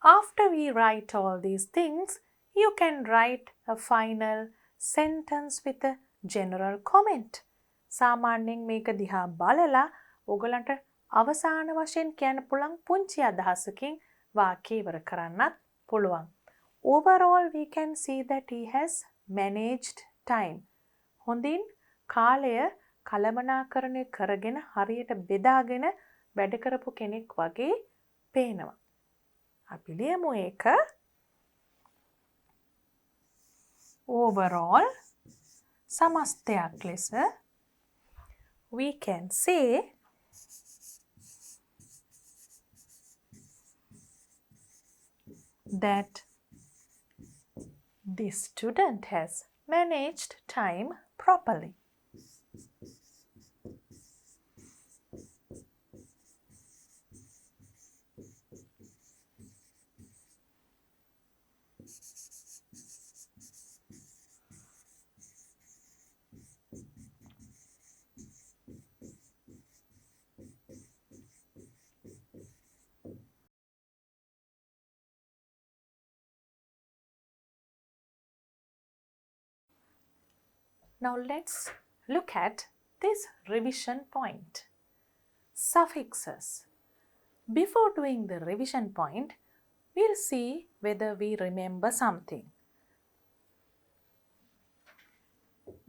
After we write all these things, you can write a final sentence with a general comment. සාමාන්‍යයෙන් මේක දිහා බලලා ඔයගලන්ට අවසාන වශයෙන් කියන්න පුළුවන් පුංචි අදහසකින් වාක්‍ය ඉවර කරන්නත් පුළුවන්. Overall, we can see that he has managed time. හොඳින් කාලය කළමනාකරණය කරගෙන හරියට බෙදාගෙන වැඩ කරපු කෙනෙක් වගේ පේනවා. අපි ලියමු ඒක. Overall, සමස්තයක් ලෙස we can say that the student has managed time properly. Now let's look at this revision point. Suffixes. Before doing the revision point, we'll see whether we remember something.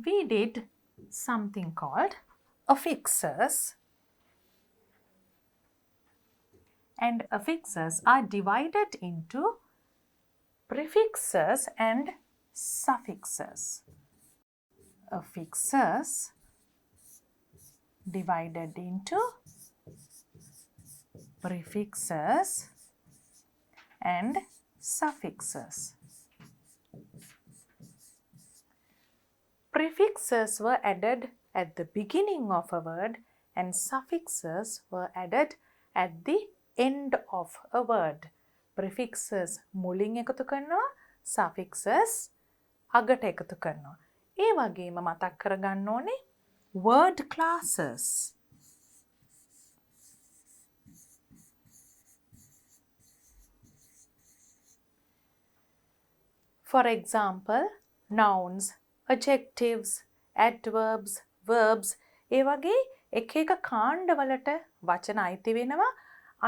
We did something called affixes, and affixes are divided into prefixes and suffixes. Affixes divided into prefixes and suffixes. Prefixes were added at the beginning of a word and suffixes were added at the end of a word. Prefixes මුලින් එකතු කරනවා, suffixes අගට එකතු කරනවා. ඒ වගේම මතක් කරගන්න ඕනේ word classes. For example, nouns, adjectives, adverbs, verbs ඒ වගේ එක එක කාණ්ඩවලට වචන අයිති වෙනවා.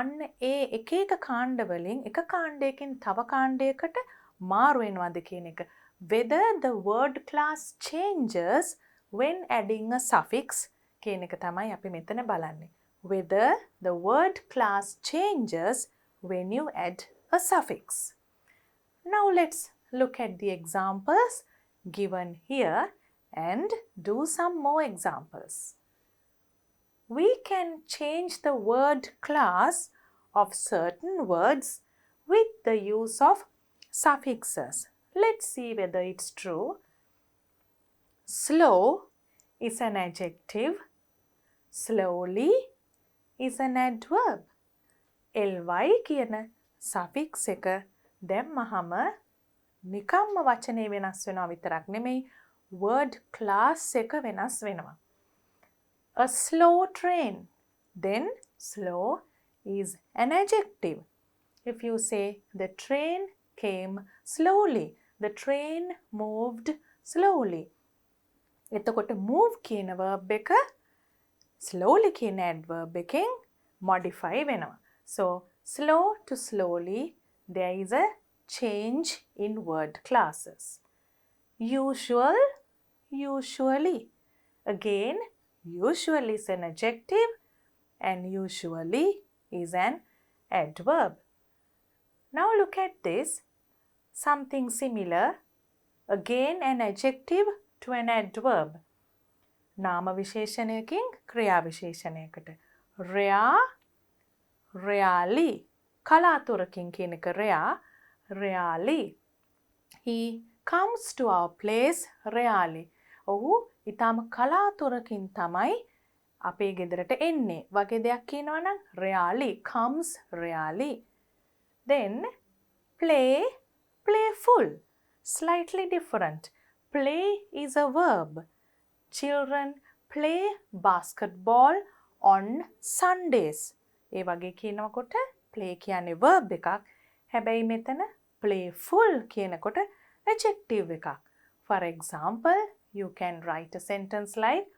අන්න ඒ එක එක කාණ්ඩවලින් එක කාණ්ඩයකින් තව කාණ්ඩයකට මාරු වෙනවද කියන එක. Whether the word class changes when adding a suffix කියන එක තමයි අපි මෙතන බලන්නේ. Whether the word class changes when you add a suffix. Now let's look at the examples given here and do some more examples. We can change the word class of certain words with the use of suffixes. Let's see whether it's true. Slow is an adjective. Slowly is an adverb. ly කියන suffix එක දැම්මහම නිකම්ම වචනේ වෙනස් වෙනවා විතරක් නෙමෙයි word class එක වෙනස් වෙනවා. A slow train. Then slow is an adjective. If you say the train came slowly, the train moved slowly. එතකොට move කියන verb එක slowly කියන adverb එකෙන් modify වෙනවා. So slow to slowly there is a change in word classes. Usual, usually. Again, usually is an adjective and usually is an adverb. Now look at this. Something similar. Again an adjective to an adverb. නාම විශේෂණයකින් ක්‍රියා විශේෂණයකට. Rare, rarely. කලාතුරකින් කියන එක rare, rarely. He comes to our place rarely. ඔහු ඊටම කලාතුරකින් තමයි අපේ ගෙදරට එන්නේ. වගේ දෙයක් කියනවා නම් rarely, comes rarely. Then play, playful. Slightly different. Play is a verb. Children play basketball on Sundays. ඒ වගේ කියනකොට play කියන්නේ verb එකක්. හැබැයි මෙතන playful කියනකොට adjective එකක්. For example, you can write a sentence like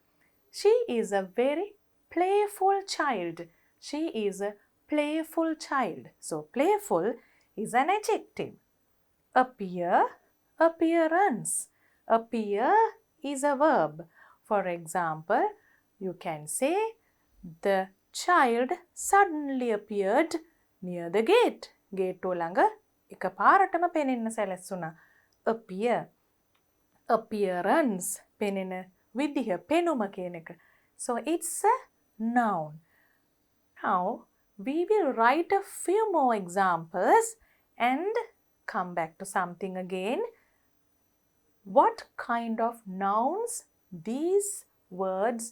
she is a very playful child. She is a playful child. So playful is an adjective. Appear, appearance. Appear is a verb. For example, you can say the child suddenly appeared near the gate. Gate ළඟ එකපාරටම පෙනෙන්න සැලැස්සුණා. Appear. Appearance පෙනෙන විදිහ පෙනුම කියන එක. So it's a noun. Now we will write a few more examples and come back to something again. What kind of nouns these words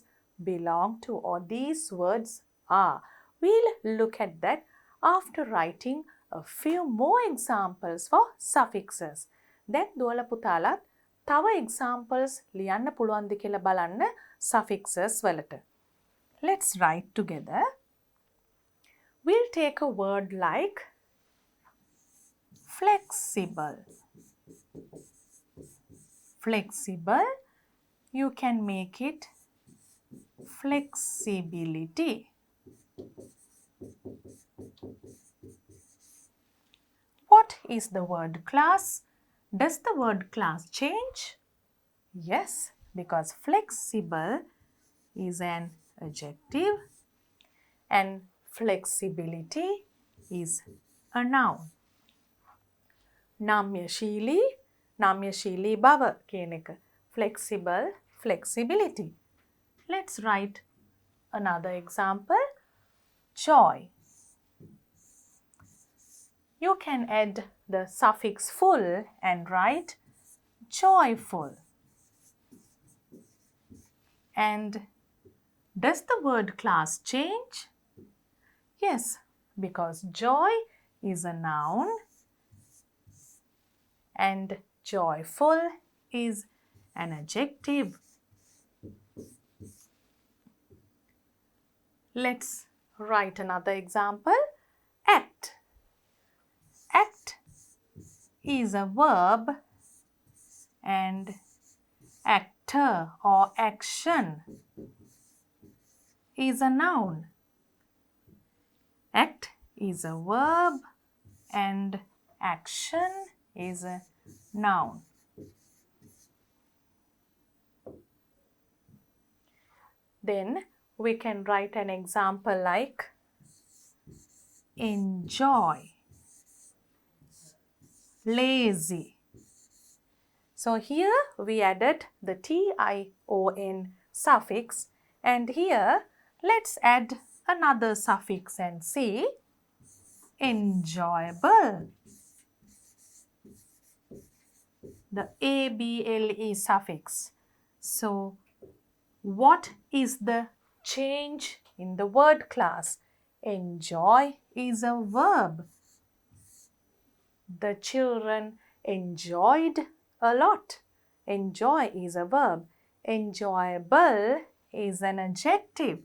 belong to or these words are? We'll look at that after writing a few more examples for suffixes. දැන් දුවල පුතාලත් තව examples ලියන්න පුළුවන්ද කියලා බලන්න suffixes වලට. Let's write together. We'll take a word like flexible. Flexible you can make it flexibility. What is the word class? Does the word class change? Yes, because flexible is an adjective and flexibility is a noun. Namyashili, namyashili bhava කියන එක. Flexible, flexibility. Let's write another example. Joy. You can add the suffix full and write joyful. And does the word class change? Yes, because joy is a noun and joyful is an adjective. Let's write another example. Act. Act is a verb and actor or action is a noun. Act is a verb and action is a noun. Then we can write an example like enjoy, lazy. So here we added the tion suffix, and here let's add another suffix and see enjoyable. The able suffix. So what is the change in the word class? Enjoy is a verb. The children enjoyed a lot. Enjoy is a verb. Enjoyable is an adjective.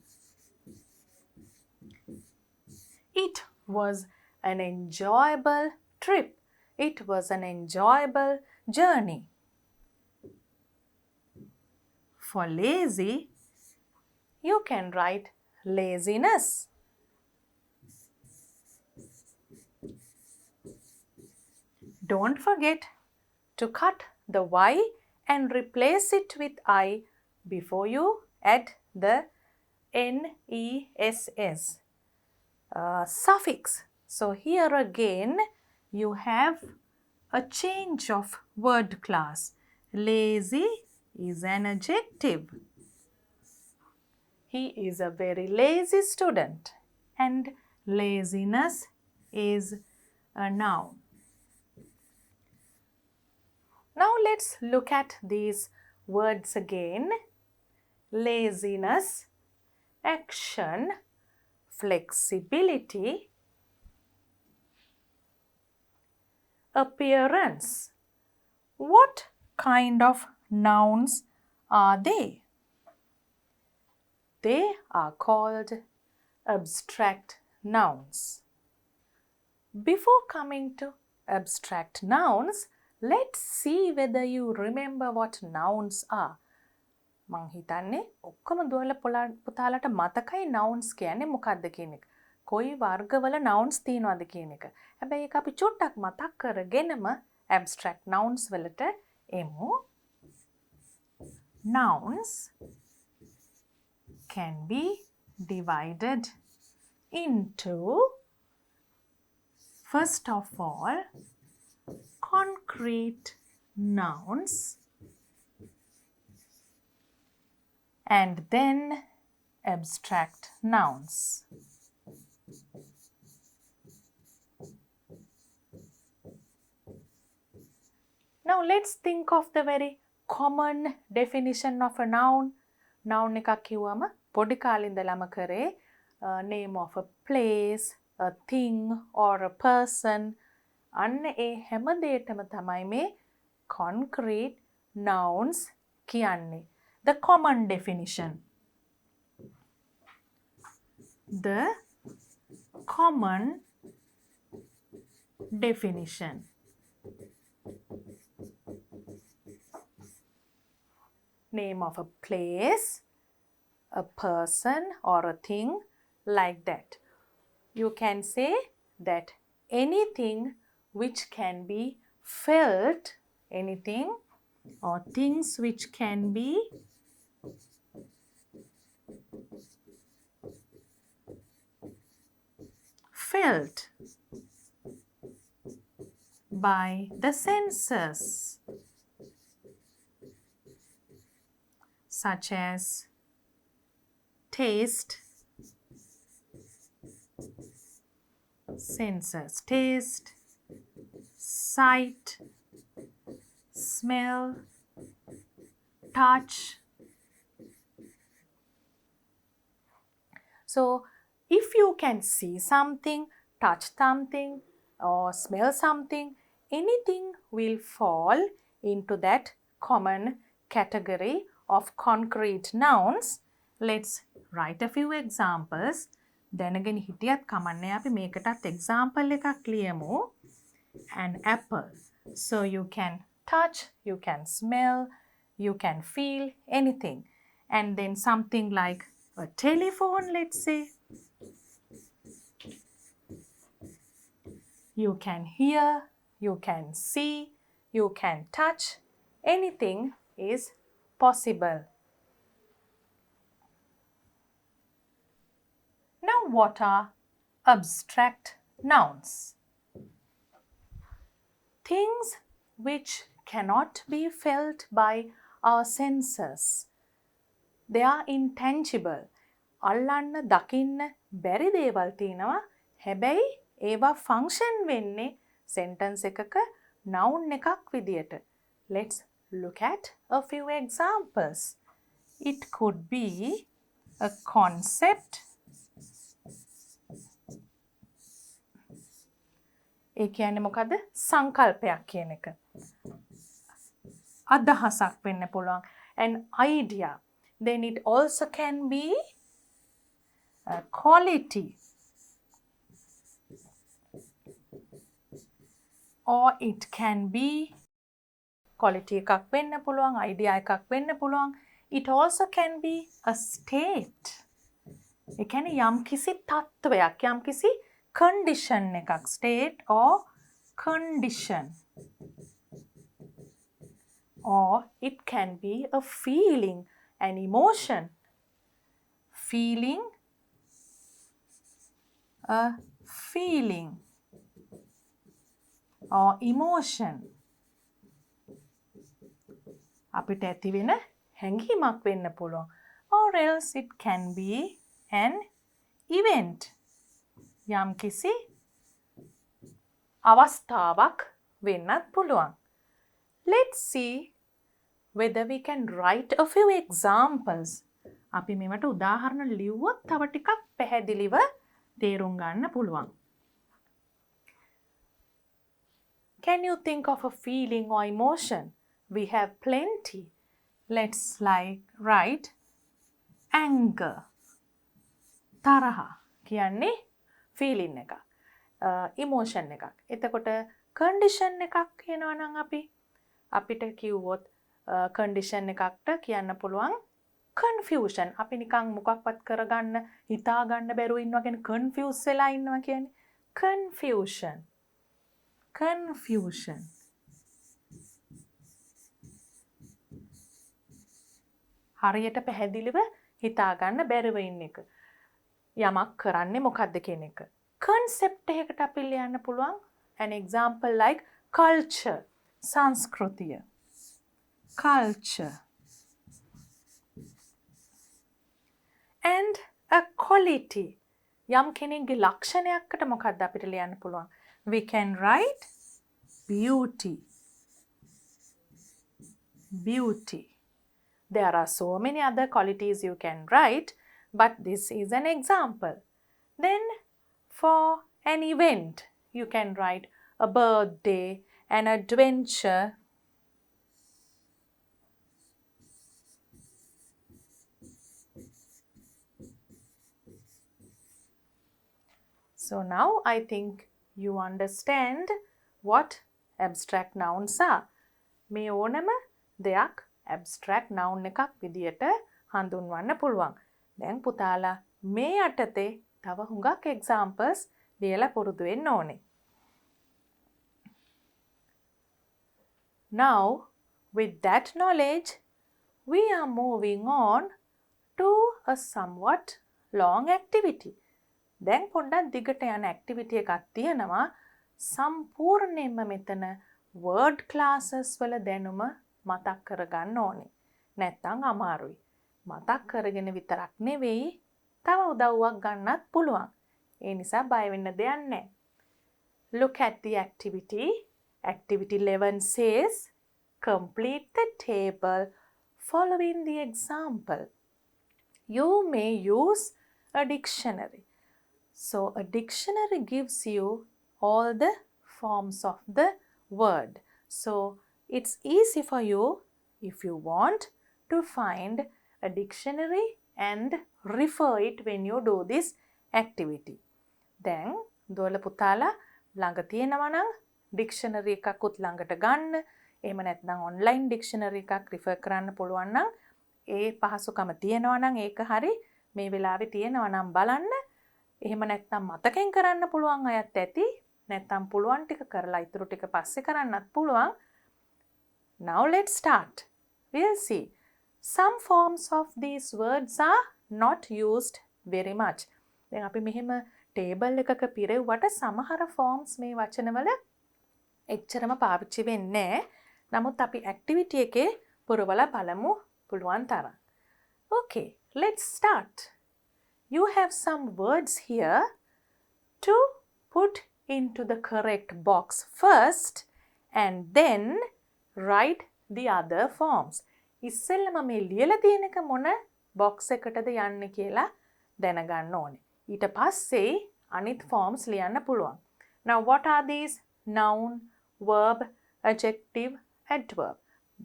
It was an enjoyable trip. It was an enjoyable journey. For lazy, you can write laziness. Don't forget to cut the Y and replace it with I before you add the NESS suffix. So here again you have a change of word class. Lazy is an adjective. He is a very lazy student, and laziness is a noun. Now let's look at these words again. Laziness, action, flexibility, appearance. What kind of nouns are they? They are called abstract nouns. Before coming to abstract nouns, let's see whether you remember what nouns are. මං හිතන්නේ ඔක්කොම දුවල පුතාලට මතකයි nouns කියන්නේ මොකක්ද කියන එක. කොයි වර්ගවල nouns තියෙනවද කියන එක. හැබැයි ඒක අපි චුට්ටක් මතක් කරගෙනම abstract nouns වලට එමු. Nouns can be divided into, first of all, concrete nouns and then abstract nouns. Now let's think of the very common definition of a noun. Noun එකක් කිව්වම පොඩි කාලේ ඉඳලම කරේ name of a place, a thing or a person. අන්න ඒ හැම දෙයකම තමයි මේ concrete nouns කියන්නේ. The common definition. The common definition. name of a place, a person or a thing, like that. You can say that anything which can be felt, anything or things which can be felt by the senses, such as taste, senses, taste, sight, smell, touch. So, if you can see something, touch something, or smell something, anything will fall into that common category of concrete nouns. Let's write a few examples. දැනගෙන හිටියත් කමන්නේ අපි මේකටත් example එකක් ලියමු. An apple. So you can touch, you can smell, you can feel anything. And then something like a telephone, let's say. You can hear, you can see, you can touch. Anything is possible. Now, what are abstract nouns? Things which cannot be felt by our senses. They are intangible. අල්ලන්න දකින්න බැරි දේවල් තියෙනවා. හැබැයි ඒවා function වෙන්නේ sentence එකක noun එකක් විදියට. Let's look at a few examples. It could be a concept. ඒ කියන්නේ මොකද්ද? සංකල්පයක් කියන එක. අදහසක් වෙන්න පුළුවන්. An idea. Then it also can be a quality. Or it can be quality එකක් වෙන්න පුළුවන්, idea එකක් වෙන්න පුළුවන්. It also can be a state. ඒ කියන්නේ යම්කිසි තත්ත්වයක්, යම්කිසි condition එකක්, state or condition. Or it can be a feeling, an emotion. Feeling, a feeling or emotion. අපිට ඇති වෙන හැඟීමක් වෙන්න පුළුවන්. Or else it can be an event. යම්කිසි අවස්ථාවක් වෙන්නත් පුළුවන්. Let's see whether we can write a few examples. අපි මේවට උදාහරණ ලිව්වොත් තව ටිකක් පැහැදිලිව තේරුම් ගන්න පුළුවන්. Can you think of a feeling or emotion? We have plenty. Let's write anger. තරහ කියන්නේ feeling එකක්. emotion එකක්. එතකොට condition එකක් කියනවා නම් අපිට කිව්වොත් condition එකකට කියන්න පුළුවන් confusion. අපි නිකන් මොකක්වත් කරගන්න හිතා ගන්න බැරුව ඉන්නවා කියන්නේ confuse වෙලා ඉන්නවා කියන්නේ confusion. Confusion. හරියට පැහැදිලිව හිතා ගන්න බැරුව ඉන්න එක. යමක් කරන්නේ මොකද්ද කියන එක. concept එකකට අපි ලියන්න පුළුවන් an example like culture, සංස්කෘතිය. culture. And a quality. යම් කෙනෙක්ගේ ලක්ෂණයකට මොකද්ද අපිට ලියන්න පුළුවන්? We can write beauty. Beauty. There are so many other qualities you can write, but this is an example. Then for an event, you can write a birthday, an adventure. So now I think you understand what abstract nouns are. මේ ඕනම දෙයක් abstract noun එකක් විදියට හඳුන්වන්න පුළුවන්. දැන් පුතාලා මේ යටතේ තව හුඟක් examples ලියලා පුරුදු වෙන්න ඕනේ. Now, with that knowledge, we are moving on to a somewhat long activity. දැන් පොඩ්ඩක් දිගට යන activity එකක් තියෙනවා. සම්පූර්ණයෙන්ම මෙතන word classes වල දැනුම මතක් කරගන්න ඕනේ. නැත්තම් අමාරුයි. මතක් කරගෙන විතරක් නෙවෙයි තව උදව්වක් ගන්නත් පුළුවන්. ඒ නිසා බය වෙන්න දෙයක් නැහැ. Look at the activity. Activity 11 says, complete the table following the example. You may use a dictionary. So a dictionary gives you all the forms of the word. So it's easy for you, if you want, to find a dictionary and refer it when you do this activity. Then දොල පුතාලා ළඟ තියෙනවා නම් dictionary එකකුත් ළඟට ගන්න. එහෙම නැත්නම් online dictionary එකක් refer කරන්න පුළුවන් නම් ඒ පහසුකම තියෙනවා නම් ඒක හරි මේ වෙලාවේ තියෙනවා නම් බලන්න. එහෙම නැත්නම් මතකෙන් කරන්න පුළුවන් අයත් ඇති. නැත්නම් පුළුවන් ටික කරලා ඊටු ටික පස්සේ කරන්නත් පුළුවන්. Now let's start. We'll see. Some forms of these words are not used very much. දැන් අපි මෙහෙම table එකක පිරෙව්වට සමහර forms මේ වචනවල එච්චරම පාවිච්චි වෙන්නේ නැහැ. නමුත් අපි activity එකේ පුරවලා බලමු පුළුවන් තරම්. Okay, let's start. You have some words here to put into the correct box first and then write the other forms. ඉස්සෙල්ලම මේ ලියලා තියෙන එක මොන box එකටද යන්නේ කියලා දැනගන්න ඕනේ. ඊට පස්සේ අනිත් forms ලියන්න පුළුවන්. Now what are these? Noun, verb, adjective, adverb.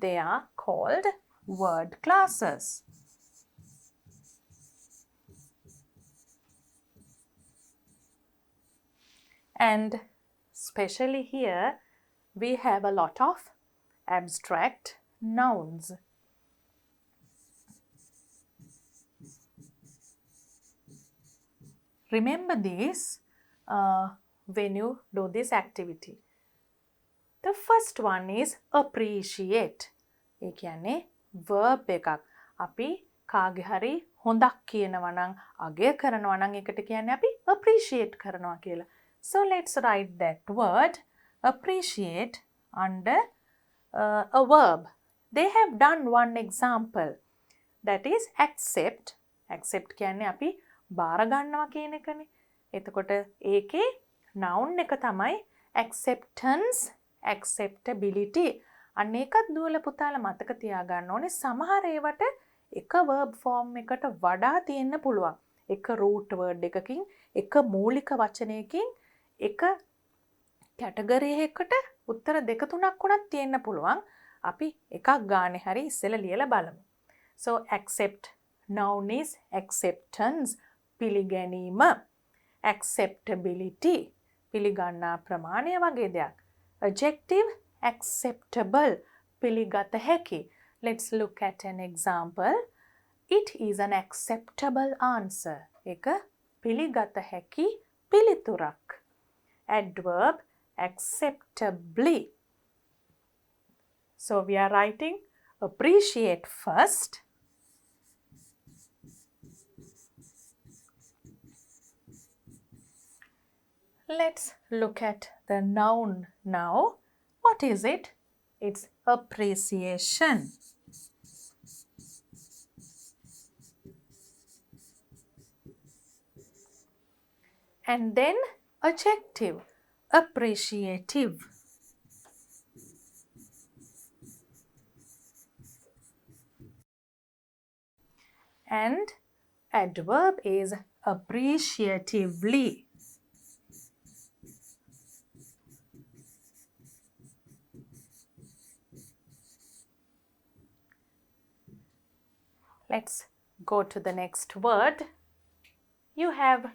They are called word classes. And especially here, we have a lot of abstract nouns. Remember this when you do this activity. The first one is appreciate. ඒ කියන්නේ verb එකක්. අපි කාගේ හරි හොඳක් කියනවා නම් අගය කරනවා නම් ඒකට කියන්නේ අපි appreciate කරනවා කියලා. So let's write that word appreciate under a verb. They have done one example. That is accept. Accept කියන්නේ අපි බාර ගන්නවා කියන එකනේ. එතකොට ඒකේ noun එක තමයි acceptance, acceptability. අන්න ඒකත් දුවල පුතාලා මතක තියාගන්න ඕනේ. සමහර ඒවට එක verb form එකට වඩා තියෙන්න පුළුවන්. එක root word එකකින්, එක මූලික වචනයකින්, එක category එකකට උත්තර දෙක තුනක් වුණත් තියෙන්න පුළුවන්. අපි එකක් ගානේ හරි ඉස්සෙල්ලා ලියලා බලමු. So accept noun is acceptance, පිළිගැනීම. Acceptability, පිළිගන්නා ප්‍රමාණය වගේ දෙයක්. Adjective, acceptable, පිළිගත හැකි. Let's look at an example. It is an acceptable answer. එක පිළිගත හැකි පිළිතුරක්. Adverb, acceptably. So we are writing appreciate first. Let's look at the noun now. What is it? It's appreciation. And then adjective, appreciative. And adverb is appreciatively. Let's go to the next word. You have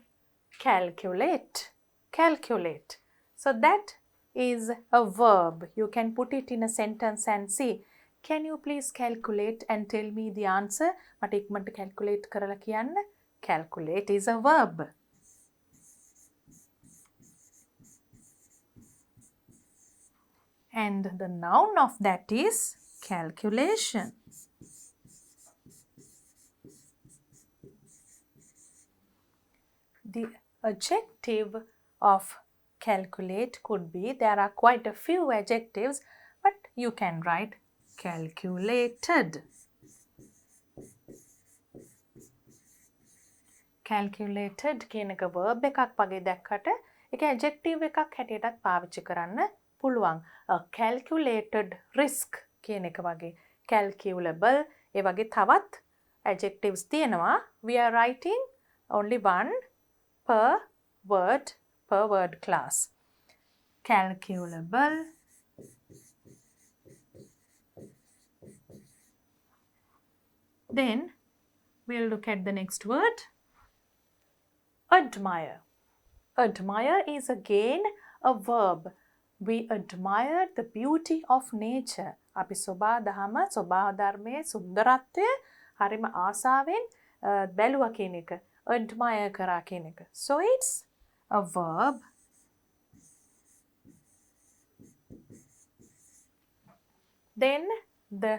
calculate. Calculate. So that is a verb. You can put it in a sentence and see. Can you please calculate and tell me the answer? මට ඉක්මනට calculate කරලා කියන්න. Calculate is a verb. And the noun of that is calculation. The adjective of calculate could be, there are quite a few adjectives, but you can write calculated. Calculated කියන එක verb එකක් වගේ දැක්කට ඒක adjective එකක් හැටියටත් පාවිච්චි කරන්න පුළුවන්. A calculated risk කියන එක වගේ, calculable ඒ වගේ තවත් adjectives තියෙනවා. We are writing only one per word class. Calculable, then we'll look at the next word. Admire. Admire is again a verb. We admire the beauty of nature. අපි සෝභා දහම, සෝභා ධර්මයේ සුන්දරත්වය හරිම ආසාවෙන් බැලුවා කියන එක. Admire කරා කියන එක. So it's a verb. Then the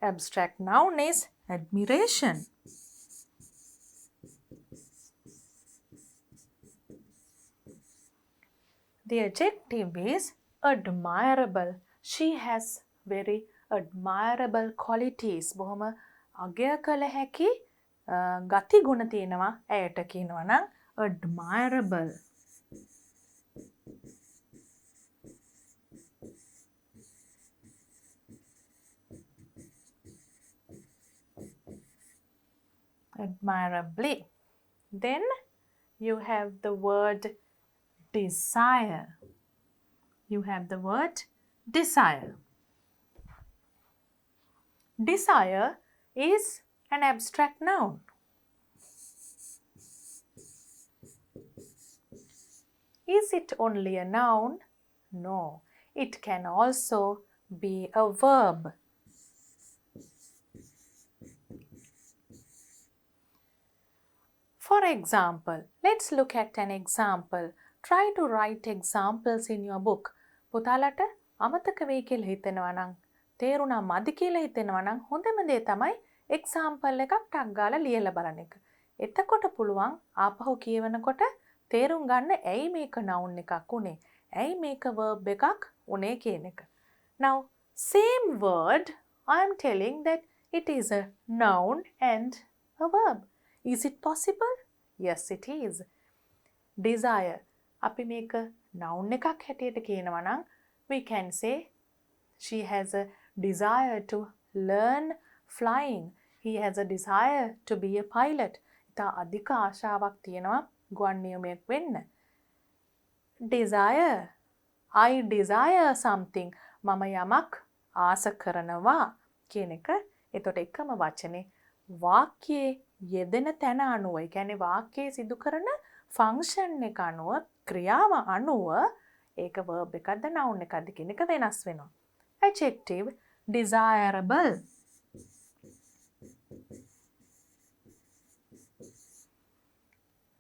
abstract noun is admiration. The adjective is admirable. She has very admirable qualities. බොහොම අගය කළ හැකි ගති ගුණ තියෙනවා ඇයට කියනවා නම් admirable. Admirably. Then you have the word desire. You have the word desire. Desire is an abstract noun. Is it only a noun? No. It can also be a verb. For example, let's look at an example. Try to write examples in your book. පුතාලට අමතක වෙයි කියලා හිතෙනවා නම්, තේරුණා මදි කියලා හිතෙනවා නම් හොඳම දේ තමයි example එකක් ටක් ගාලා ලියලා බලන එක. එතකොට පුළුවන් ආපහු කියවනකොට තේරුම් ගන්න ඇයි මේක noun එකක් උනේ, ඇයි මේක verb එකක් උනේ කියන එක. Now, same word, I am telling that it is a noun and a verb. Is it possible? Yes, it is. Desire. අපි මේක noun එකක් හැටියට කියනවා නම් we can say she has a desire to learn flying. He has a desire to be a pilot. ඉතා අධික ආශාවක් තියෙනවා ගුවන් නියමයක් වෙන්න. Desire. I desire something. මම යමක් ආස කරනවා කියන එක. එතකොට එකම වචනේ වාක්‍යයේ යෙදෙන තැන අනුව, ඒ කියන්නේ වාක්‍යයේ සිදු කරන ෆන්ක්ෂන් එක අනුව, ක්‍රියාව අනුව ඒක verb එකක්ද noun එකක්ද කියන එක වෙනස් වෙනවා. Adjective desirable.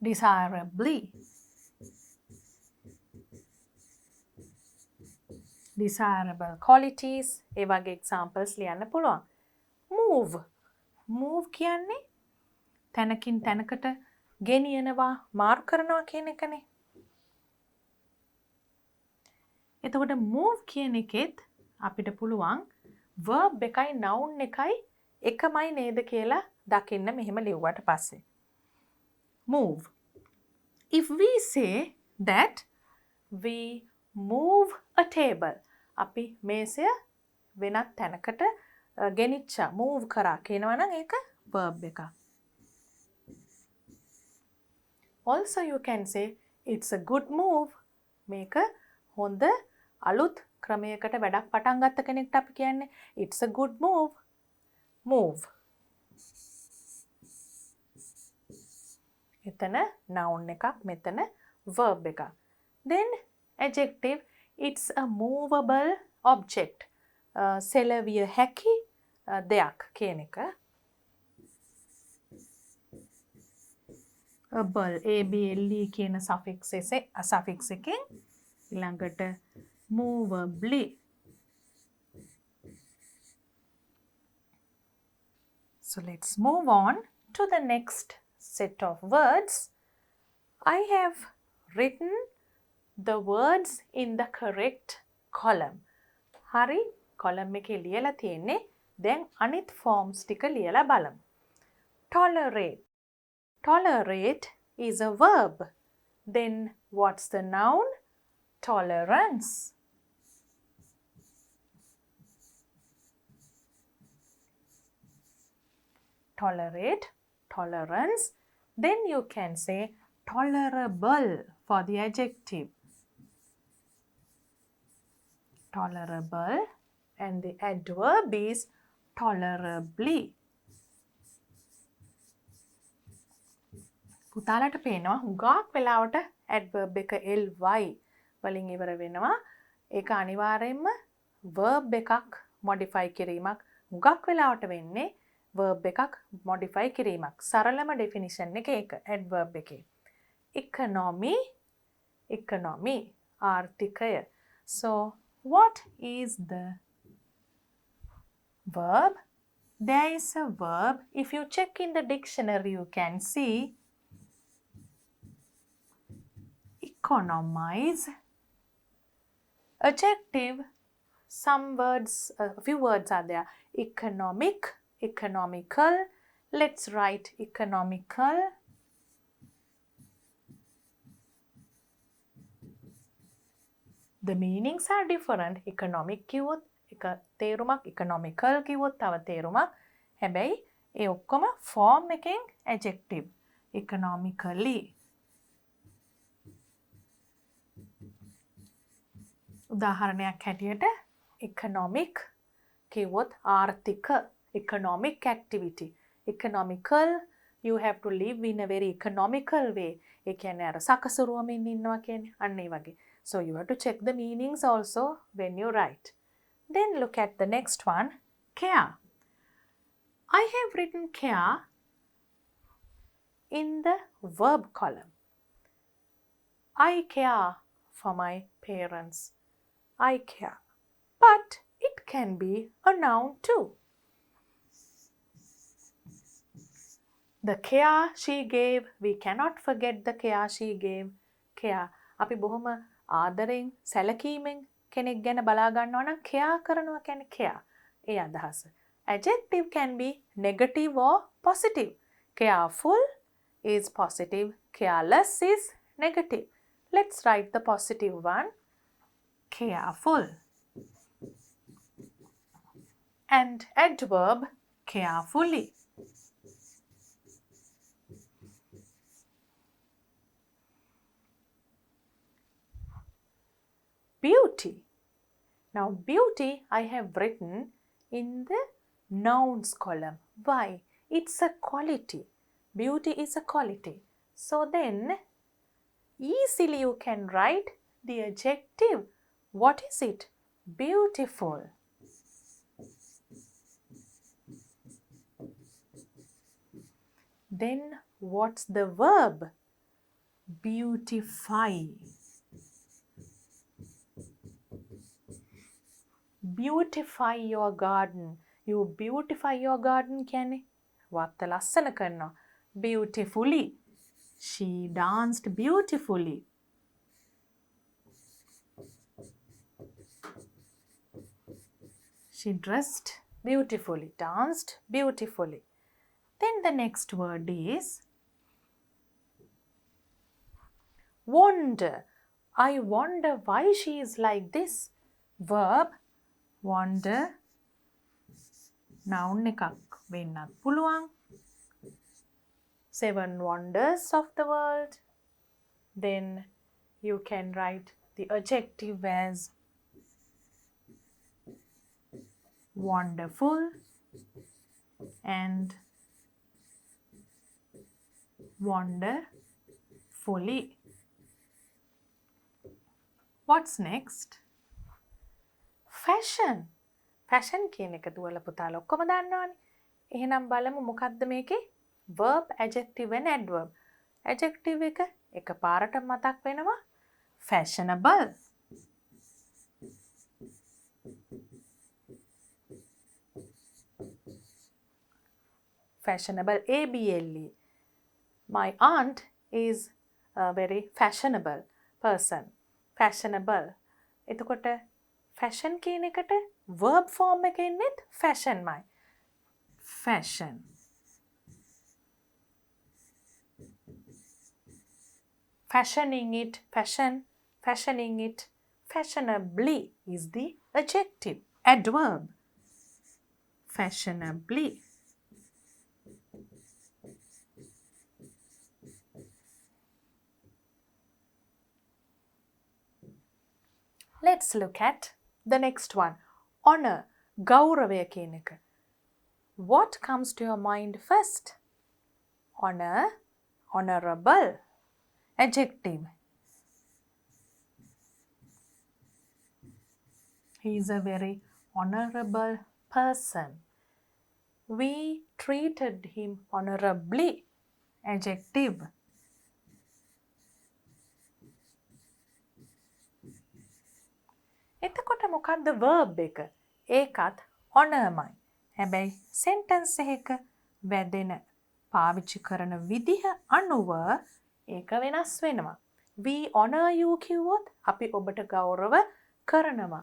Desirably. Desirable qualities. ඒ වගේ examples ලියන්න පුළුවන්. Move. Move කියන්නේ තැනකින් තැනකට ගෙනියනවා, මාරු කරනවා කියන එකනේ. එතකොට move කියන එකෙත් අපිට පුළුවන් verb එකයි noun එකයි එකමයි නේද කියලා දකින්න මෙහෙම ලිව්වට පස්සේ. Move. If we say that we move a table, අපි මේසය වෙනත් තැනකට ගෙනිච්චා, move කරා කියනවා නම් ඒක verb එකක්. Also you can say it's a good move. මේක හොඳ අලුත් ක්‍රමයකට වැඩක් පටන් ගත්ත කෙනෙක්ට අපි කියන්නේ it's a good move. Move. එතන noun එකක්, මෙතන verb එකක්. Then adjective, it's a movable object. සෙලවිය හැකි දෙයක් කියන එක. able able කියන suffix එකෙන් ඊළඟට movably. So let's move on to the next set of words. I have written the words in the correct column. හරි column එකේ ලියලා තියෙන්නේ. දැන් අනිත් forms ටික ලියලා බලමු. Tolerate. Tolerate is a verb. Then what's the noun? Tolerance. Tolerate, tolerance. Then you can say tolerable for the adjective. Tolerable, and the adverb is tolerably. පුතාලට පේනවා හුඟක් වෙලාවට adverb එක ly වලින් ඉවර වෙනවා. ඒක අනිවාර්යයෙන්ම verb එකක් modify කිරීමක්. හුඟක් වෙලාවට වෙන්නේ verb එකක් modify කිරීමක්. සරලම definition එක ඒක adverb එකේ. Economy, economy ආර්ථිකය. So what is the verb? There is a verb. If you check in the dictionary, you can see economize. Adjective, some words, a few words are there. Economic, economical. Let's write economical. The meanings are different. Economic කිව්වොත් එක තේරුමක්, economical කිව්වොත් තව තේරුමක්. හැබැයි ඒ ඔක්කොම form එකෙන් adjective. Economically. උදාහරණයක් හැටියට economic කිව්වොත් ආර්ථික, economic activity. Economical, you have to live in a very economical way. ඒ කියන්නේ අර සකසුරුවමින් ඉන්නවා කියන්නේ අන්න ඒ වගේ. So you have to check the meanings also when you write. Then look at the next one, care. I have written care in the verb column. I care for my parents. I care. But it can be a noun too. The care she gave, we cannot forget the care she gave. Care. අපි බොහොම ආදරෙන් සැලකීමෙන් කෙනෙක් ගැන බලා ගන්නවා නම් care කරනවා කියන්නේ care. ඒ අදහස. Adjective can be negative or positive. Careful is positive. Careless is negative. Let's write the positive one. Careful. And adverb, carefully. Beauty. Now beauty I have written in the nouns column. Why? It's a quality. Beauty is a quality. So then easily you can write the adjective. What is it? Beautiful. Then what's the verb? Beautify. Beautify your garden. You beautify your garden කියන්නේ වත්ත ලස්සන කරනවා. Beautifully. She danced beautifully. She dressed beautifully, danced beautifully. Then the next word is wonder. I wonder why she is like this. Verb, wonder. Noun එකක් වෙන්නත් පුළුවන්. 7 wonders of the world. Then you can write the adjective as wonderful and wonderfully. What's next? Fashion. fashion කියන එක දුවලා පුතාලා ඔක්කොම දන්නවනේ. එහෙනම් බලමු මොකද්ද මේකේ verb, adjective and adverb. adjective එක පාරට මතක් වෙනවා fashionable. fashionable, ABLE. My aunt is a very fashionable person. fashionable. එතකොට fashion කියන එකට verb form එක එන්නේත් fashion මයි. fashion. fashioning it, fashioning it. fashionably is the adjective, adverb. fashionably. Let's look at the next one. Honor, ගෞරවය කියන එක. What comes to your mind first? Honor, honorable. Adjective. He is a very honorable person. We treated him honorably. Adjective. එතකොට මොකක්ද verb එක? ඒකත් honorමයි. හැබැයි sentence එකක වැදෙන පාවිච්චි කරන විදිහ අනුව ඒක වෙනස් වෙනවා. We honor you කිව්වොත් අපි ඔබට ගෞරව කරනවා.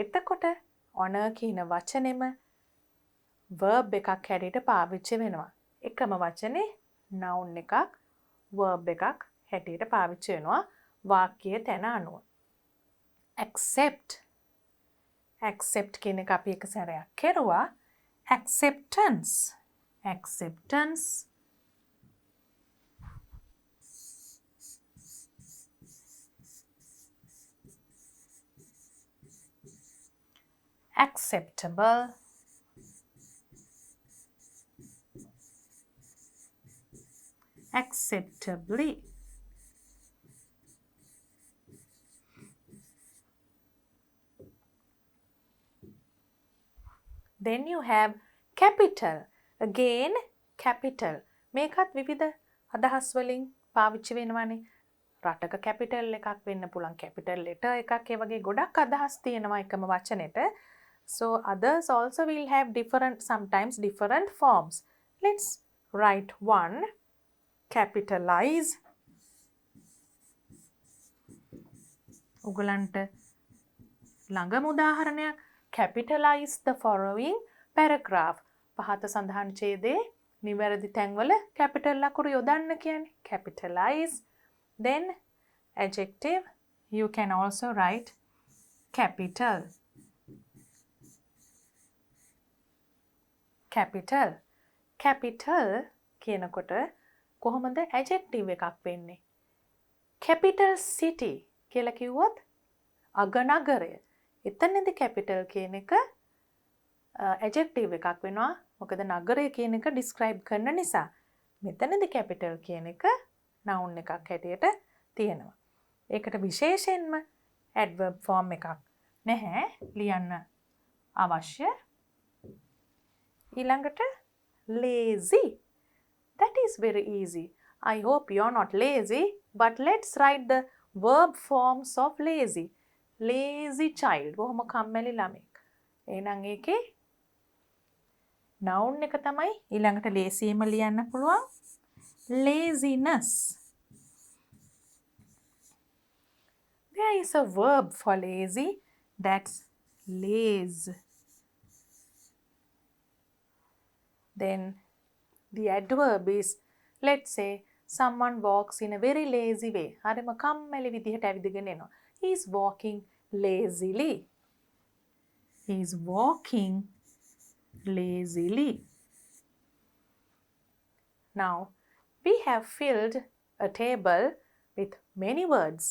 එතකොට honor කියන වචනේම verb එකක් හැටියට පාවිච්චි වෙනවා. එකම වචනේ noun එකක් verb එකක් හැටියට පාවිච්චි වෙනවා වාක්‍යයේ තැන අනුව. accept. accept කියන එක අපි එක සැරයක් කෙරුවා. acceptance. acceptance. acceptable. acceptably. Then you have capital. Again, capital. මේකත් විවිධ අදහස් වලින් පාවිච්චි වෙනවානේ. රටක capital එකක් වෙන්න පුළුවන්, capital letter එකක්, ඒ වගේ ගොඩක් අදහස් තියෙනවා එකම වචනෙට. So others also will have sometimes different forms. Let's write one. Capitalize. ඔයගලන්ට ළඟම උදාහරණයක් capitalize the following paragraph. පහත සඳහන් ඡේදයේ නිවැරදි තැන්වල capital ලකුණු යොදන්න කියන්නේ. Capitalize. Then adjective, you can also write capital. capital. capital කියනකොට කොහොමද adjective එකක් වෙන්නේ? capital city කියලා කිව්වොත් අගනගරය. එතනදී capital කියන එක adjective එකක් වෙනවා. මොකද නගරය කියන එක describe කරන නිසා. මෙතනදී capital කියන එක noun එකක් හැටියට තියෙනවා. ඒකට විශේෂයෙන්ම adverb form එකක් නැහැ ලියන්න අවශ්‍ය. ඊළඟට lazy. That is very easy. I hope you are not lazy, but let's write the verb forms of lazy. Lazy child. බොහොම කම්මැලි ළමෙක්. එහෙනම් ඒකේ noun එක තමයි ඊළඟට lazyම ලියන්න පුළුවන්. Laziness. There is a verb for lazy. That's laze. Then the adverb is, let's say someone walks in a very lazy way. හරිම කම්මැලි විදිහට ඇවිදගෙන එනවා. He is walking lazily. He is walking lazily. Now we have filled a table with many words.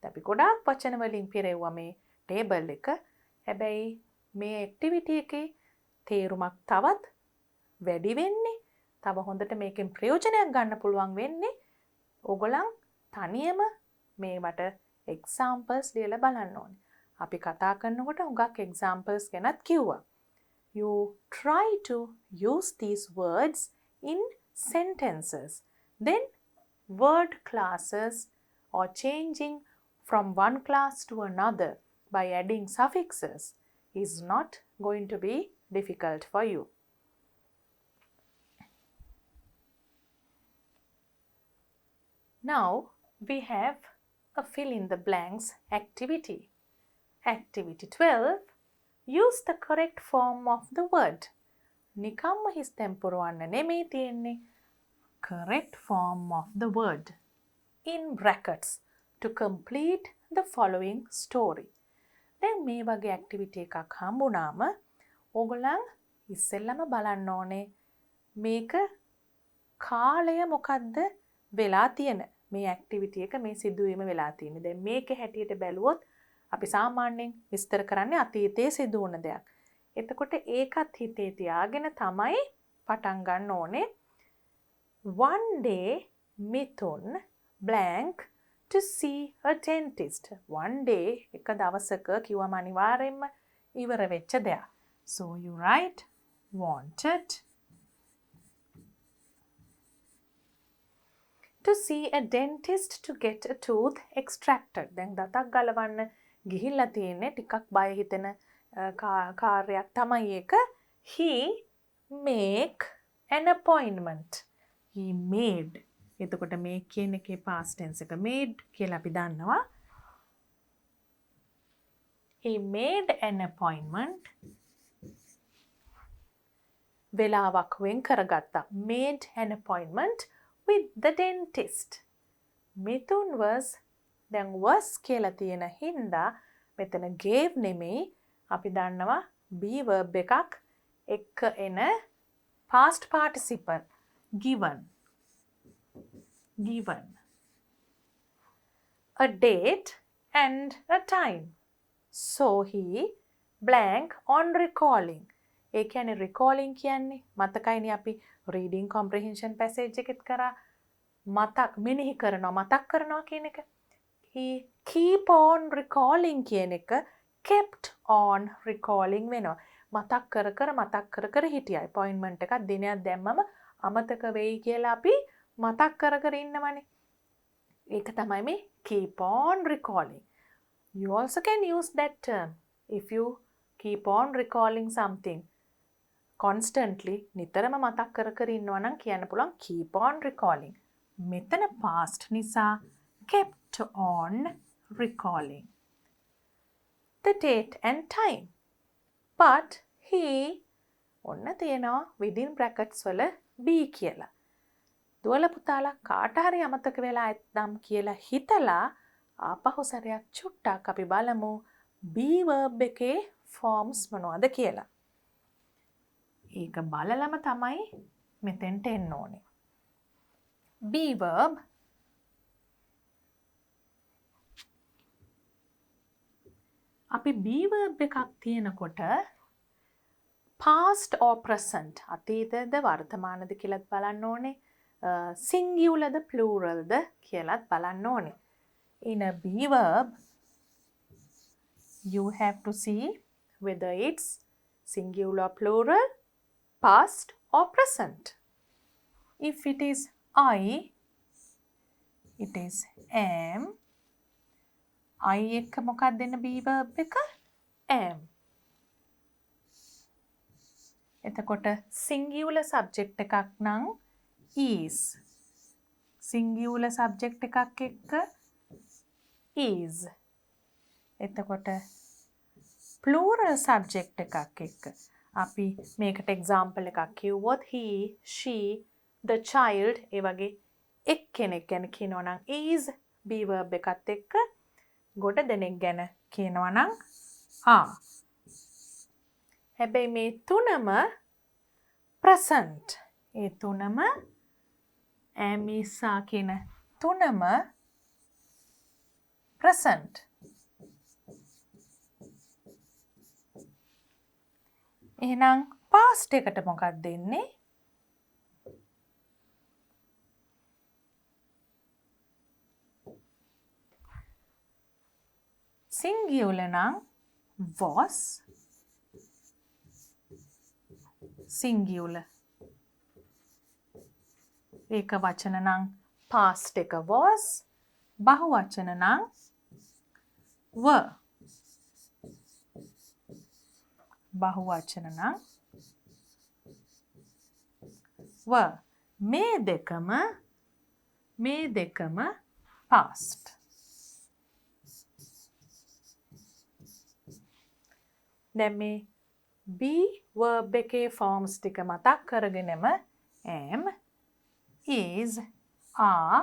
අපි ගොඩාක් වචන වලින් පිරෙවුවා මේ table එක. හැබැයි මේ activity එකේ තේරුමක් තවත් වැඩි වෙන්නේ, තව හොඳට මේකෙන් ප්‍රයෝජනයක් ගන්න පුළුවන් වෙන්නේ ඕගොල්ලන් තනියම මේවට examples ලියලා බලන්න ඕනේ. අපි කතා කරනකොට හුඟක් examples ගැනත් කිව්වා. you try to use these words in sentences. Then word classes or changing from one class to another by adding suffixes is not going to be difficult for you. Now we have a fill in the blanks activity. Activity 12. Use the correct form of the word. නිකම්ම හිස් තැම්පුරවන්න නෙමෙයි තියෙන්නේ. Correct form of the word. In brackets to complete the following story. දැන් මේ වගේ activity එකක් හම්බුනාම ඕගොල්ලන් ඉස්සෙල්ලම බලන්න ඕනේ මේක කාලය මොකද්ද වෙලා තියෙන මේ activity එක මේ සිදුවීම වෙලා තියෙන්නේ. දැන් මේකේ හැටියට බැලුවොත් අපි සාමාන්‍යයෙන් විස්තර කරන්නේ අතීතයේ සිදු වුණ දෙයක්. එතකොට ඒකත් හිතේ තියාගෙන තමයි පටන් ගන්න ඕනේ. One day Mithun blank to see a dentist. One day එක දවසක කිව්වම අනිවාර්යෙන්ම ඉවර වෙච්ච දෙයක්. So you write wanted to see a dentist to get a tooth extracted. දැන් දතක් ගලවන්න ගිහිල්ලා තියෙන්නේ ටිකක් බය හිතෙන කාර්යයක් තමයි ඒක. He make an appointment. He made. එතකොට make කියන එකේ past tense එක made කියලා අපි දන්නවා. He made an appointment. වෙලාවක් වෙන් කරගත්තා. Made an appointment with the dentist. Mithun was දැන් was කියලා තියෙන හින්දා මෙතන gave නෙමෙයි අපි දන්නවා be verb එකක් එක්ක එන past participle given. Given a date and a time. So he blank on recalling. ඒ කියන්නේ recalling කියන්නේ මතකයිනේ අපි reading comprehension passage එකෙත් කරා මතක් මෙනෙහි කරනවා මතක් කරනවා කියන එක. He keep on recalling කියන එක kept on recalling වෙනවා. මතක් කර කර හිටියා. appointment එකක් දිනයක් දැම්මම අමතක වෙයි කියලා අපි මතක් කර ඉන්නවනේ. ඒක තමයි මේ keep on recalling. You also can use that term if you keep on recalling something constantly. නිතරම මතක් කර ඉන්නවා නම් කියන්න පුළුවන් keep on recalling. මෙතන past නිසා kept on recalling the date and time. But he ඔන්න තියෙනවා within brackets වල be කියලා. දුවල පුතාලා කාට හරි අමතක වෙලා ඇත්නම් කියලා හිතලා ආපහු සැරයක් චුට්ටක් අපි බලමු be verb එකේ forms මොනවද කියලා. ඒක බලලම තමයි මෙතෙන්ට එන්න ඕනේ. be verb අපි be verb එකක් තියෙනකොට past or present අතීතද වර්තමානද කියලාත් බලන්න ඕනේ. singular ද plural ද කියලාත් බලන්න ඕනේ. In a be verb you have to see whether it's singular, plural, past or present. If it is I, it is am. I එක මොකක්ද දෙන්න be verb එක? am. එතකොට singular subject එකක් නම් is. singular subject එකක් එක්ක is. එතකොට plural subject එකක් එක්ක අපි මේකට example එකක් කිව්වොත් he, she, the child ඒ වගේ එක්කෙනෙක් ගැන කියනවා නම් is be verb එකත් එක්ක ගොඩ දෙනෙක් ගැන කියනවා නම් are. හැබැයි මේ තුනම present. ඒ තුනම am, is, are කියන තුනම present. එහෙනම් past එකට මොකක්ද දෙන්නේ? singular නම් was, singular. ඒක වචන නම් past එක was. බහුවචන නම් were. බහුවචන නම් were. මේ දෙකම past. දැන් මේ be verb එකේ forms ටික මතක් කරගෙනම am, is, are,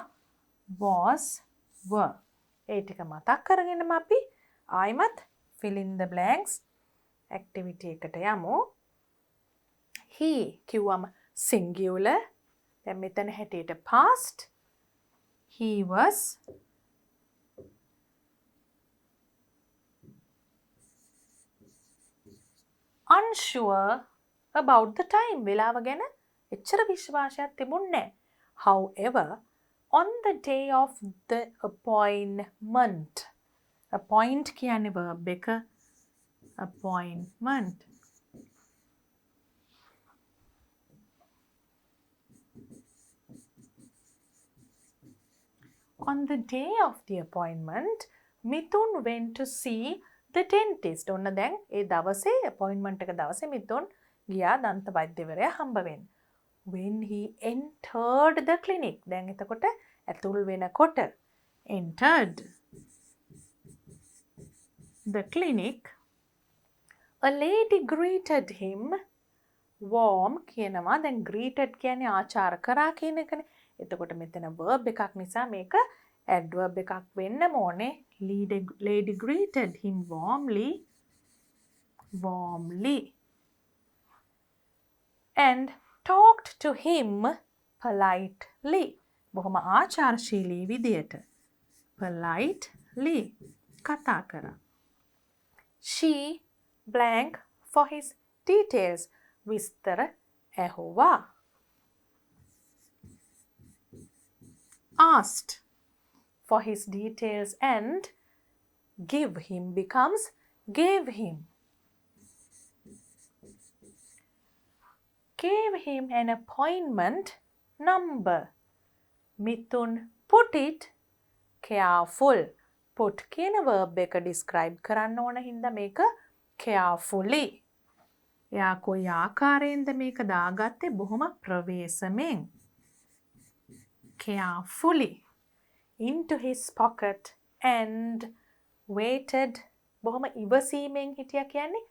was, were. ඒ ටික මතක් කරගෙනම අපි ආයිමත් fill in the blanks activity එකට යමු. he කිව්වම singular. දැන් මෙතන හැටියට past. He was unsure about the time. වෙලාව ගැන එච්චර විශ්වාසයක් තිබුණේ නැහැ. However, on the day of the appointment. appoint කියන්නේ verb එක. appointment. On the day of the appointment, Mithun went to see the dentist. ඔන්න දැන් ඒ දවසේ appointment එක දවසේ මිතුන් ගියා දන්ත වෛද්‍යවරයා හම්බ වෙන්න. When he entered the clinic. දැන් එතකොට ඇතුල් වෙනකොට entered the clinic, a lady greeted him. warm කියනවා. දැන් greeted කියන්නේ ආචාර කරා කියන එකනේ. එතකොට මෙතන verb එකක් නිසා මේක adverb එකක් වෙන්න ඕනේ. Lady greeted him warmly. And talked to him politely. බොහොම ආචාරශීලී විදියට. politely කතා කරා. She blank for his details. විස්තර ඇහුවා. Asked for his details and give him becomes gave him. Gave him an appointment number. Mithun put it careful. Put කියන verb එක describe කරන්න ඕන හින්දා මේක carefully. එයා කොයි ආකාරයෙන්ද මේක දාගත්තේ? බොහොම ප්‍රවේශමෙන්. carefully into his pocket and waited. බොහොම ඉවසීමෙන් හිටියා කියන්නේ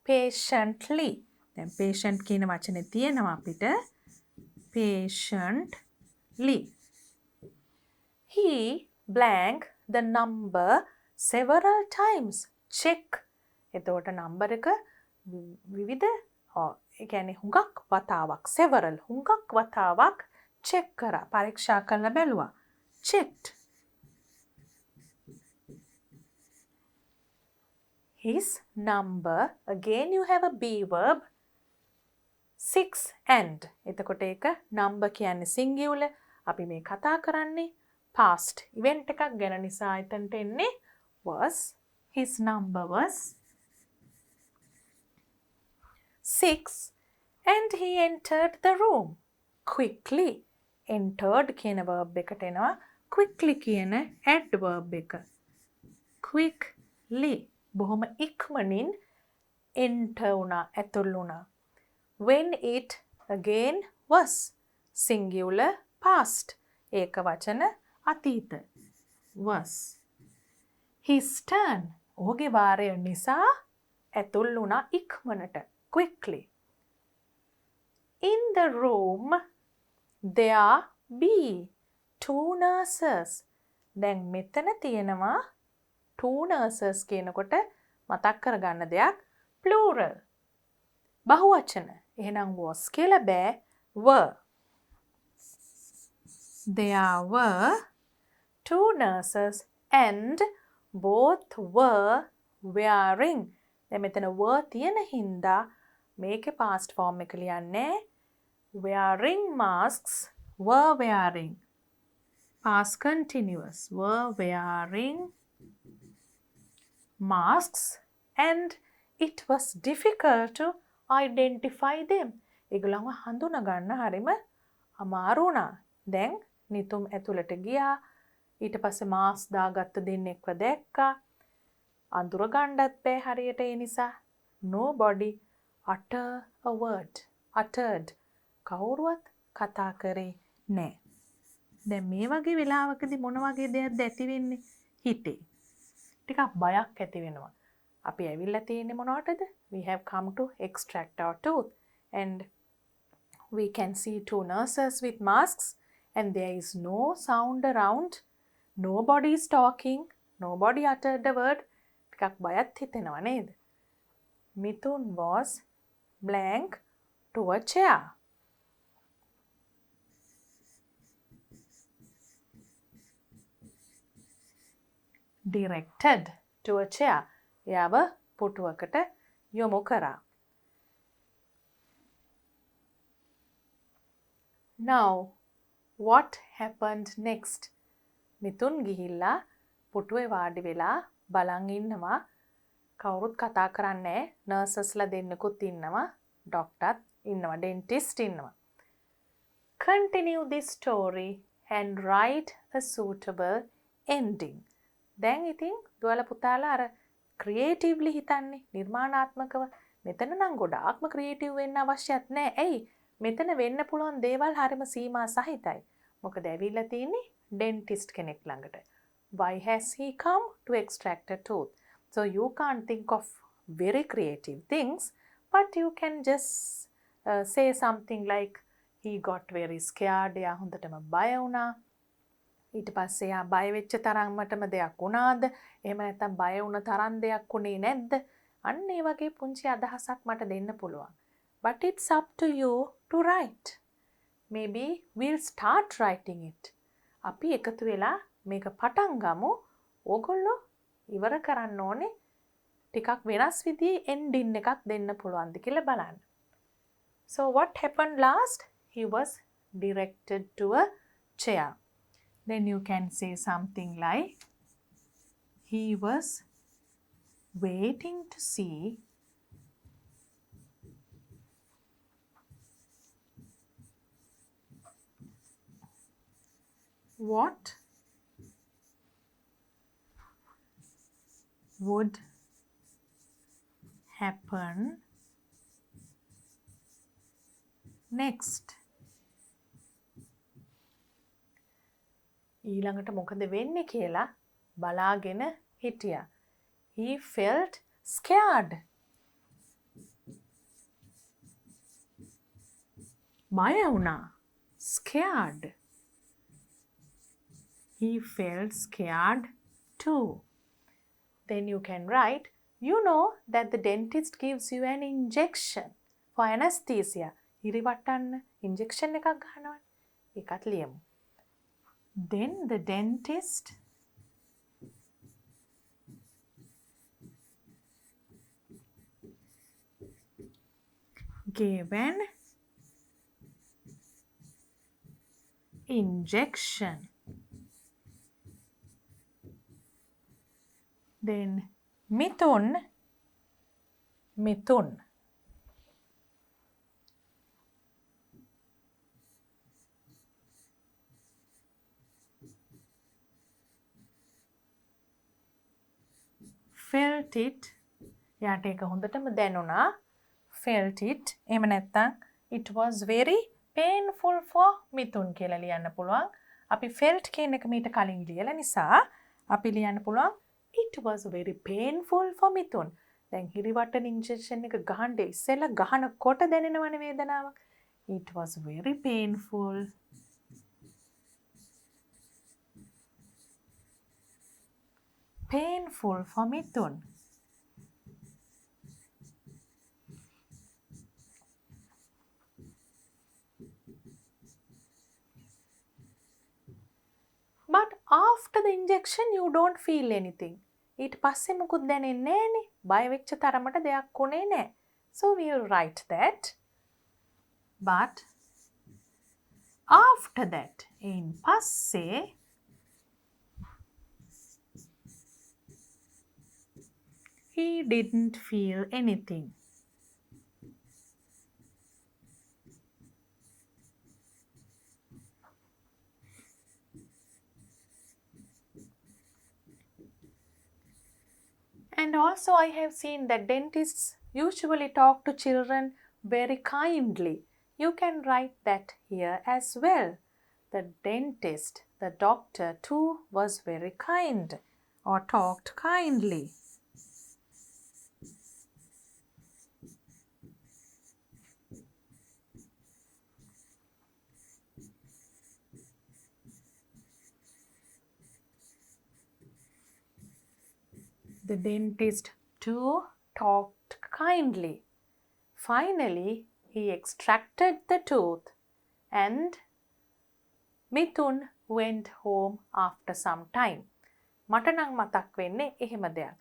patiently. දැන් patient කියන වචනේ තියෙනවා අපිට patiently. He blank the number several times. check. එතකොට number එක විවිධ ඒ කියන්නේ හුඟක් වතාවක් several හුඟක් වතාවක් check කරා. පරීක්ෂා කරලා බැලුවා. checked. His number. Again you have a be verb. 6 and. එතකොට ඒක number කියන්නේ singular. අපි මේ කතා කරන්නේ past event එකක් ගැන නිසා එතනට එන්නේ was. His number was 6 and he entered the room quickly. entered කියන verb එකට එනවා quickly කියන adverb එක. quickly බොහොම ඉක්මනින් enter වුණා, ඇතුල් වුණා. when it again was singular past. ඒක වචන අතීත was. his turn ඔහුගේ වාරය නිසා ඇතුල් වුණා ඉක්මනට quickly. in the room there be 2 nurses. දැන් මෙතන තියෙනවා 2 nurses කියනකොට මතක් කරගන්න දෙයක් plural. බහුවචන. එහෙනම් was කියලා බෑ were. There were 2 nurses and both were wearing. දැන් මෙතන were තියෙන හින්දා මේකේ past form එක ලියන්නේ wearing masks. were wearing. Past continuous. were wearing masks and it was difficult to identify them. ඒගොල්ලන්ව හඳුනා ගන්න හරිම අමාරු වුණා. දැන් නිතුම් ඇතුළට ගියා. ඊට පස්සේ මාස් දාගත්ත දෙන්නෙක්ව දැක්කා. අඳුර ගන්නත් බෑ හරියට ඒ නිසා. Nobody uttered. කවුරුවත් කතා කරේ නෑ. දැන් මේ වගේ වෙලාවකදී මොන වගේ දෙයක්ද ඇති වෙන්නේ? හිතේ ටිකක් බයක් ඇති වෙනවා. අපි ඇවිල්ලා තියෙන්නේ මොනවටද? We have come to extract our tooth and we can see two nurses with masks and there is no sound around. Nobody is talking. Nobody uttered a word. ටිකක් බයත් හිතෙනවා නේද? Mithun was blank to a chair. Directed to a chair. එයාව පුටුවකට යොමු කරා. Now, what happened next? මිතුන් ගිහිල්ලා පුටුවේ වාඩි වෙලා බලන් ඉන්නවා. කවුරුත් කතා කරන්නේ නැහැ. නර්සස්ලා දෙන්නෙකුත් ඉන්නවා. ඩොක්ටර්ත් ඉන්නවා. ඩෙන්ටිස්ට් ඉන්නවා. Continue this story and write a suitable ending. දැන් ඉතින් දුවලා පුතාලා අර ක්‍රියේටිව්ලි හිතන්නේ නිර්මාණාත්මකව. මෙතන නම් ගොඩාක්ම ක්‍රියේටිව් වෙන්න අවශ්‍යත් නැහැ. ඇයි? මෙතන වෙන්න පුළුවන් දේවල් හරිම සීමා සහිතයි. මොකද ඇවිල්ලා තියෙන්නේ ඩෙන්ටිස්ට් කෙනෙක් ළඟට. Why has he come to extract a tooth? So you can't think of very creative things, but you can just say something like he got very scared. එයා හොඳටම බය වුණා. ඊට පස්සේ එයා බය වෙච්ච තරමටම දෙයක් වුණාද? එහෙම නැත්නම් බය වුණ තරම් දෙයක් වුණේ නැද්ද? අන්න ඒ වගේ පුංචි අදහසක් මට දෙන්න පුළුවන්. But it's up to you to write. Maybe we'll start writing it. අපි එකතු වෙලා මේක පටන් ගමු. ඕගොල්ලෝ ඉවර කරන්න ඕනේ ටිකක් වෙනස් විදිහේ ending එකක් දෙන්න පුළුවන්ද කියලා බලන්න. So what happened last? He was directed to a chair. Then you can say something like he was waiting to see what would happen next. ඊළඟට මොකද වෙන්නේ කියලා බලාගෙන හිටියා. He felt scared. බය වුණා. Scared. He felt scared too. Then you can write, you know that the dentist gives you an injection for anesthesia. ඉරිවට්ටන්න injection එකක් ගන්නවා. ඒකත් ලියමු. Then the dentist gave an injection. Then Mithun felt it. යාට ඒක හොඳටම දැනුණා. Felt it. එහෙම නැත්නම් it was very painful for Mithun කියලා ලියන්න පුළුවන්. අපි felt කියන එක මීට කලින් ලියලා නිසා අපි ලියන්න පුළුවන් it was very painful for Mithun. දැන් හිරිවටන injection එක ගහන්න ඉස්සෙල්ලා ගහනකොට දැනෙනවනේ වේදනාවක්. It was very painful for Mithun. But after the injection you don't feel anything. ඊට පස්සේ මොකුත් දැනෙන්නේ නැහනේ. බය වෙච්ච තරමට දෙයක් උනේ නැහැ. So we'll write that. But after that, in පස්සේ he didn't feel anything. And also I have seen that dentists usually talk to children very kindly. You can write that here as well. The dentist, the doctor too, was very kind or talked kindly. The dentist too talked kindly. Finally, he extracted the tooth and Mithun went home after some time. මට නම් මතක් වෙන්නේ එහෙම දෙයක්.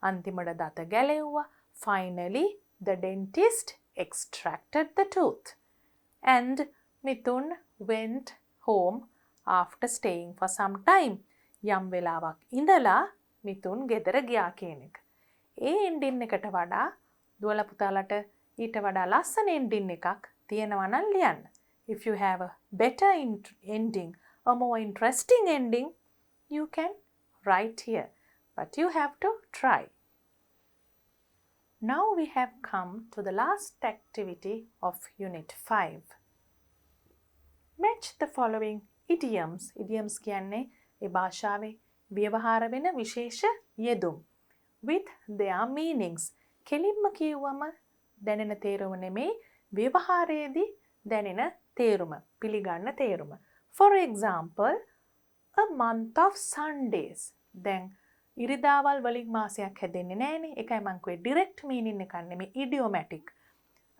අන්තිමට දත ගැලෙව්වා. Finally, the dentist extracted the tooth. And Mithun went home after staying for some time. යම් වෙලාවක් ඉඳලා මිතුන් ගෙදර ගියා කියන එක. ඒ එන්ඩින් එකට වඩා දුවලා පුතාලට ඊට වඩා ලස්සන එන්ඩින් එකක් තියෙනවා නම් ලියන්න. If you have a better ending, a more interesting ending, you can write here. But you have to try. Now we have come to the last activity of Unit 5. Match the following idioms. Idioms කියන්නේ ඒ භාෂාවේ ව්‍යවහාර වෙන විශේෂ යෙදුම් with their meanings. කෙලින්ම කියවම දැනෙන තේරුම නෙමෙයි ව්‍යවහාරයේදී දැනෙන තේරුම, පිළිගන්න තේරුම. For example, a month of Sundays. දැන් ඉරිදාවල් වලින් මාසයක් හැදෙන්නේ නැහනේ. ඒකයි මම කිව්වේ direct meaning එකක් නෙමෙයි idiomatic.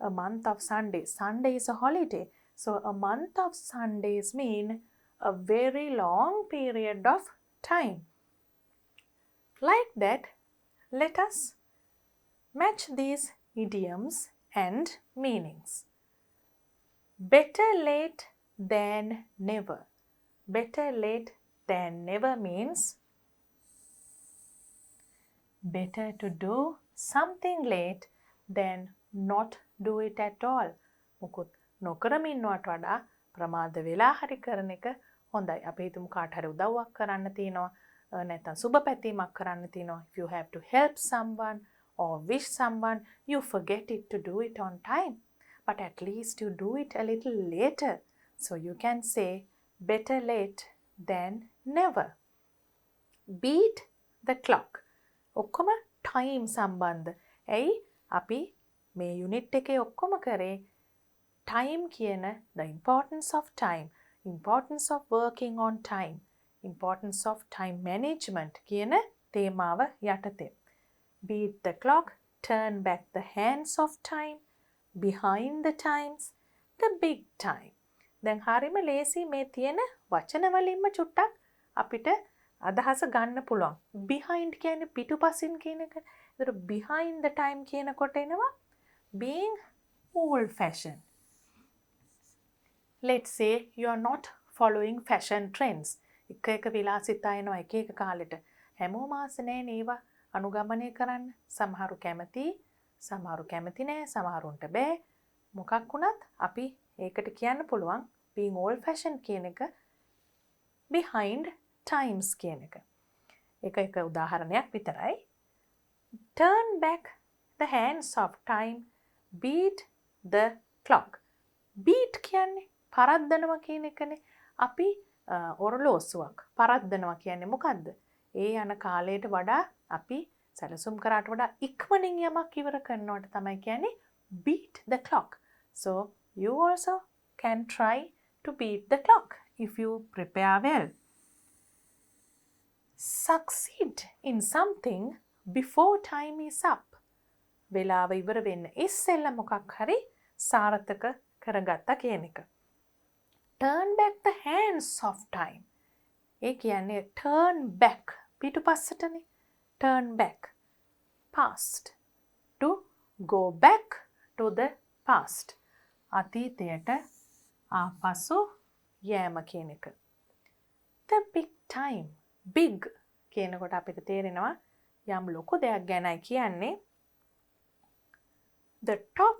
A month of Sundays. Sunday is a holiday. So a month of Sundays mean a very long period of time. Like that, let us match these idioms and meanings. Better late than never. Better late than never means better to do something late than not do it at all. මොකුත් නොකරම ඉන්නවට වඩා ප්‍රමාද වෙලා හරි කරන එක හොඳයි. අපි හිතමු කාට හරි උදව්වක් කරන්න තියෙනවා, නැත්නම් සුබ පැතීමක් කරන්න තියෙනවා. If you have to help someone or wish someone, you forget it to do it on time. But at least you do it a little later. So you can say better late than never. Beat the clock. ඔක්කොම time සම්බන්ධ. ඇයි අපි මේ unit එකේ ඔක්කොම කරේ time කියන the importance of time, importance of working on time, importance of time management කියන තේමාව යටතේ. Beat the clock, turn back the hands of time, behind the times, the big time. දැන් හරිම ලේසි මේ තියෙන වචන වලින්ම චුට්ටක් අපිට අදහස ගන්න පුළුවන්. behind කියන්නේ පිටුපසින් කියන එක. ඒතර behind the time කියනකොට එනවා being old fashioned. Let's say you are not following fashion trends. එක විලාසිතා එනවා එක කාලෙට. හැමෝම ආස නැහැ ඒවා අනුගමනය කරන්න. සමහරු කැමති, සමහරු කැමති නැහැ, සමහරුන්ට බෑ. මොකක් වුණත් අපි ඒකට කියන්න පුළුවන් being old fashioned කියන එක behind times කියන එක. එක උදාහරණයක් විතරයි. Turn back the hands of time, beat the clock. beat කියන්නේ පරද්දනවා කියන එකනේ. අපි ඔරලෝසුවක් පරද්දනවා කියන්නේ මොකද්ද? ඒ යන කාලයට වඩා අපි සැලසුම් කරාට වඩා ඉක්මනින් යමක් ඉවර කරනවට තමයි කියන්නේ beat the clock. So you also can try to beat the clock if you prepare well. Succeed in something before time is up. වෙලාව ඉවර වෙන්න ඉස්සෙල්ලා මොකක් හරි සාර්ථක කරගත්තා කියන එක. Turn back the hands of time. ඒ කියන්නේ turn back පිටුපස්සටනේ. Turn back. Past. To go back to the past. අතීතයට ආපසු යෑම කියන එක. The big time. Big කියනකොට අපිට තේරෙනවා යම් ලොකු දෙයක් ගැනයි කියන්නේ. The top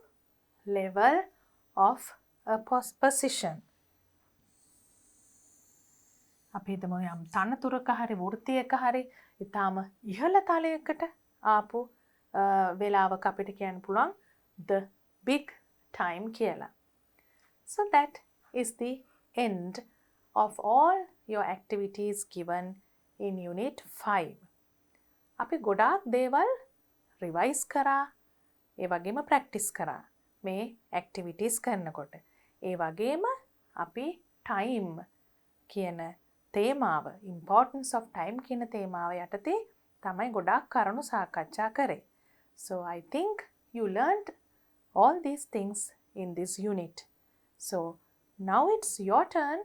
level of a position. අපි හිතමු යම් තනතුරක හරි වෘත්තියක හරි ඊටාම ඉහළ තලයකට ආපු වෙලාවක අපිට කියන්න පුළුවන් the big time කියලා. So that is the end of all your activities given in Unit 5. අපි ගොඩාක් දේවල් රිවයිස් කරා, ඒ වගේම ප්‍රැක්ටිස් කරා මේ ඇක්ටිවිටීස් කරනකොට. ඒ වගේම අපි ටයිම් කියන තේමාව, importance of time කියන තේමාව යටතේ තමයි ගොඩාක් කරුණු සාකච්ඡා කරේ. So I think you learned all these things in this unit. So now it's your turn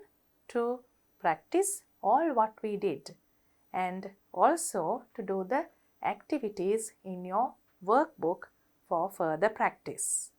to practice all what we did and also to do the activities in your workbook for further practice.